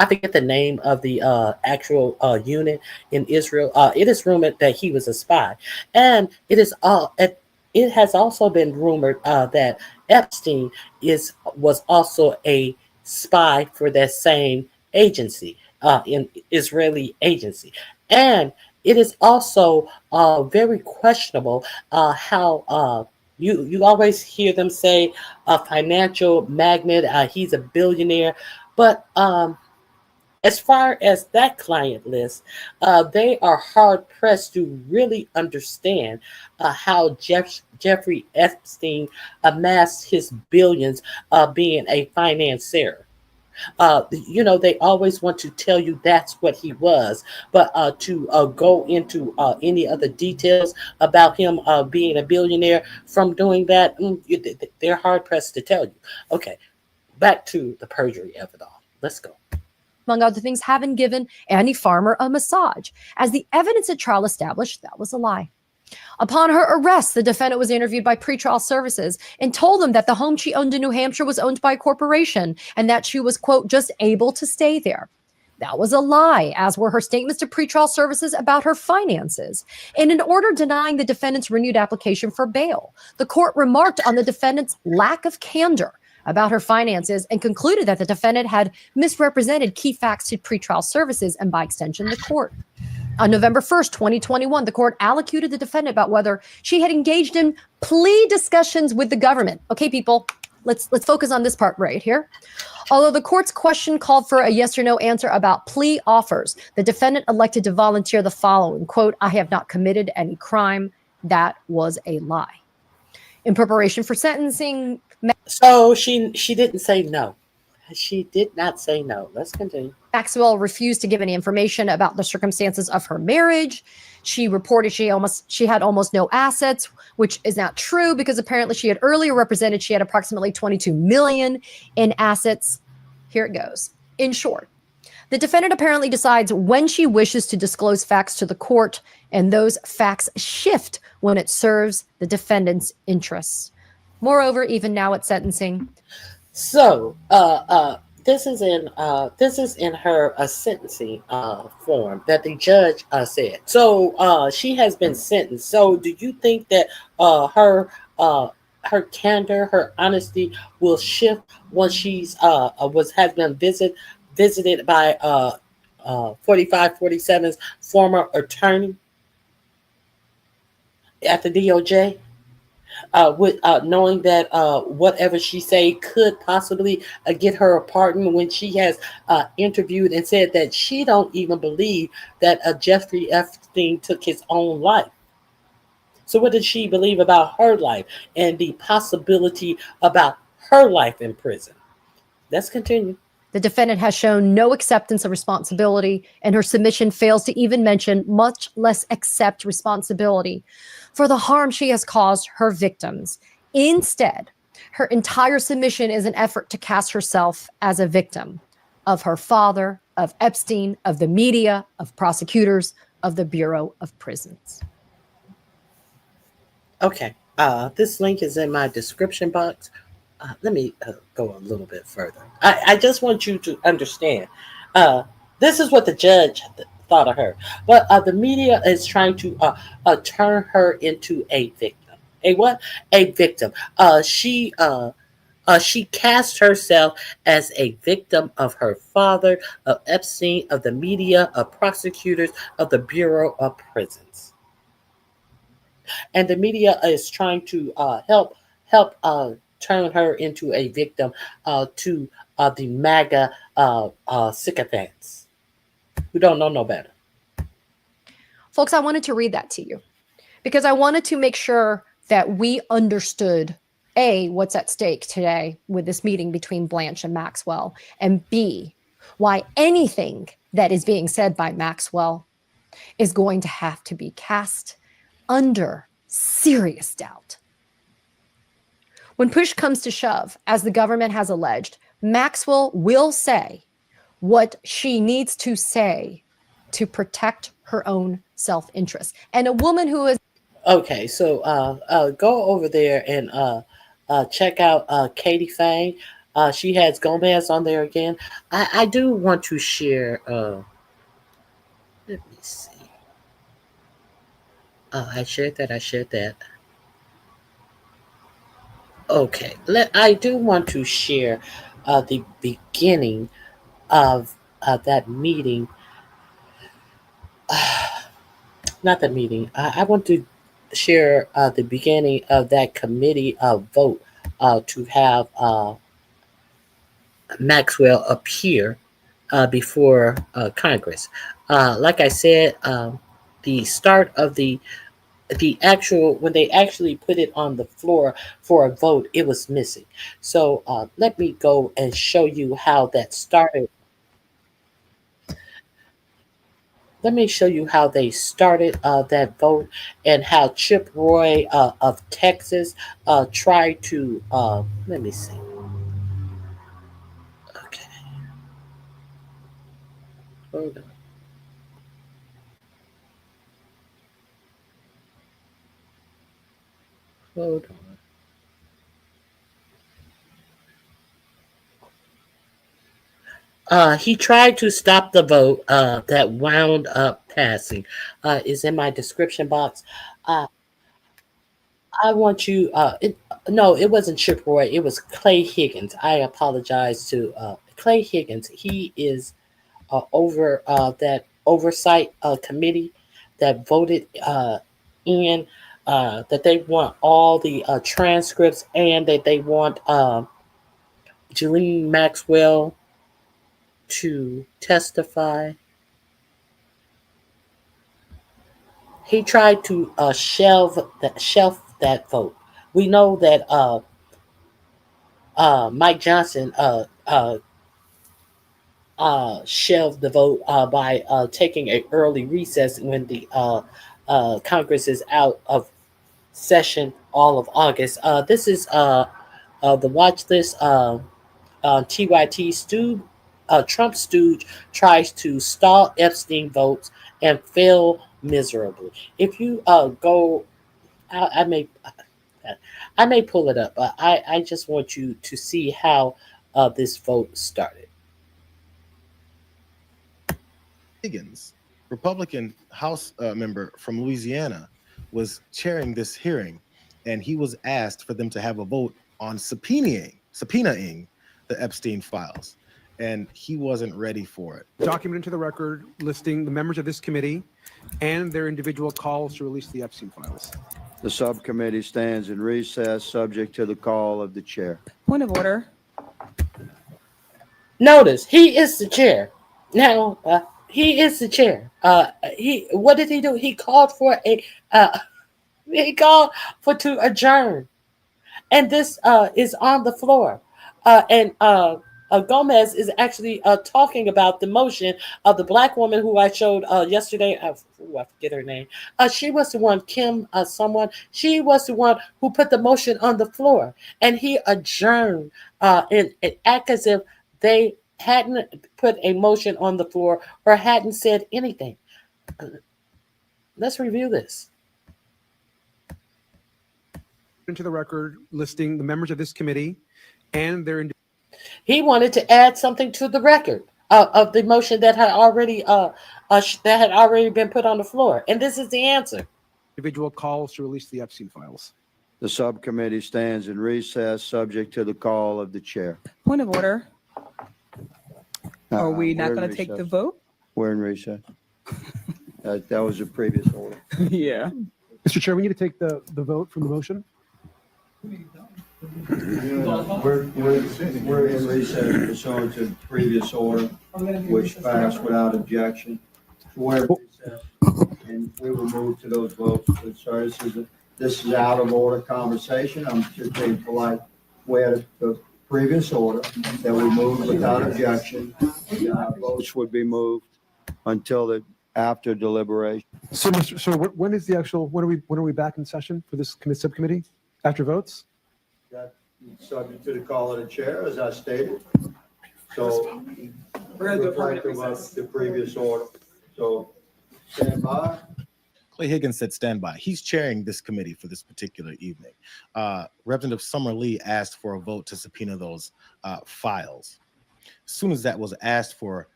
Speaker 1: forget the name of the actual unit in Israel. It is rumored that he was a spy, and it has also been rumored that Epstein was also a spy for that same agency, in Israeli agency, and it is also very questionable how you always hear them say a financial magnate, he's a billionaire, but as far as that client list, they are hard pressed to really understand how Jeffrey Epstein amassed his billions being a financier. They always want to tell you that's what he was, but to go into any other details about him being a billionaire from doing that, they're hard pressed to tell you. Okay, back to the perjury of it all. Let's go.
Speaker 4: Among other things, having given Annie Farmer a massage. As the evidence at trial established, that was a lie. Upon her arrest, the defendant was interviewed by pretrial services and told them that the home she owned in New Hampshire was owned by a corporation and that she was, quote, just able to stay there. That was a lie, as were her statements to pretrial services about her finances. In an order denying the defendant's renewed application for bail, the court remarked on the defendant's lack of candor about her finances and concluded that the defendant had misrepresented key facts to pretrial services and, by extension, the court. On November 1st, 2021, the court allocated the defendant about whether she had engaged in plea discussions with the government. Okay, people, let's focus on this part right here. Although the court's question called for a yes or no answer about plea offers, the defendant elected to volunteer the following, quote, I have not committed any crime. That was a lie. In preparation for sentencing.
Speaker 1: So she didn't say no. She did not say no. Let's continue.
Speaker 4: Maxwell refused to give any information about the circumstances of her marriage. She reported she had almost no assets, which is not true because apparently she had earlier represented she had approximately $22 million in assets. Here it goes. In short, the defendant apparently decides when she wishes to disclose facts to the court, and those facts shift when it serves the defendant's interests. Moreover, even now at sentencing.
Speaker 1: So, this is in her sentencing form that the judge said. So, she has been sentenced. So, do you think that her candor, her honesty will shift once she's has been visited by 4547's former attorney at the DOJ? With knowing that whatever she say could possibly get her a pardon, when she has interviewed and said that she don't even believe that Jeffrey Epstein took his own life. So what does she believe about her life and the possibility about her life in prison? Let's continue.
Speaker 4: The defendant has shown no acceptance of responsibility, and her submission fails to even mention, much less accept responsibility for the harm she has caused her victims. Instead, her entire submission is an effort to cast herself as a victim of her father, of Epstein, of the media, of prosecutors, of the Bureau of Prisons.
Speaker 1: Okay. This link is in my description box. Let me go a little bit further. I just want you to understand. Uh, this is what the judge thought of her, but the media is trying to turn her into a victim. A what? A victim. She cast herself as a victim of her father, of Epstein, of the media, of prosecutors, of the Bureau of Prisons, and the media is trying to help turn her into a victim to the MAGA sycophants who don't know no better.
Speaker 4: Folks, I wanted to read that to you because I wanted to make sure that we understood A, what's at stake today with this meeting between Blanche and Maxwell, and B, why anything that is being said by Maxwell is going to have to be cast under serious doubt. When push comes to shove, as the government has alleged, Maxwell will say what she needs to say to protect her own self-interest. And a woman who is
Speaker 1: Okay, so go over there and check out Katie Fang. She has Gomez on there again. I do want to share. Let me see. I shared that. I shared that. Okay, I do want to share the beginning of that meeting. Not the meeting. I want to share the beginning of that committee vote to have Maxwell appear before Congress. Like I said, the start of the actual when they actually put it on the floor for a vote, it was missing. So let me go and show you how that started. Let me show you how they started that vote and how Chip Roy of Texas tried to. Let me see. Okay, hold on. Hold on. He tried to stop the vote that wound up passing. Is in my description box. Uh, I want you. No, it wasn't Chip Roy. It was Clay Higgins. I apologize to Clay Higgins. He is over that oversight committee that voted in that they want all the transcripts and that they want Ghislaine Maxwell to testify. He tried to shelf that vote. We know that Mike Johnson shelved the vote by taking an early recess when the Congress is out of session all of August. This is the watch list. TYT Stooge, Trump stooge tries to stall Epstein votes and fail miserably. If you go, I may. I may pull it up. I just want you to see how this vote started.
Speaker 17: Higgins, Republican House member from Louisiana, was chairing this hearing, and he was asked for them to have a vote on subpoenaing the Epstein files, and he wasn't ready for it.
Speaker 18: Document into the record listing the members of this committee and their individual calls to release the Epstein files.
Speaker 19: The subcommittee stands in recess, subject to the call of the chair.
Speaker 20: Point of order.
Speaker 1: Notice he is the chair. Now he is the chair. He what did he do? He called for to adjourn, and this is on the floor, and Gomez is actually talking about the motion of the black woman who I showed yesterday. I forget her name. She was the one, Kim someone. She was the one who put the motion on the floor, and he adjourned and act as if they hadn't put a motion on the floor or hadn't said anything. Let's review this.
Speaker 18: into the record listing the members of this committee and their
Speaker 1: He wanted to add something to the record of the motion that had already been put on the floor, and this is the answer.
Speaker 18: individual calls to release the Epstein files.
Speaker 19: The subcommittee stands in recess, subject to the call of the chair.
Speaker 6: Point of order. Are we not
Speaker 19: We're in
Speaker 6: going to take the
Speaker 19: recess.
Speaker 6: vote?
Speaker 19: We're in recess. That was a previous order.
Speaker 6: Yeah.
Speaker 18: Mr. Chair, we need to take the vote from the motion.
Speaker 19: We're in recess pursuant to the previous order, which passed without objection. We're in recess, and we will move to those votes. But sorry, this is out of order conversation. I'm just being polite. We had the previous order that we moved without objection. Votes would be moved until after deliberation.
Speaker 18: So, when is the actual? When are we back in session for this subcommittee after votes?
Speaker 19: That's subject to the call of the chair, as I stated. So
Speaker 6: We're going to do a
Speaker 19: reflective
Speaker 6: permanent
Speaker 19: of
Speaker 6: recess.
Speaker 19: the previous order. So stand by.
Speaker 17: Clay Higgins said stand by. He's chairing this committee for this particular evening. Representative Summer Lee asked for a vote to subpoena those files. As soon as that was asked for,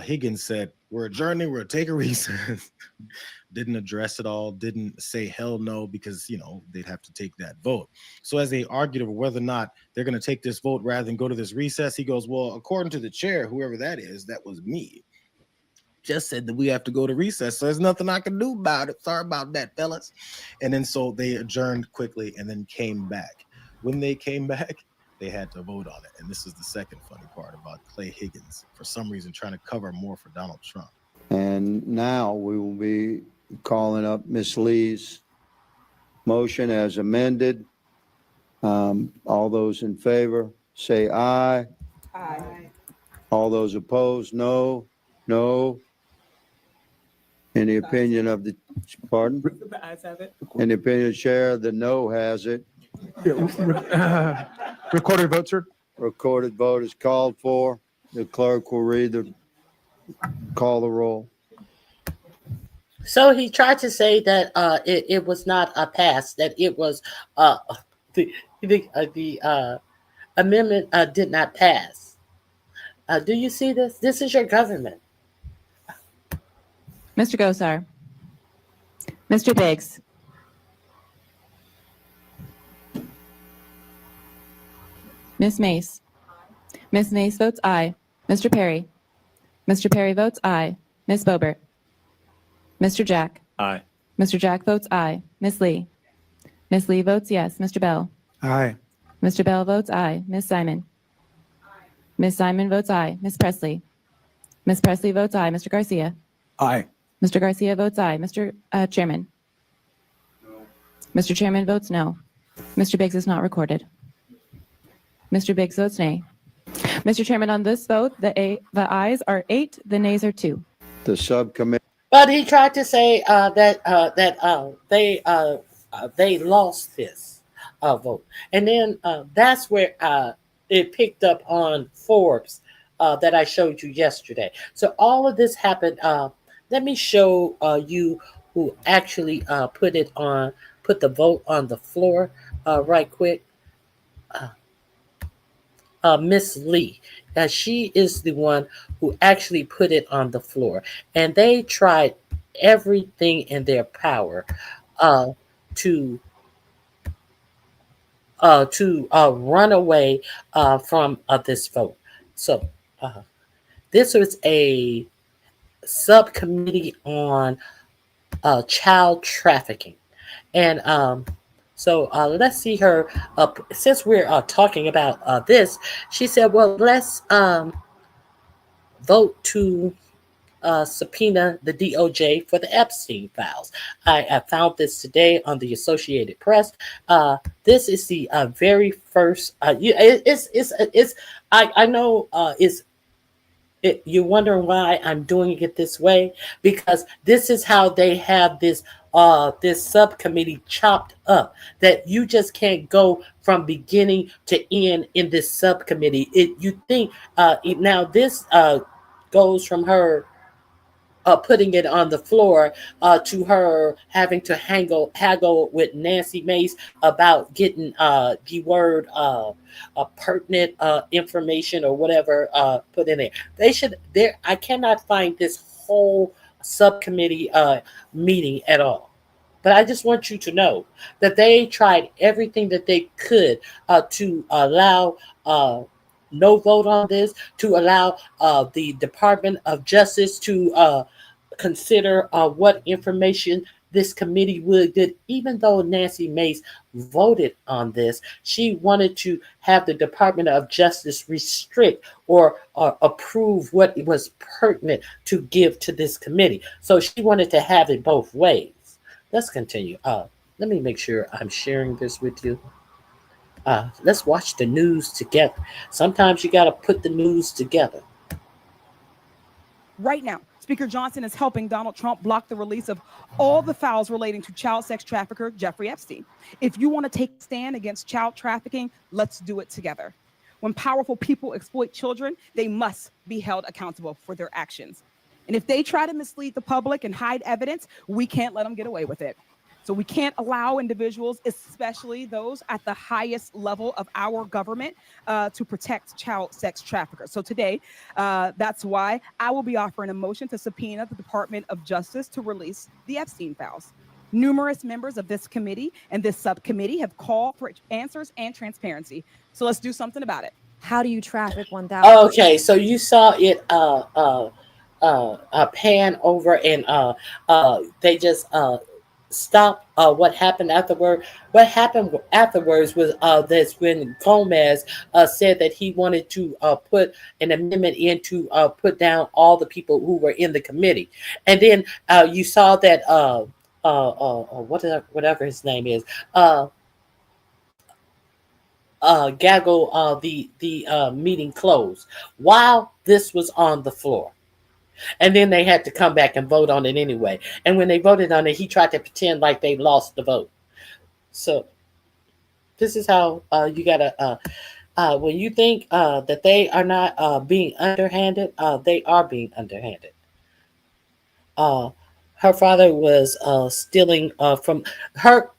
Speaker 17: Higgins said, we're adjourning, we're taking a recess. Didn't address it all, didn't say hell no, because, they'd have to take that vote. So as they argued over whether or not they're going to take this vote rather than go to this recess, he goes, well, according to the chair, whoever that is, that was me. Just said that we have to go to recess, so there's nothing I can do about it. Sorry about that, fellas. And then so they adjourned quickly and then came back. When they came back, they had to vote on it. And this is the second funny part about Clay Higgins, for some reason trying to cover more for Donald Trump.
Speaker 19: And now we will be calling up Ms. Lee's motion as amended. All those in favor, say aye.
Speaker 6: Aye.
Speaker 19: All those opposed, no. No. In the opinion of the, pardon?
Speaker 6: The ayes have it.
Speaker 19: In the opinion of the chair, the no has it.
Speaker 18: Recorded vote, sir.
Speaker 19: Recorded vote is called for. The clerk will call the roll.
Speaker 1: So he tried to say that it was not a pass, that it was the amendment did not pass. Do you see this? This is your government.
Speaker 7: Mr. Gosar. Mr. Biggs. Ms. Mace. Ms. Mace votes aye. Mr. Perry. Mr. Perry votes aye. Ms. Boebert. Mr. Jack.
Speaker 12: Aye.
Speaker 7: Mr. Jack votes aye. Ms. Lee. Ms. Lee votes yes. Mr. Bell.
Speaker 18: Aye.
Speaker 7: Mr. Bell votes aye. Ms. Simon. Ms. Simon votes aye. Ms. Presley. Ms. Presley votes aye. Mr. Garcia.
Speaker 18: Aye.
Speaker 7: Mr. Garcia votes aye. Mr. Chairman. Mr. Chairman votes no. Mr. Biggs is not recorded. Mr. Biggs votes nay. Mr. Chairman, on this vote, the ayes are 8, the nays are 2.
Speaker 19: The subcommittee.
Speaker 1: But he tried to say that they lost this vote, and then that's where it picked up on Forbes that I showed you yesterday. So all of this happened. Let me show you who actually put the vote on the floor right quick. Miss Lee. She is the one who actually put it on the floor. And they tried everything in their power to run away from this vote. So this was a subcommittee on child trafficking. And so let's see her. Since we're talking about this, she said, well, let's vote to subpoena the DOJ for the Epstein files. I found this today on the Associated Press. This is the very first. I know you're wondering why I'm doing it this way, because this is how they have this subcommittee chopped up, that you just can't go from beginning to end in this subcommittee. You think now this goes from her putting it on the floor, to her having to haggle with Nancy Mace about getting the word pertinent information or whatever put in there. They should. There, I cannot find this whole subcommittee meeting at all. But I just want you to know that they tried everything that they could to allow no vote on this, to allow the Department of Justice to consider what information this committee would get. Even though Nancy Mace voted on this, she wanted to have the Department of Justice restrict or approve what was pertinent to give to this committee. So she wanted to have it both ways. Let's continue. Let me make sure I'm sharing this with you. Let's watch the news together. Sometimes you got to put the news together.
Speaker 8: Right now, Speaker Johnson is helping Donald Trump block the release of all the files relating to child sex trafficker Jeffrey Epstein. If you want to take a stand against child trafficking, let's do it together. When powerful people exploit children, they must be held accountable for their actions. And if they try to mislead the public and hide evidence, we can't let them get away with it. So we can't allow individuals, especially those at the highest level of our government, to protect child sex traffickers. So today, that's why I will be offering a motion to subpoena the Department of Justice to release the Epstein files. Numerous members of this committee and this subcommittee have called for answers and transparency. So let's do something about it.
Speaker 4: How do you traffic 1,000?
Speaker 1: Okay, so you saw it pan over and they just stop what happened afterward. What happened afterwards was that's when Gomez said that he wanted to put an amendment in to put down all the people who were in the committee. And then you saw that whatever his name is, gaggle the meeting closed while this was on the floor. And then they had to come back and vote on it anyway. And when they voted on it, he tried to pretend like they lost the vote. So this is how you gotta when you think that they are not being underhanded, they are being underhanded. Her father was stealing from her.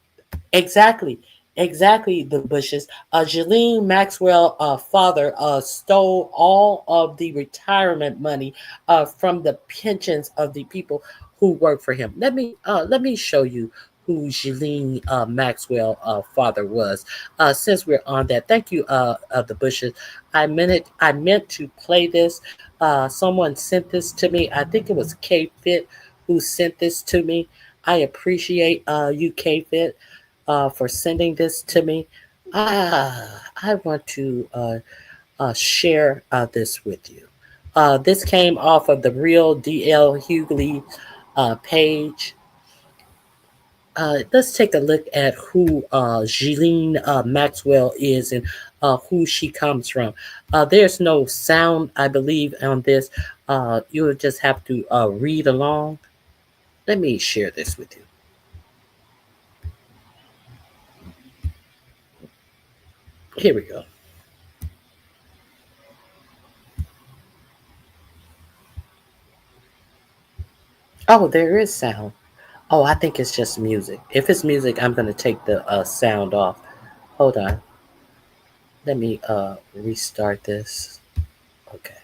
Speaker 1: Exactly, the Bushes. Ghislaine Maxwell father stole all of the retirement money from the pensions of the people who work for him. Let me show you who Ghislaine Maxwell father was. Since we're on that, thank you, the Bushes. I meant to play this. Someone sent this to me. I think it was K Fit who sent this to me. I appreciate you, K Fit, for sending this to me. I want to share this with you. This came off of the Real DL Hughley page. Let's take a look at who Ghislaine Maxwell is and who she comes from. There's no sound, I believe, on this. You'll just have to read along. Let me share this with you. Here we go. Oh, there is sound. Oh, I think it's just music. If it's music, I'm going to take the sound off. Hold on. Let me restart this. Okay.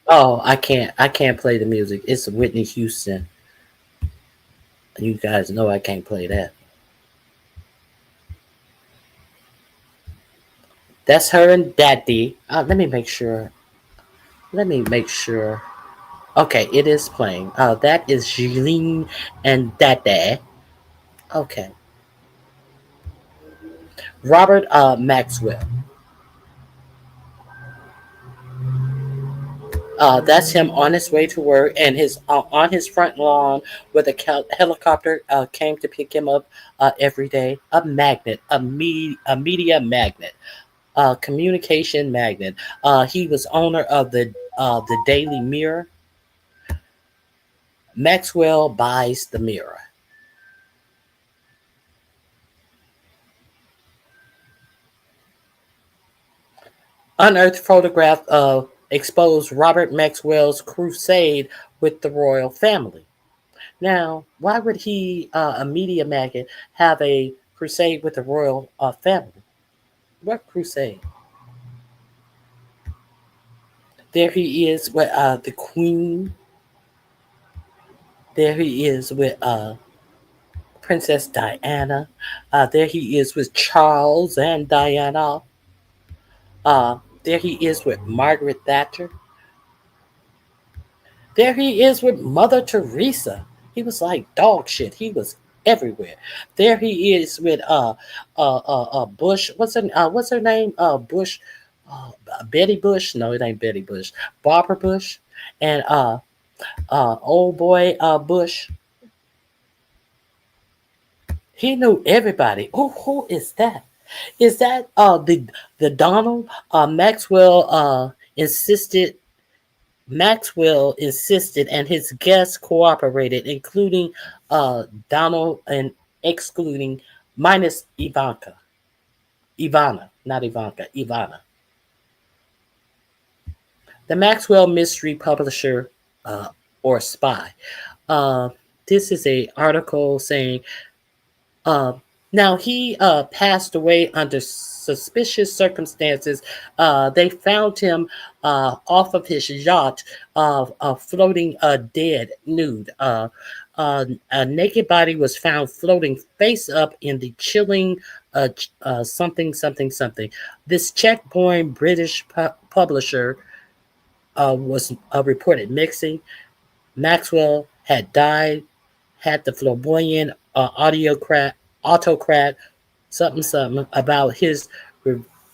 Speaker 1: Oh, I can't play the music. It's Whitney Houston. You guys know I can't play that. That's her and Daddy. Let me make sure. Okay, it is playing. That is Ghislaine and Daddy. Okay. Robert Maxwell. That's him on his way to work, and his on his front lawn with a helicopter came to pick him up every day. A magnet, a media magnet, communication magnet. He was owner of the Daily Mirror. Maxwell buys the Mirror. Unearthed photograph of exposed Robert Maxwell's crusade with the royal family. Now, why would he, a media maggot, have a crusade with the royal family? What crusade? There he is with the Queen. There he is with Princess Diana. There he is with Charles and Diana. There he is with Margaret Thatcher. There he is with Mother Teresa. He was like dog shit. He was everywhere. There he is with Bush. What's her name? Bush. Betty Bush. No, it ain't Betty Bush. Barbara Bush and old boy Bush. He knew everybody. Oh, who is that? Is that the Donald Maxwell insisted and his guests cooperated, including Donald and excluding minus Ivanka. Ivana, not Ivanka, Ivana. The Maxwell Mystery Publisher or Spy. Uh, this is a article saying uh, now he passed away under suspicious circumstances. They found him off of his yacht, floating dead, nude. A naked body was found floating face up in the chilling something something something. This Czech-born British publisher was reported mixing. Maxwell had died, had the flamboyant autocrat something something about his.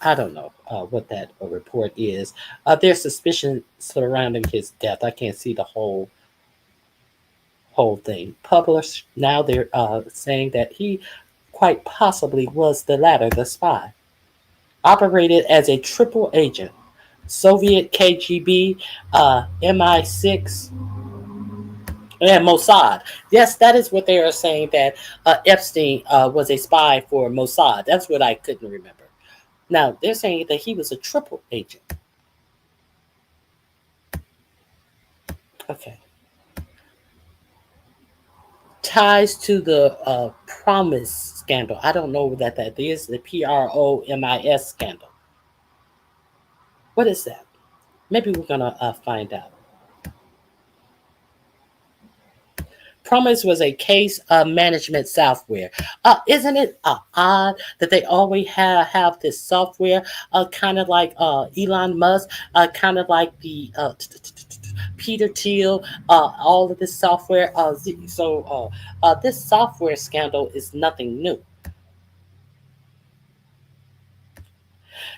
Speaker 1: I don't know what that report is. There's suspicion surrounding his death. I can't see the whole thing. Published now, they're saying that he quite possibly was the latter, the spy. Operated as a triple agent, Soviet KGB, MI6, and Mossad. Yes, that is what they are saying, that Epstein was a spy for Mossad. That's what I couldn't remember. Now, they're saying that he was a triple agent. Okay. Ties to the Promise scandal. I don't know what that is. The PROMIS scandal. What is that? Maybe we're going to find out. Promise was a case management software. Isn't it odd that they always have this software, kind of like Elon Musk, kind of like the Peter Thiel, all of this software. This software scandal is nothing new.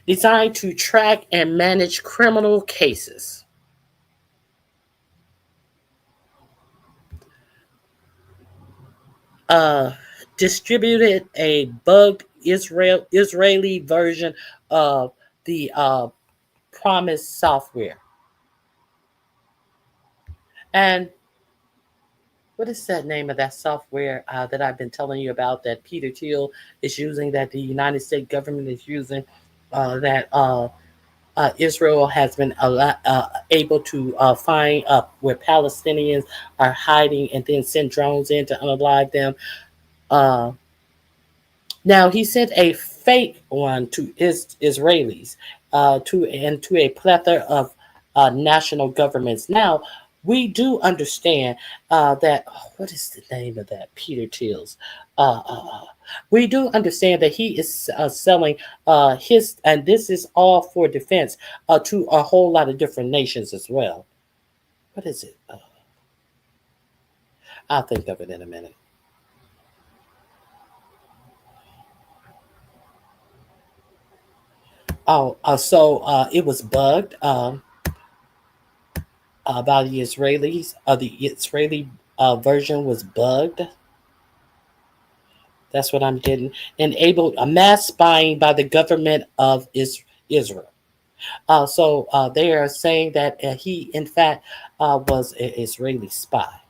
Speaker 1: Designed to track and manage criminal cases. Distributed a bugged Israeli version of the Promise software. And what is that name of that software that I've been telling you about, that Peter Thiel is using, that the United States government is using, that Israel has been able to find where Palestinians are hiding and then send drones in to unalive them. Now, he sent a fake one to Israelis, to a plethora of national governments. Now, we do understand that, what is the name of that? Peter Thiel's. We do understand that he is selling his, and this is all for defense, to a whole lot of different nations as well. What is it? I'll think of it in a minute. So it was bugged by the Israelis. The Israeli version was bugged. That's what I'm getting. Enabled a mass spying by the government of Israel. So they are saying that he, in fact, was an Israeli spy.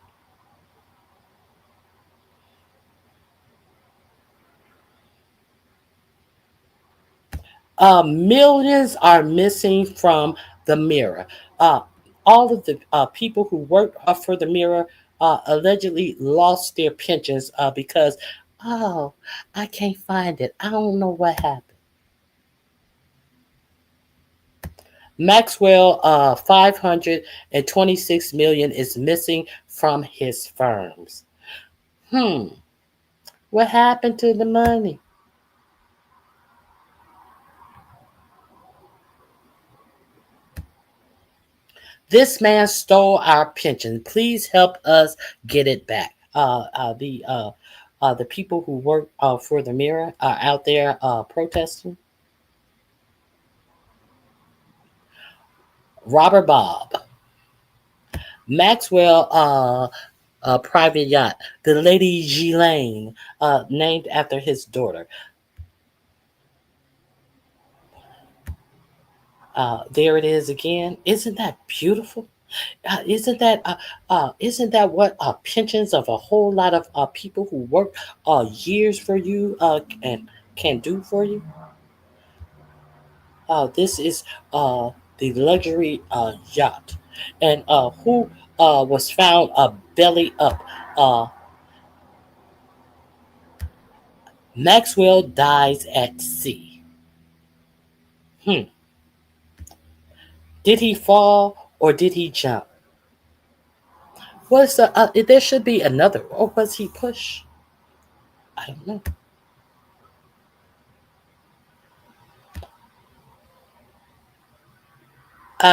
Speaker 1: Millions are missing from the Mirror. Uh, all of the people who worked for the Mirror allegedly lost their pensions because, oh, I can't find it. I don't know what happened. Maxwell, 526 million is missing from his firms. What happened to the money? This man stole our pension. Please help us get it back. The people who work for the Mirror are out there protesting. Robert Bob, Maxwell, private yacht, the Lady Ghislaine, named after his daughter. There it is again. Isn't that beautiful? Isn't that what pensions of a whole lot of people who work years for you and can do for you? This is the luxury yacht, and who was found belly up. Uh, Maxwell dies at sea. Did he fall or did he jump? There should be another, or was he pushed? I don't know.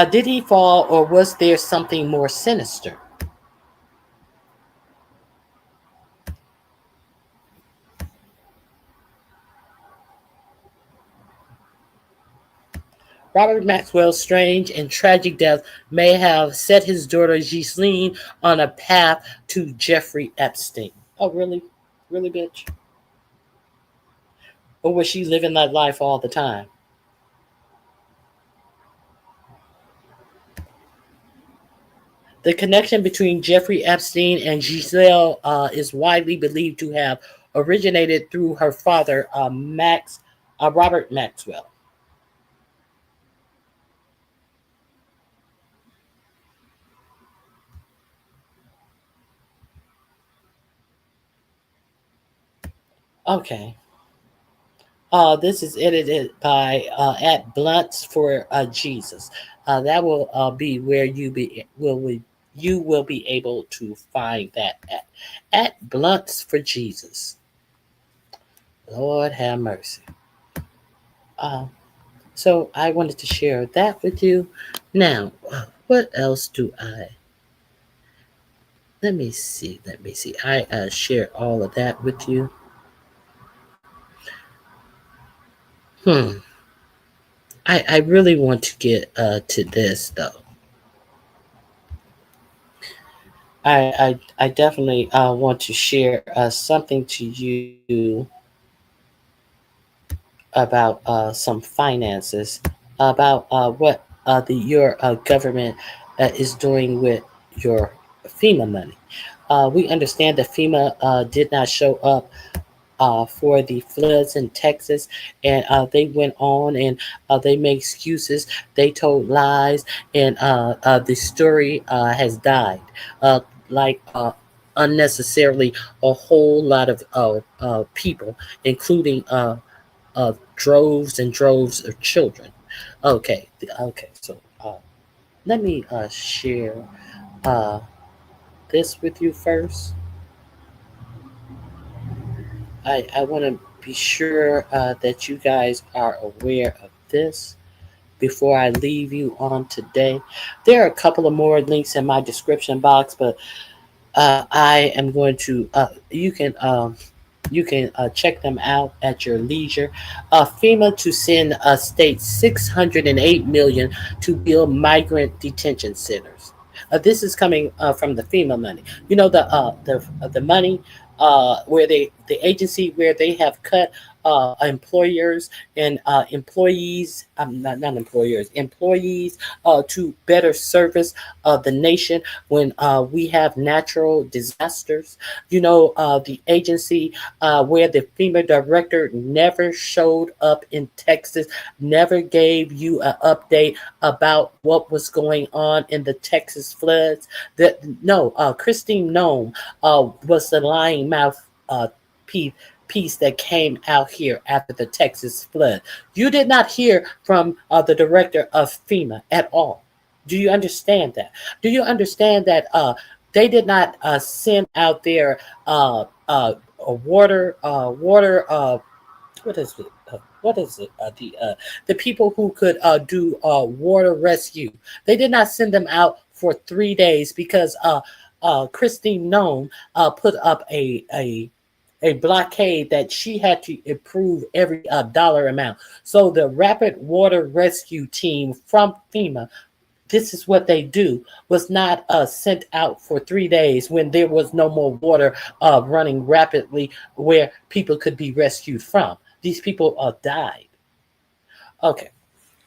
Speaker 1: Did he fall, or was there something more sinister? Robert Maxwell's strange and tragic death may have set his daughter Ghislaine on a path to Jeffrey Epstein. Oh, really? Really, bitch? Or was she living that life all the time? The connection between Jeffrey Epstein and Giselle is widely believed to have originated through her father, Robert Maxwell. Okay. This is edited by at Blunts for Jesus. That will be where you will be able to find that at Blunts for Jesus. Lord have mercy. So I wanted to share that with you. Now, what else do I? Let me see. I share all of that with you. I really want to get to this though. I definitely want to share something to you about some finances, about what your government is doing with your FEMA money. We understand that FEMA did not show up for the floods in Texas, and they went on and they made excuses. They told lies, and the story has died. Like unnecessarily, a whole lot of people, including droves and droves of children. Okay. So let me share uh, this with you first. I want to be sure that you guys are aware of this before I leave you on today. There are a couple of more links in my description box, but I am going to. You can check them out at your leisure. FEMA to send states 608 million to build migrant detention centers. This is coming from the FEMA money. You know the money where the agency where they have cut employers and employees, not employers, employees to better service the nation when we have natural disasters. The agency where the FEMA director never showed up in Texas, never gave you an update about what was going on in the Texas floods. Christine Nome was the lying mouth piece that came out here after the Texas flood. You did not hear from the director of FEMA at all. Do you understand that? Do you understand that they did not send out their water? What is it? What is it? The people who could do water rescue. They did not send them out for 3 days because Christine Nome put up a blockade that she had to approve every dollar amount. So the Rapid Water Rescue Team from FEMA, this is what they do, was not sent out for 3 days when there was no more water running rapidly where people could be rescued from. These people died. Okay,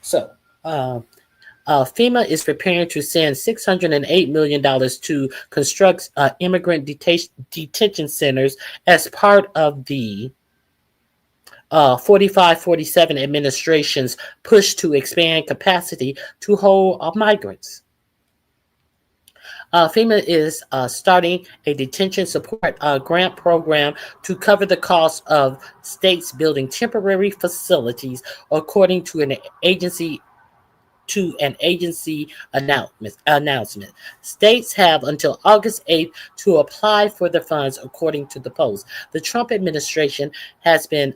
Speaker 1: so FEMA is preparing to send $608 million to construct immigrant detention centers as part of the 45-47 administration's push to expand capacity to hold migrants. FEMA is starting a detention support grant program to cover the cost of states building temporary facilities, according to an agency announcement. States have until August 8th to apply for the funds, according to the Post. The Trump administration has been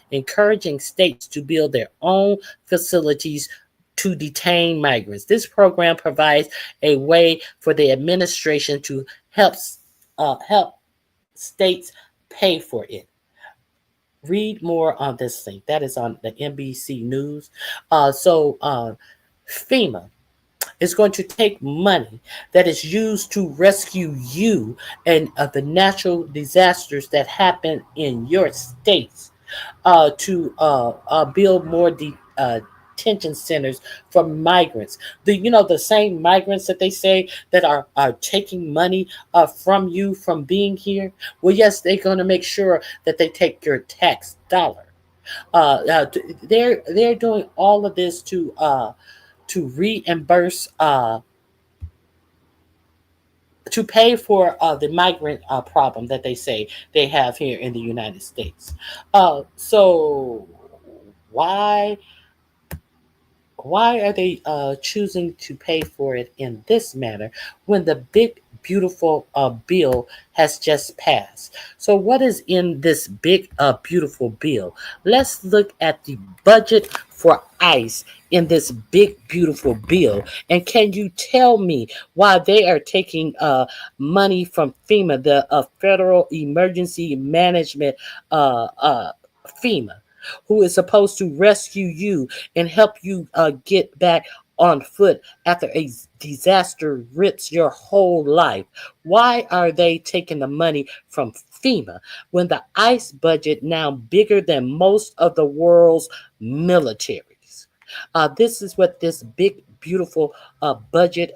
Speaker 1: encouraging states to build their own facilities to detain migrants. This program provides a way for the administration to help states pay for it. Read more on this link. That is on the NBC News. FEMA is going to take money that is used to rescue you and the natural disasters that happen in your states to build more detention centers for migrants. The same migrants that they say that are taking money from you from being here. Well, yes, they're going to make sure that they take your tax dollar. They're doing all of this to reimburse to pay for the migrant problem that they say they have here in the United States. So why are they choosing to pay for it in this manner when the big beautiful bill has just passed? So what is in this big beautiful bill? Let's look at the budget for ICE in this big beautiful bill, and can you tell me why they are taking money from FEMA, the Federal Emergency Management FEMA, who is supposed to rescue you and help you get back on foot after a disaster rips your whole life? Why are they taking the money from FEMA when the ICE budget now bigger than most of the world's militaries? This is what this big, beautiful budget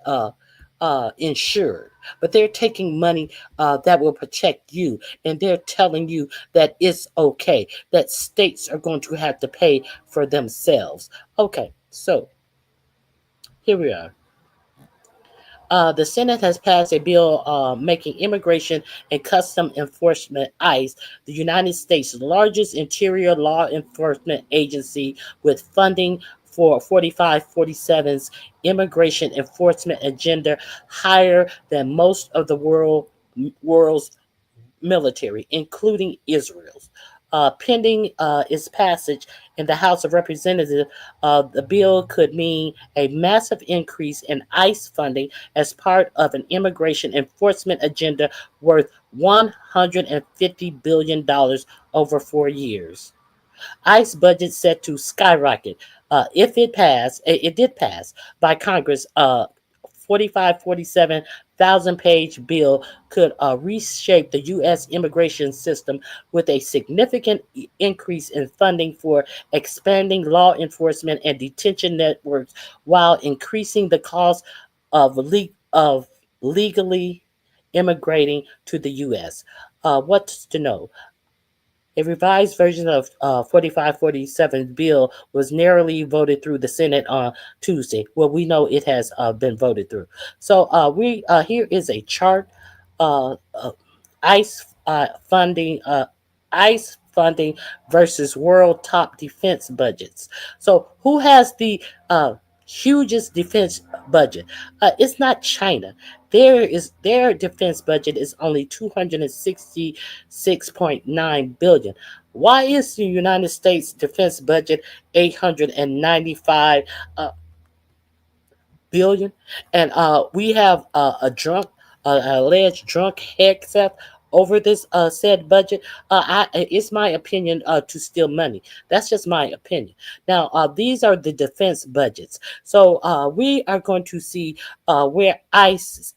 Speaker 1: insured. But they're taking money that will protect you, and they're telling you that it's okay, that states are going to have to pay for themselves. Okay, so here we are. The Senate has passed a bill making Immigration and Custom Enforcement, ICE, the United States' largest interior law enforcement agency, with funding for 4547's immigration enforcement agenda higher than most of the world's military, including Israel's. Pending its passage in the House of Representatives, the bill could mean a massive increase in ICE funding as part of an immigration enforcement agenda worth $150 billion over 4 years. ICE budget set to skyrocket if it did pass by Congress. 4547 1,000-page bill could reshape the U.S. immigration system with a significant increase in funding for expanding law enforcement and detention networks while increasing the cost of, of legally immigrating to the U.S. What's to know? A revised version of 4547 bill was narrowly voted through the Senate on Tuesday. Well, we know it has been voted through. So we here is a chart. ICE funding. ICE funding versus world top defense budgets. So who has the hugest defense budget? It's not China. Their defense budget is only 266.9 billion. Why is the United States defense budget 895 billion? And we have alleged drunk head theft over this said budget. It's my opinion to steal money. That's just my opinion. Now, these are the defense budgets. So we are going to see where ICE's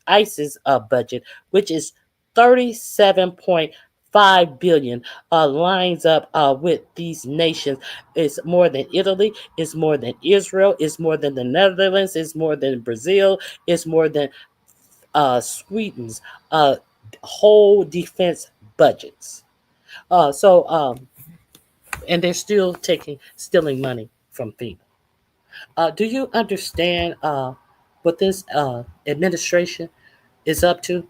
Speaker 1: budget, which is 37.5 billion, lines up with these nations. It's more than Italy, it's more than Israel, it's more than the Netherlands, it's more than Brazil, it's more than Sweden's whole defense budgets. And they're still stealing money from FEMA. Do you understand what this administration is up to?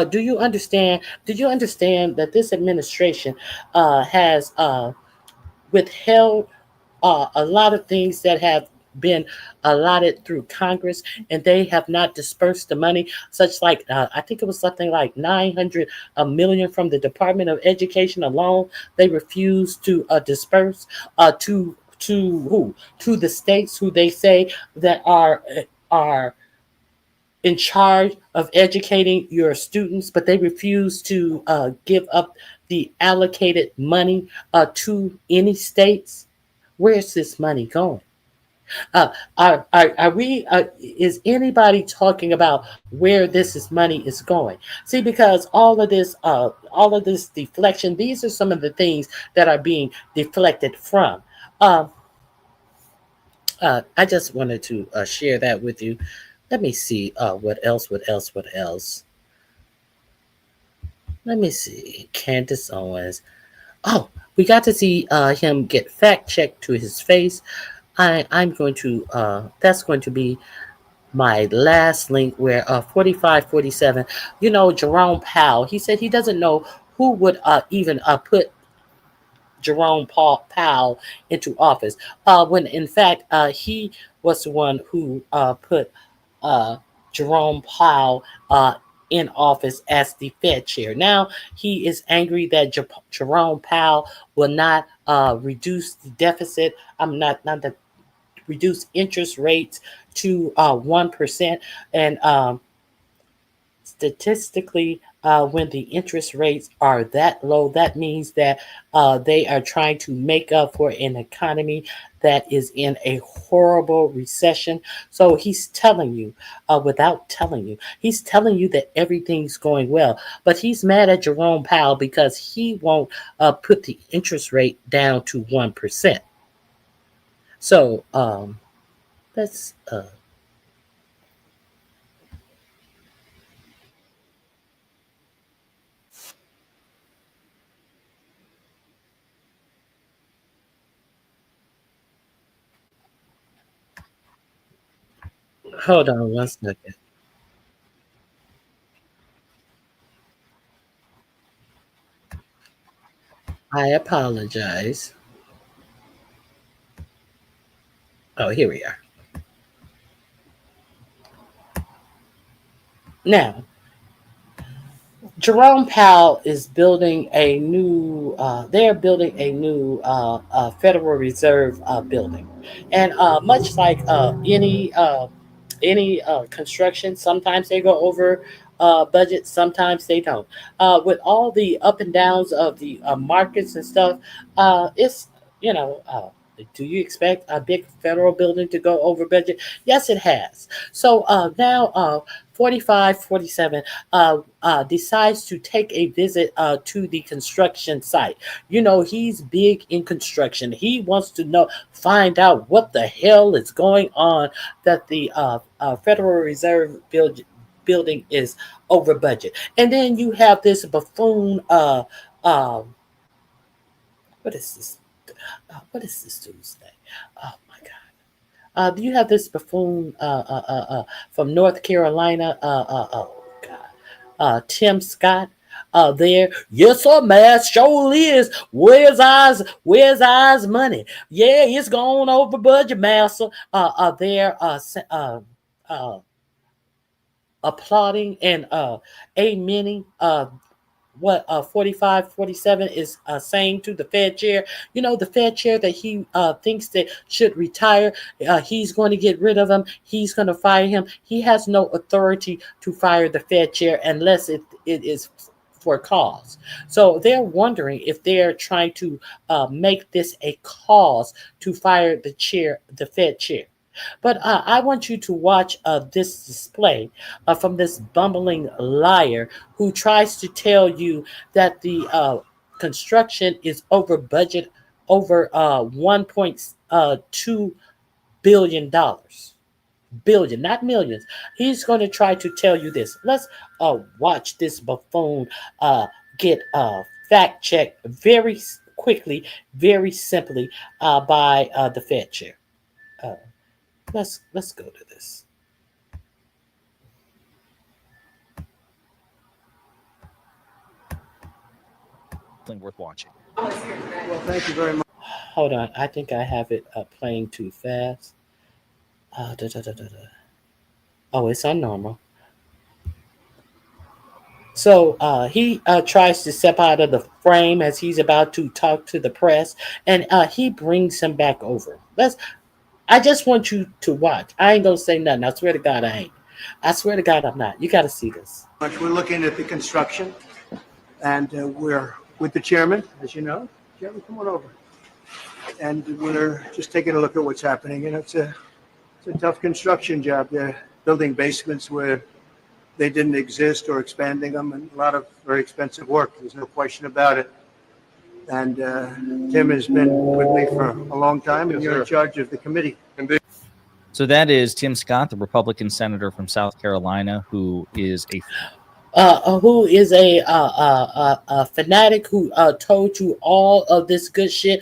Speaker 1: Do you understand? Did you understand that this administration has withheld a lot of things that have been allotted through Congress, and they have not dispersed the money, such like I think it was something like 900 million from the Department of Education alone. They refused to disperse to who? To the states who they say that are in charge of educating your students, but they refuse to give up the allocated money to any states. Where's this money going? Are we? Is anybody talking about where money is going? See, because all of this deflection, these are some of the things that are being deflected from. I just wanted to share that with you. Let me see. What else? What else? What else? Let me see. Candace Owens. Oh, we got to see him get fact checked to his face. I'm going to. That's going to be my last link where 4547. You know, Jerome Powell. He said he doesn't know who would even put Jerome Powell into office. When in fact he was the one who put Jerome Powell in office as the Fed chair. Now he is angry that Jerome Powell will not reduce the deficit. I'm not the reduce interest rates to 1%. And statistically, when the interest rates are that low, that means that they are trying to make up for an economy that is in a horrible recession. So he's telling you, without telling you, he's telling you that everything's going well. But he's mad at Jerome Powell because he won't put the interest rate down to 1%. So let's hold on one second. I apologize. Oh, here we are. Now, Jerome Powell is building a new. They're building a new Federal Reserve building, and much like any construction, sometimes they go over budget, sometimes they don't. With all the up and downs of the markets and stuff, it's you know. Do you expect a big federal building to go over budget? Yes, it has. So now 4547 decides to take a visit to the construction site. He's big in construction. He wants to find out what the hell is going on, that the Federal Reserve building is over budget. And then you have this buffoon. What is this? What is this dude's name? Oh my God! You have this buffoon from North Carolina. Oh God! Tim Scott. There, yes, sir, man. Sure is. Where's Eyes money? Yeah, it's going over budget, master. There, applauding and amening what 4547 is saying to the Fed chair. The Fed chair that he thinks that should retire. He's going to get rid of him. He's going to fire him. He has no authority to fire the Fed chair unless it is for cause. So they're wondering if they're trying to make this a cause to fire the Fed chair. But I want you to watch this display from this bumbling liar who tries to tell you that the construction is over budget, over $1.2 billion. Billion, not millions. He's going to try to tell you this. Let's watch this buffoon get fact checked very quickly, very simply by the Fed chair. Let's go to this.
Speaker 12: Worth watching.
Speaker 18: Well, thank you very much.
Speaker 1: Hold on, I think I have it playing too fast. Oh, it's on normal. So he tries to step out of the frame as he's about to talk to the press, and he brings him back over. I just want you to watch. I ain't gonna say nothing. I swear to God, I ain't. I swear to God, I'm not. You got to see this.
Speaker 16: We're looking at the construction, and we're with the chairman, as you know. Chairman, come on over. And we're just taking a look at what's happening. It's a tough construction job. They're building basements where they didn't exist or expanding them, and a lot of very expensive work. There's no question about it. And Tim has been with me for a long time, and you're in charge of the committee.
Speaker 12: So that is Tim Scott, the Republican senator from South Carolina, who is a
Speaker 1: fanatic who told you all of this good shit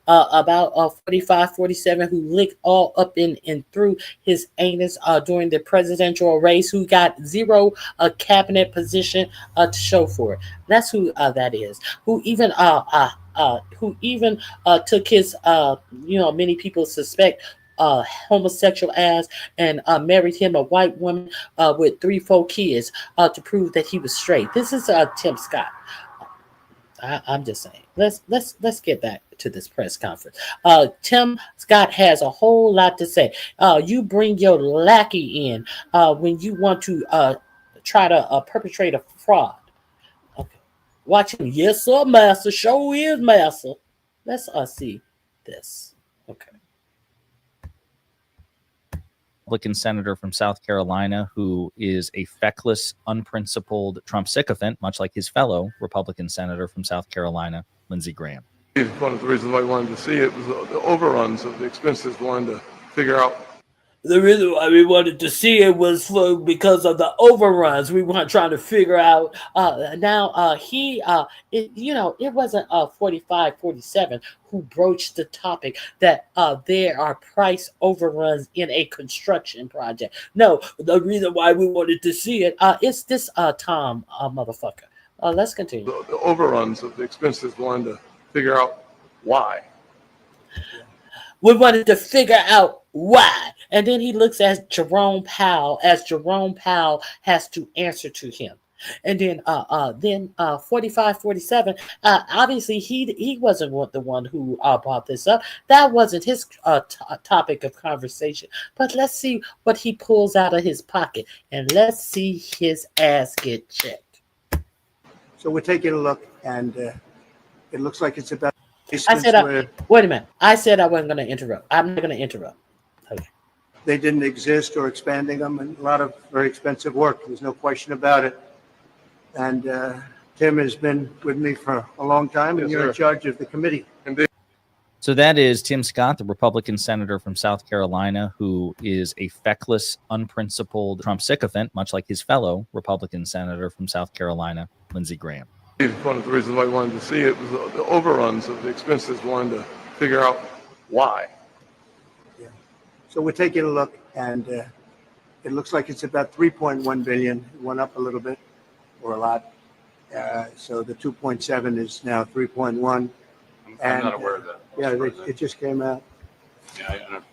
Speaker 1: about 4547, who licked all up and through his anus during the presidential race, who got zero cabinet position to show for it. That's who that is. Who even took his many people suspect homosexual ass and married him a white woman with 3-4 kids to prove that he was straight. This is Tim Scott. I'm just saying. Let's get back to this press conference. Tim Scott has a whole lot to say. You bring your lackey in when you want to try to perpetrate a fraud. Okay, watch him. Yes, sir, master. Show is master. Let's see this. Okay.
Speaker 12: Republican senator from South Carolina who is a feckless, unprincipled Trump sycophant, much like his fellow Republican senator from South Carolina, Lindsey Graham.
Speaker 20: One of the reasons I wanted to see it was the overruns of the expenses. Wanted to figure out.
Speaker 1: The reason why we wanted to see it was because of the overruns. We weren't trying to figure out. It wasn't 4547 who broached the topic that there are price overruns in a construction project. No, the reason why we wanted to see it is this Tom motherfucker. Let's continue.
Speaker 20: The overruns of the expenses. Wanted to figure out why.
Speaker 1: We wanted to figure out why. And then he looks at Jerome Powell as Jerome Powell has to answer to him. And then 4547, obviously he wasn't the one who brought this up. That wasn't his topic of conversation. But let's see what he pulls out of his pocket. And let's see his ass get checked.
Speaker 16: So we're taking a look, and it looks like it's about...
Speaker 1: I said, wait a minute. I said I wasn't going to interrupt. I'm not going to interrupt. Okay.
Speaker 16: they didn't exist or expanding them, and a lot of very expensive work. There's no question about it. And Tim has been with me for a long time, and
Speaker 17: Yes,
Speaker 16: you're in
Speaker 17: sir.
Speaker 16: charge of the committee.
Speaker 12: So that is Tim Scott, the Republican senator from South Carolina, who is a feckless, unprincipled Trump sycophant, much like his fellow Republican senator from South Carolina, Lindsey Graham.
Speaker 20: One of the reasons why I wanted to see it was the overruns of the expenses. Wanted to figure out why.
Speaker 16: So we're taking a look, and it looks like it's about 3.1 billion. It went up a little bit, or a lot. So the 2.7 is now 3.1.
Speaker 2: I'm not aware of that.
Speaker 16: Yeah, it just came out.
Speaker 2: Yeah, I don't.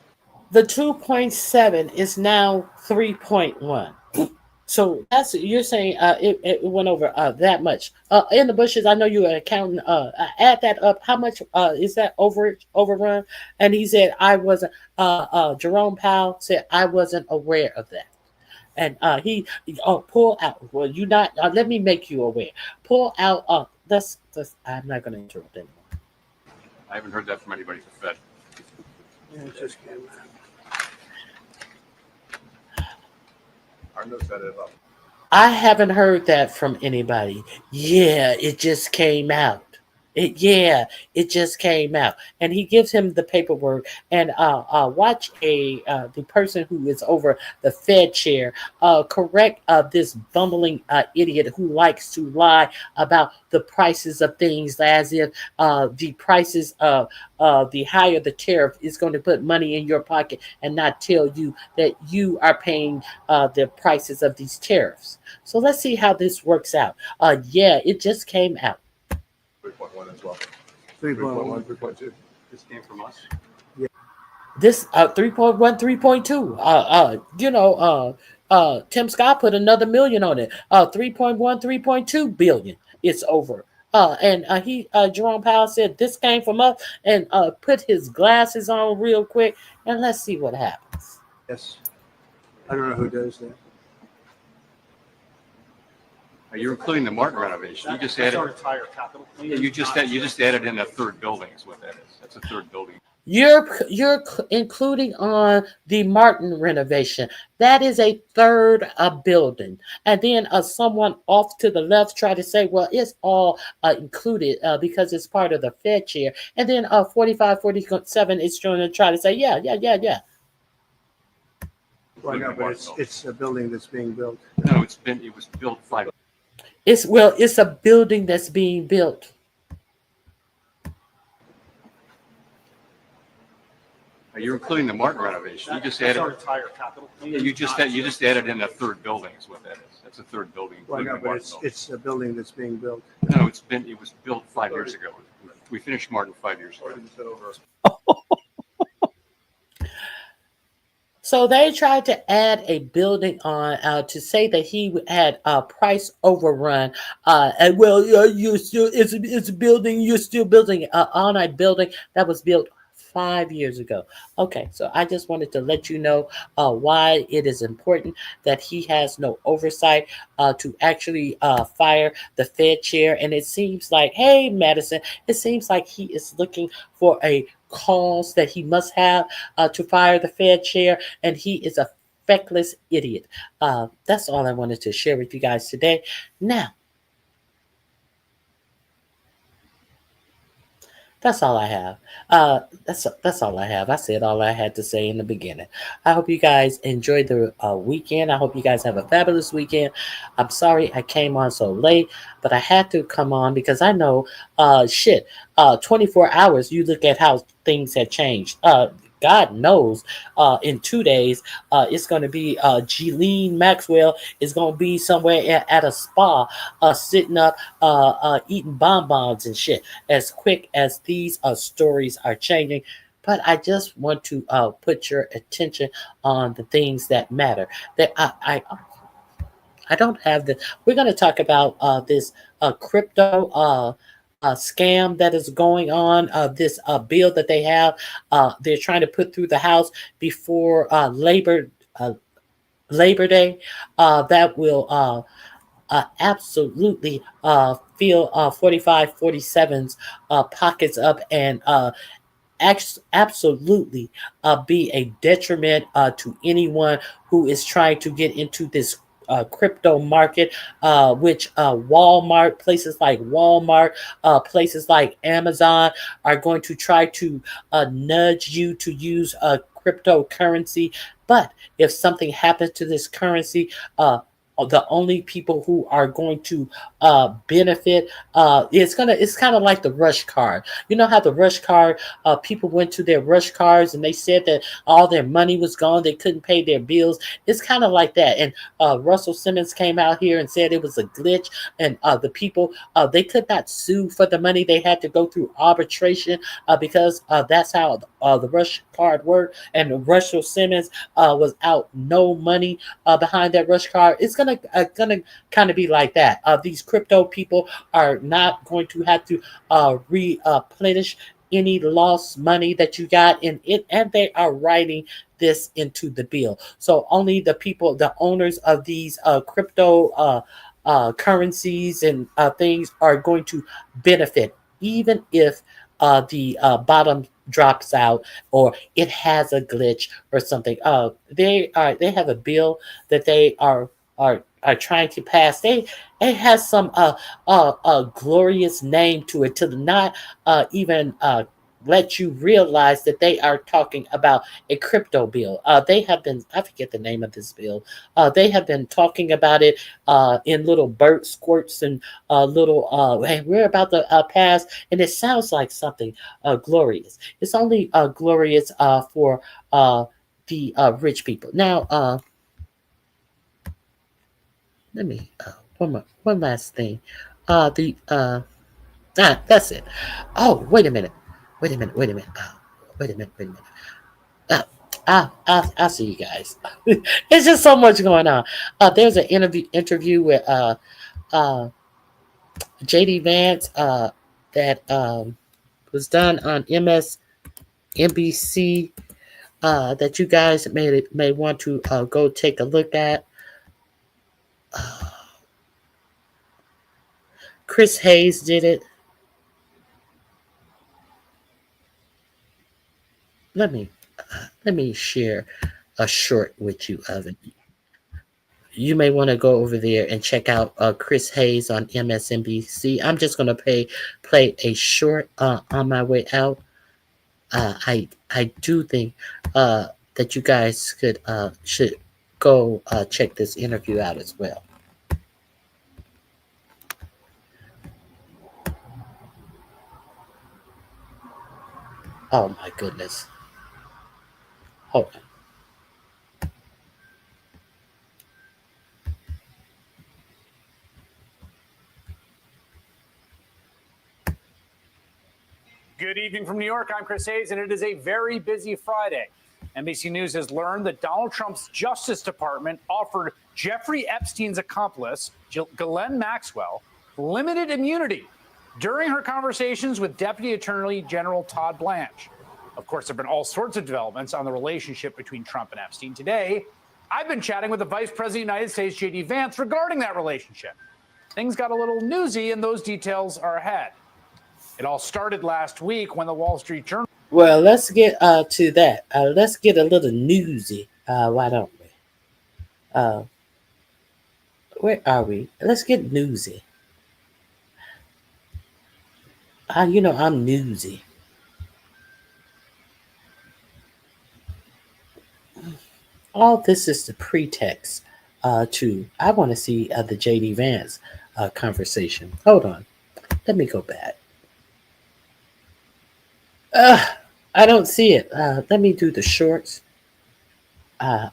Speaker 1: The 2.7 is now 3.1. So that's you're saying it went over that much. In the bushes, I know you're an accountant. Add that up. How much is that overrun? And he said I wasn't. Jerome Powell said I wasn't aware of that. And he pull out. Well, you not. Let me make you aware. Pull out. That's. I'm not going to interrupt anymore.
Speaker 2: I haven't heard that from anybody from Fed.
Speaker 16: Yeah, it just came out.
Speaker 2: Arno set it up.
Speaker 1: I haven't heard that from anybody. Yeah, it just came out. It just came out. And he gives him the paperwork. And watch the person who is over the Fed chair correct this bumbling idiot who likes to lie about the prices of things, as if the prices of the higher the tariff is going to put money in your pocket and not tell you that you are paying the prices of these tariffs. So let's see how this works out. Yeah, it just came out.
Speaker 2: 3.1 as well.
Speaker 16: 3.1,
Speaker 2: 3.2. This came from us.
Speaker 1: This 3.1, 3.2. Tim Scott put another million on it. 3.1, 3.2 billion. It's over. And Jerome Powell said this came from us, and put his glasses on real quick, and let's see what happens.
Speaker 16: Yes. I don't know who does that.
Speaker 2: You're including the Martin renovation. You just added.
Speaker 17: Entire capital.
Speaker 2: Yeah, you just added in a third building. Is what that is. That's a third building.
Speaker 1: You're including on the Martin renovation. That is a third building. And then someone off to the left tried to say, well, it's all included because it's part of the Fed chair. And then 45, 47 is trying to try to say, yeah.
Speaker 16: Well, no, but it's a building that's being built.
Speaker 2: No, it was built 5.
Speaker 1: It's a building that's being built.
Speaker 2: You're including the Martin renovation. You just added.
Speaker 17: Entire capital.
Speaker 2: Yeah, you just added in a third building. Is what that is. That's a third building.
Speaker 16: Well, no,
Speaker 2: including the
Speaker 16: but
Speaker 2: Martin building.
Speaker 16: it's a building that's being built.
Speaker 2: No, it was built 5 years ago. We finished Martin 5 years ago.
Speaker 1: So they tried to add a building on to say that he had a price overrun. And well, you still it's a building. You're still building on a building that was built 5 years ago. Okay, so I just wanted to let you know why it is important that he has no oversight to actually fire the Fed chair. And it seems like, hey, Madison, it seems like he is looking for a cause that he must have to fire the Fed chair, and he is a feckless idiot. That's all I wanted to share with you guys today. Now, that's all I have. That's all I have. I said all I had to say in the beginning. I hope you guys enjoyed the weekend. I hope you guys have a fabulous weekend. I'm sorry I came on so late, but I had to come on because I know 24 hours, you look at how things have changed. God knows in 2 days it's going to be Ghislaine Maxwell is going to be somewhere at a spa sitting up eating bonbons and shit as quick as these stories are changing. But I just want to put your attention on the things that matter. That I don't have the. We're going to talk about this crypto scam that is going on. This bill that they have, they're trying to put through the House before Labor Day. That will absolutely fill 45, 47's pockets up, and absolutely be a detriment to anyone who is trying to get into this crypto market, which places like Walmart, places like Amazon are going to try to nudge you to use cryptocurrency. But if something happens to this currency, the only people who are going to benefit, it's kind of like the rush card. You know how the rush card, people went to their rush cards and they said that all their money was gone, they couldn't pay their bills. It's kind of like that. And Russell Simmons came out here and said it was a glitch, and the people, they could not sue for the money. They had to go through arbitration because that's how the rush card worked. And Russell Simmons was out no money behind that rush card. It's gonna kind of be like that. These crypto people are not going to have to replenish any lost money that you got in it, and they are writing this into the bill. So only the people, the owners of these crypto currencies and things are going to benefit, even if the bottom drops out or it has a glitch or something. They have a bill that they are trying to pass. It has some glorious name to it, to not even let you realize that they are talking about a crypto bill. They have been, I forget the name of this bill. They have been talking about it in little bird squirts and little, hey, we're about to pass, and it sounds like something glorious. It's only glorious for the rich people. Now, let me one last thing. That's it. Oh, wait a minute. Wait a minute. I'll see you guys. It's just so much going on. There's an interview with JD Vance that was done on MSNBC that you guys may want to go take a look at. Chris Hayes did it. Let me share a short with you of it. You may want to go over there and check out Chris Hayes on MSNBC. I'm just going to play a short on my way out. I do think that you guys should go check this interview out as well. Oh my goodness. Hold on.
Speaker 3: Good evening from New York. I'm Chris Hayes, and it is a very busy Friday. NBC News has learned that Donald Trump's Justice Department offered Jeffrey Epstein's accomplice, Ghislaine Maxwell, limited immunity during her conversations with Deputy Attorney General Todd Blanche. Of course, there have been all sorts of developments on the relationship between Trump and Epstein. Today, I've been chatting with the Vice President of the United States, J.D. Vance, regarding that relationship. Things got a little newsy, and those details are ahead. It all started last week when the Wall Street Journal...
Speaker 1: Well, let's get to that. Let's get a little newsy. Why don't we? Where are we? Let's get newsy. You know, I'm newsy. All this is the pretext to, I want to see the J.D. Vance conversation. Hold on. Let me go back. I don't see it. Let me do the shorts. Go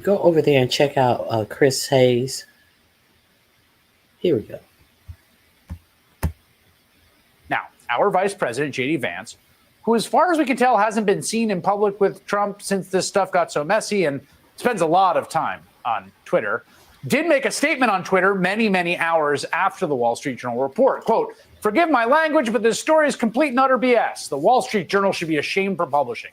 Speaker 1: over there and check out Chris Hayes. Here we go.
Speaker 3: Now, our Vice President, J.D. Vance, who, as far as we can tell, hasn't been seen in public with Trump since this stuff got so messy and spends a lot of time on Twitter, did make a statement on Twitter many, many hours after the Wall Street Journal report. Quote, "Forgive my language, but this story is complete and utter BS. The Wall Street Journal should be ashamed for publishing.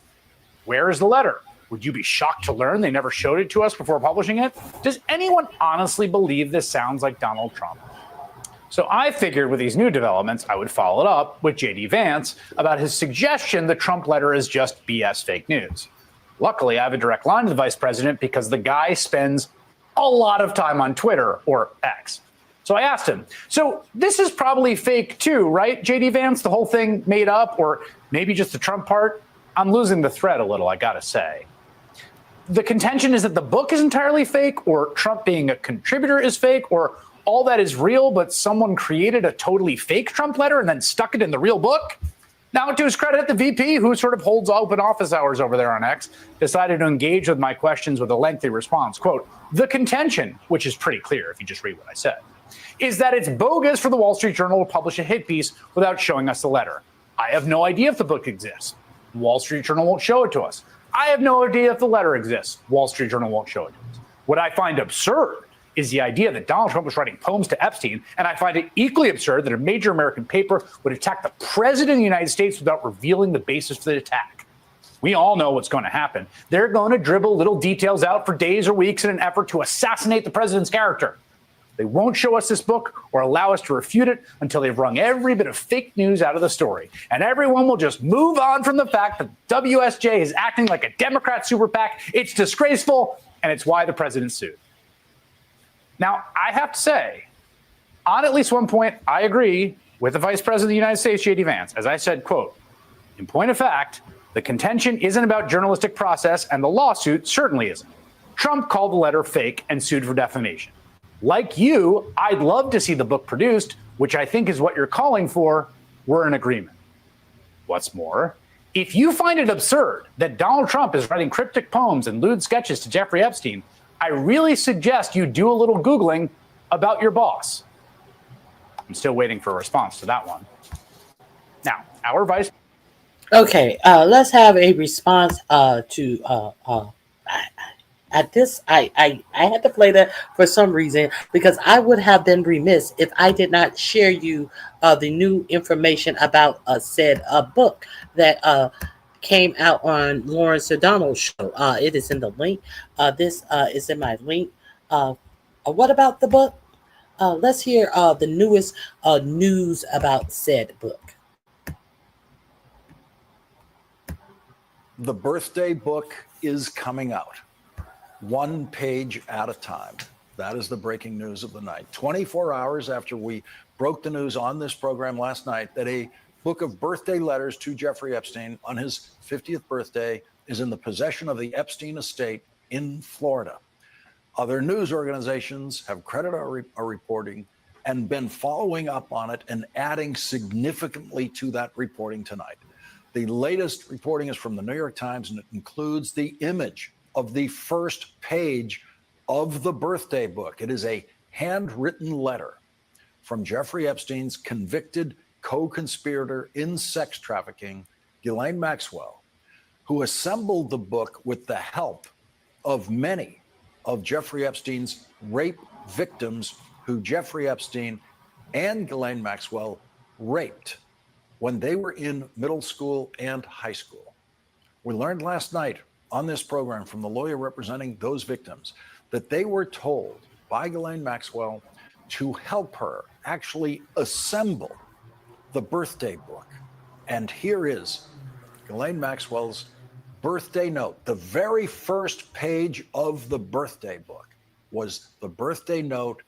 Speaker 3: Where is the letter? Would you be shocked to learn they never showed it to us before publishing it? Does anyone honestly believe this sounds like Donald Trump?" So I figured with these new developments, I would follow it up with JD Vance about his suggestion the Trump letter is just BS fake news. Luckily, I have a direct line to the vice president because the guy spends a lot of time on Twitter, or X. So I asked him, so this is probably fake too, right, JD Vance? The whole thing made up, or maybe just the Trump part? I'm losing the thread a little, I gotta say. The contention is that the book is entirely fake, or Trump being a contributor is fake, or all that is real, but someone created a totally fake Trump letter and then stuck it in the real book? Now, to his credit, the VP, who sort of holds open office hours over there on X, decided to engage with my questions with a lengthy response. Quote, the contention, which is pretty clear if you just read what I said, is that it's bogus for the Wall Street Journal to publish a hit piece without showing us the letter. I have no idea if the book exists. Wall Street Journal won't show it to us. I have no idea if the letter exists. Wall Street Journal won't show it to us. What I find absurd is the idea that Donald Trump was writing poems to Epstein, and I find it equally absurd that a major American paper would attack the president of the United States without revealing the basis for the attack. We all know what's going to happen. They're going to dribble little details out for days or weeks in an effort to assassinate the president's character. They won't show us this book or allow us to refute it until they've wrung every bit of fake news out of the story. And everyone will just move on from the fact that WSJ is acting like a Democrat super PAC. It's disgraceful, and it's why the president sued. Now, I have to say, on at least one point, I agree with the Vice President of the United States, J.D. Vance. As I said, quote, in point of fact, the contention isn't about journalistic process, and the lawsuit certainly isn't. Trump called the letter fake and sued for defamation. Like you, I'd love to see the book produced, which I think is what you're calling for. We're in agreement. What's more, if you find it absurd that Donald Trump is writing cryptic poems and lewd sketches to Jeffrey Epstein, I really suggest you do a little Googling about your boss. I'm still waiting for a response to that one. Now, our vice.
Speaker 1: Okay, let's have a response to at this. I had to play that for some reason because I would have been remiss if I did not share you the new information about said book that came out on Lawrence O'Donnell's show. It is in the link. This is in my link. What about the book? Let's hear the newest news about said book.
Speaker 5: The birthday book is coming out, one page at a time. That is the breaking news of the night. 24 hours after we broke the news on this program last night that a book of birthday letters to Jeffrey Epstein on his 50th birthday is in the possession of the Epstein estate in Florida. Other news organizations have credited our reporting and been following up on it and adding significantly to that reporting tonight. The latest reporting is from the New York Times, and it includes the image of the first page of the birthday book. It is a handwritten letter from Jeffrey Epstein's convicted co-conspirator in sex trafficking, Ghislaine Maxwell, who assembled the book with the help of many of Jeffrey Epstein's rape victims who Jeffrey Epstein and Ghislaine Maxwell raped when they were in middle school and high school. We learned last night on this program from the lawyer representing those victims that they were told by Ghislaine Maxwell to help her actually assemble the birthday book. And here is Ghislaine Maxwell's birthday note. The very first page of the birthday book was the birthday note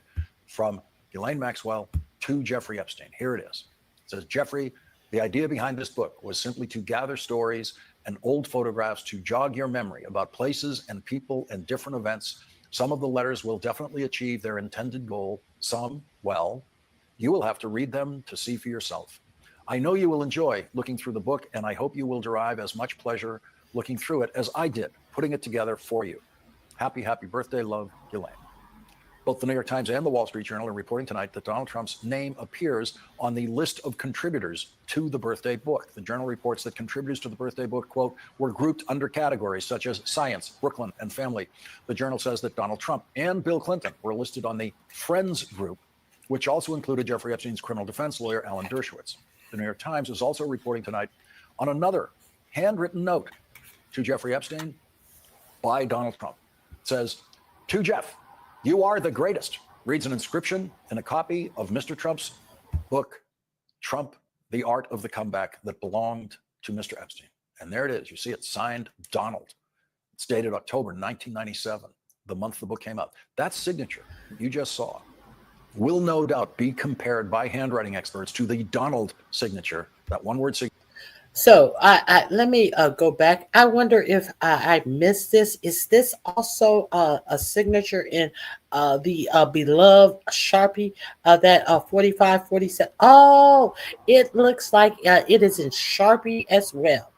Speaker 5: from Ghislaine Maxwell to Jeffrey Epstein. Here it is. It says, Jeffrey, the idea behind this book was simply to gather stories and old photographs to jog your memory about places and people and different events. Some of the letters will definitely achieve their intended goal. Some, well, you will have to read them to see for yourself. I know you will enjoy looking through the book, and I hope you will derive as much pleasure looking through it as I did, putting it together for you. Happy, happy birthday, love, Ghislaine. Both the New York Times and the Wall Street Journal are reporting tonight that Donald Trump's name appears on the list of contributors to the birthday book. The Journal reports that contributors to the birthday book, quote, were grouped under categories such as science, Brooklyn, and family. The Journal says that Donald Trump and Bill Clinton were listed on the Friends group, which also included Jeffrey Epstein's criminal defense lawyer, Alan Dershowitz. The New York Times is also reporting tonight on another handwritten note to Jeffrey Epstein by Donald Trump. It says, to Jeff, you are the greatest. reads an inscription in a copy of Mr. Trump's book, Trump, The Art of the Comeback, that belonged to Mr. Epstein. And there it is. You see it signed Donald. It's dated October 1997, the month the book came out. That signature you just saw will no doubt be compared by handwriting experts to the Donald signature, that one-word signature.
Speaker 1: So let me go back. I wonder if I missed this. Is this also a signature in the beloved Sharpie that 4547? Oh, it looks like it is in Sharpie as well.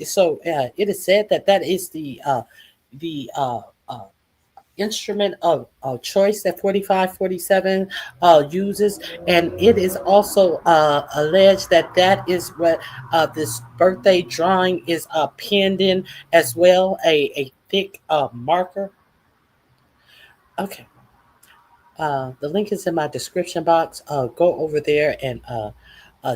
Speaker 1: So it is said that that is the instrument of choice that 4547 uses, and it is also alleged that that is what this birthday drawing is pinned in as well, a thick marker. Okay. The link is in my description box. Go over there and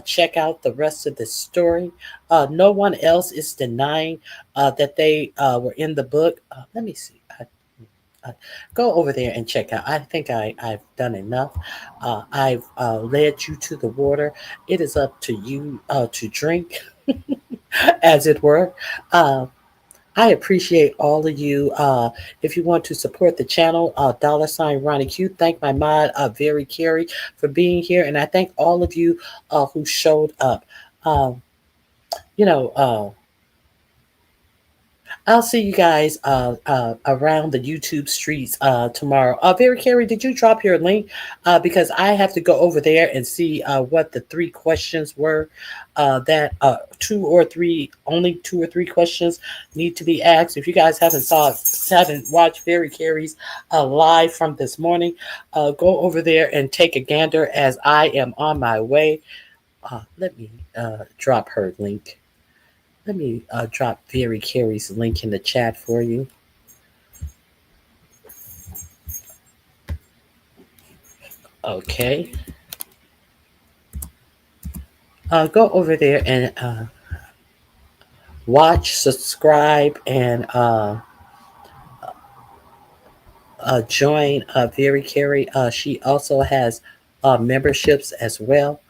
Speaker 1: check out the rest of the story. No one else is denying that they were in the book. Let me see. Go over there and check out. I think I've done enough. I've led you to the water. It is up to you to drink, as it were. I appreciate all of you. If you want to support the channel, $ Ronnie Q. Thank my mod, Very Carey, for being here. And I thank all of you who showed up. I'll see you guys around the YouTube streets tomorrow. Very Carey, did you drop your link? Because I have to go over there and see what the 3 questions were. That only 2 or 3 questions need to be asked. If you guys haven't watched Very Carey's live from this morning, go over there and take a gander as I am on my way. Let me drop her link. Let me drop Very Carey's link in the chat for you. Okay. Go over there and watch, subscribe, and join Very Carey. She also has memberships as well.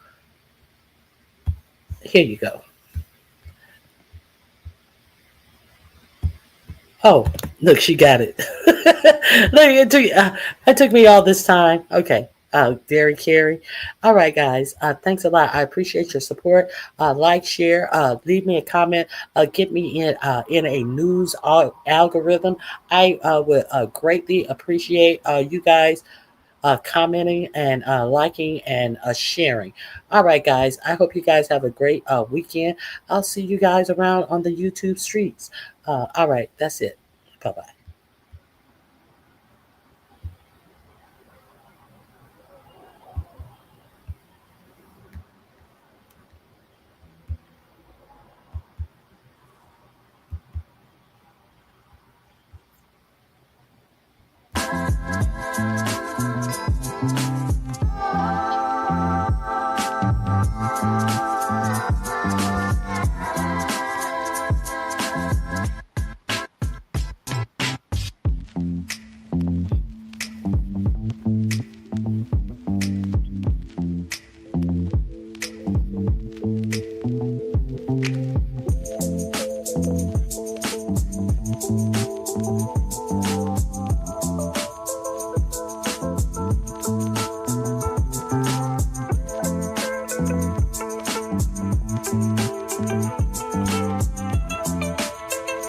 Speaker 1: Here you go. Oh, look, she got it. Look, it took me all this time. Okay. Very Carey. All right, guys. Thanks a lot. I appreciate your support. Like, share, leave me a comment. Get me in a news algorithm. I would greatly appreciate you guys commenting and liking and sharing. All right, guys. I hope you guys have a great weekend. I'll see you guys around on the YouTube streets. All right, that's it. Bye-bye.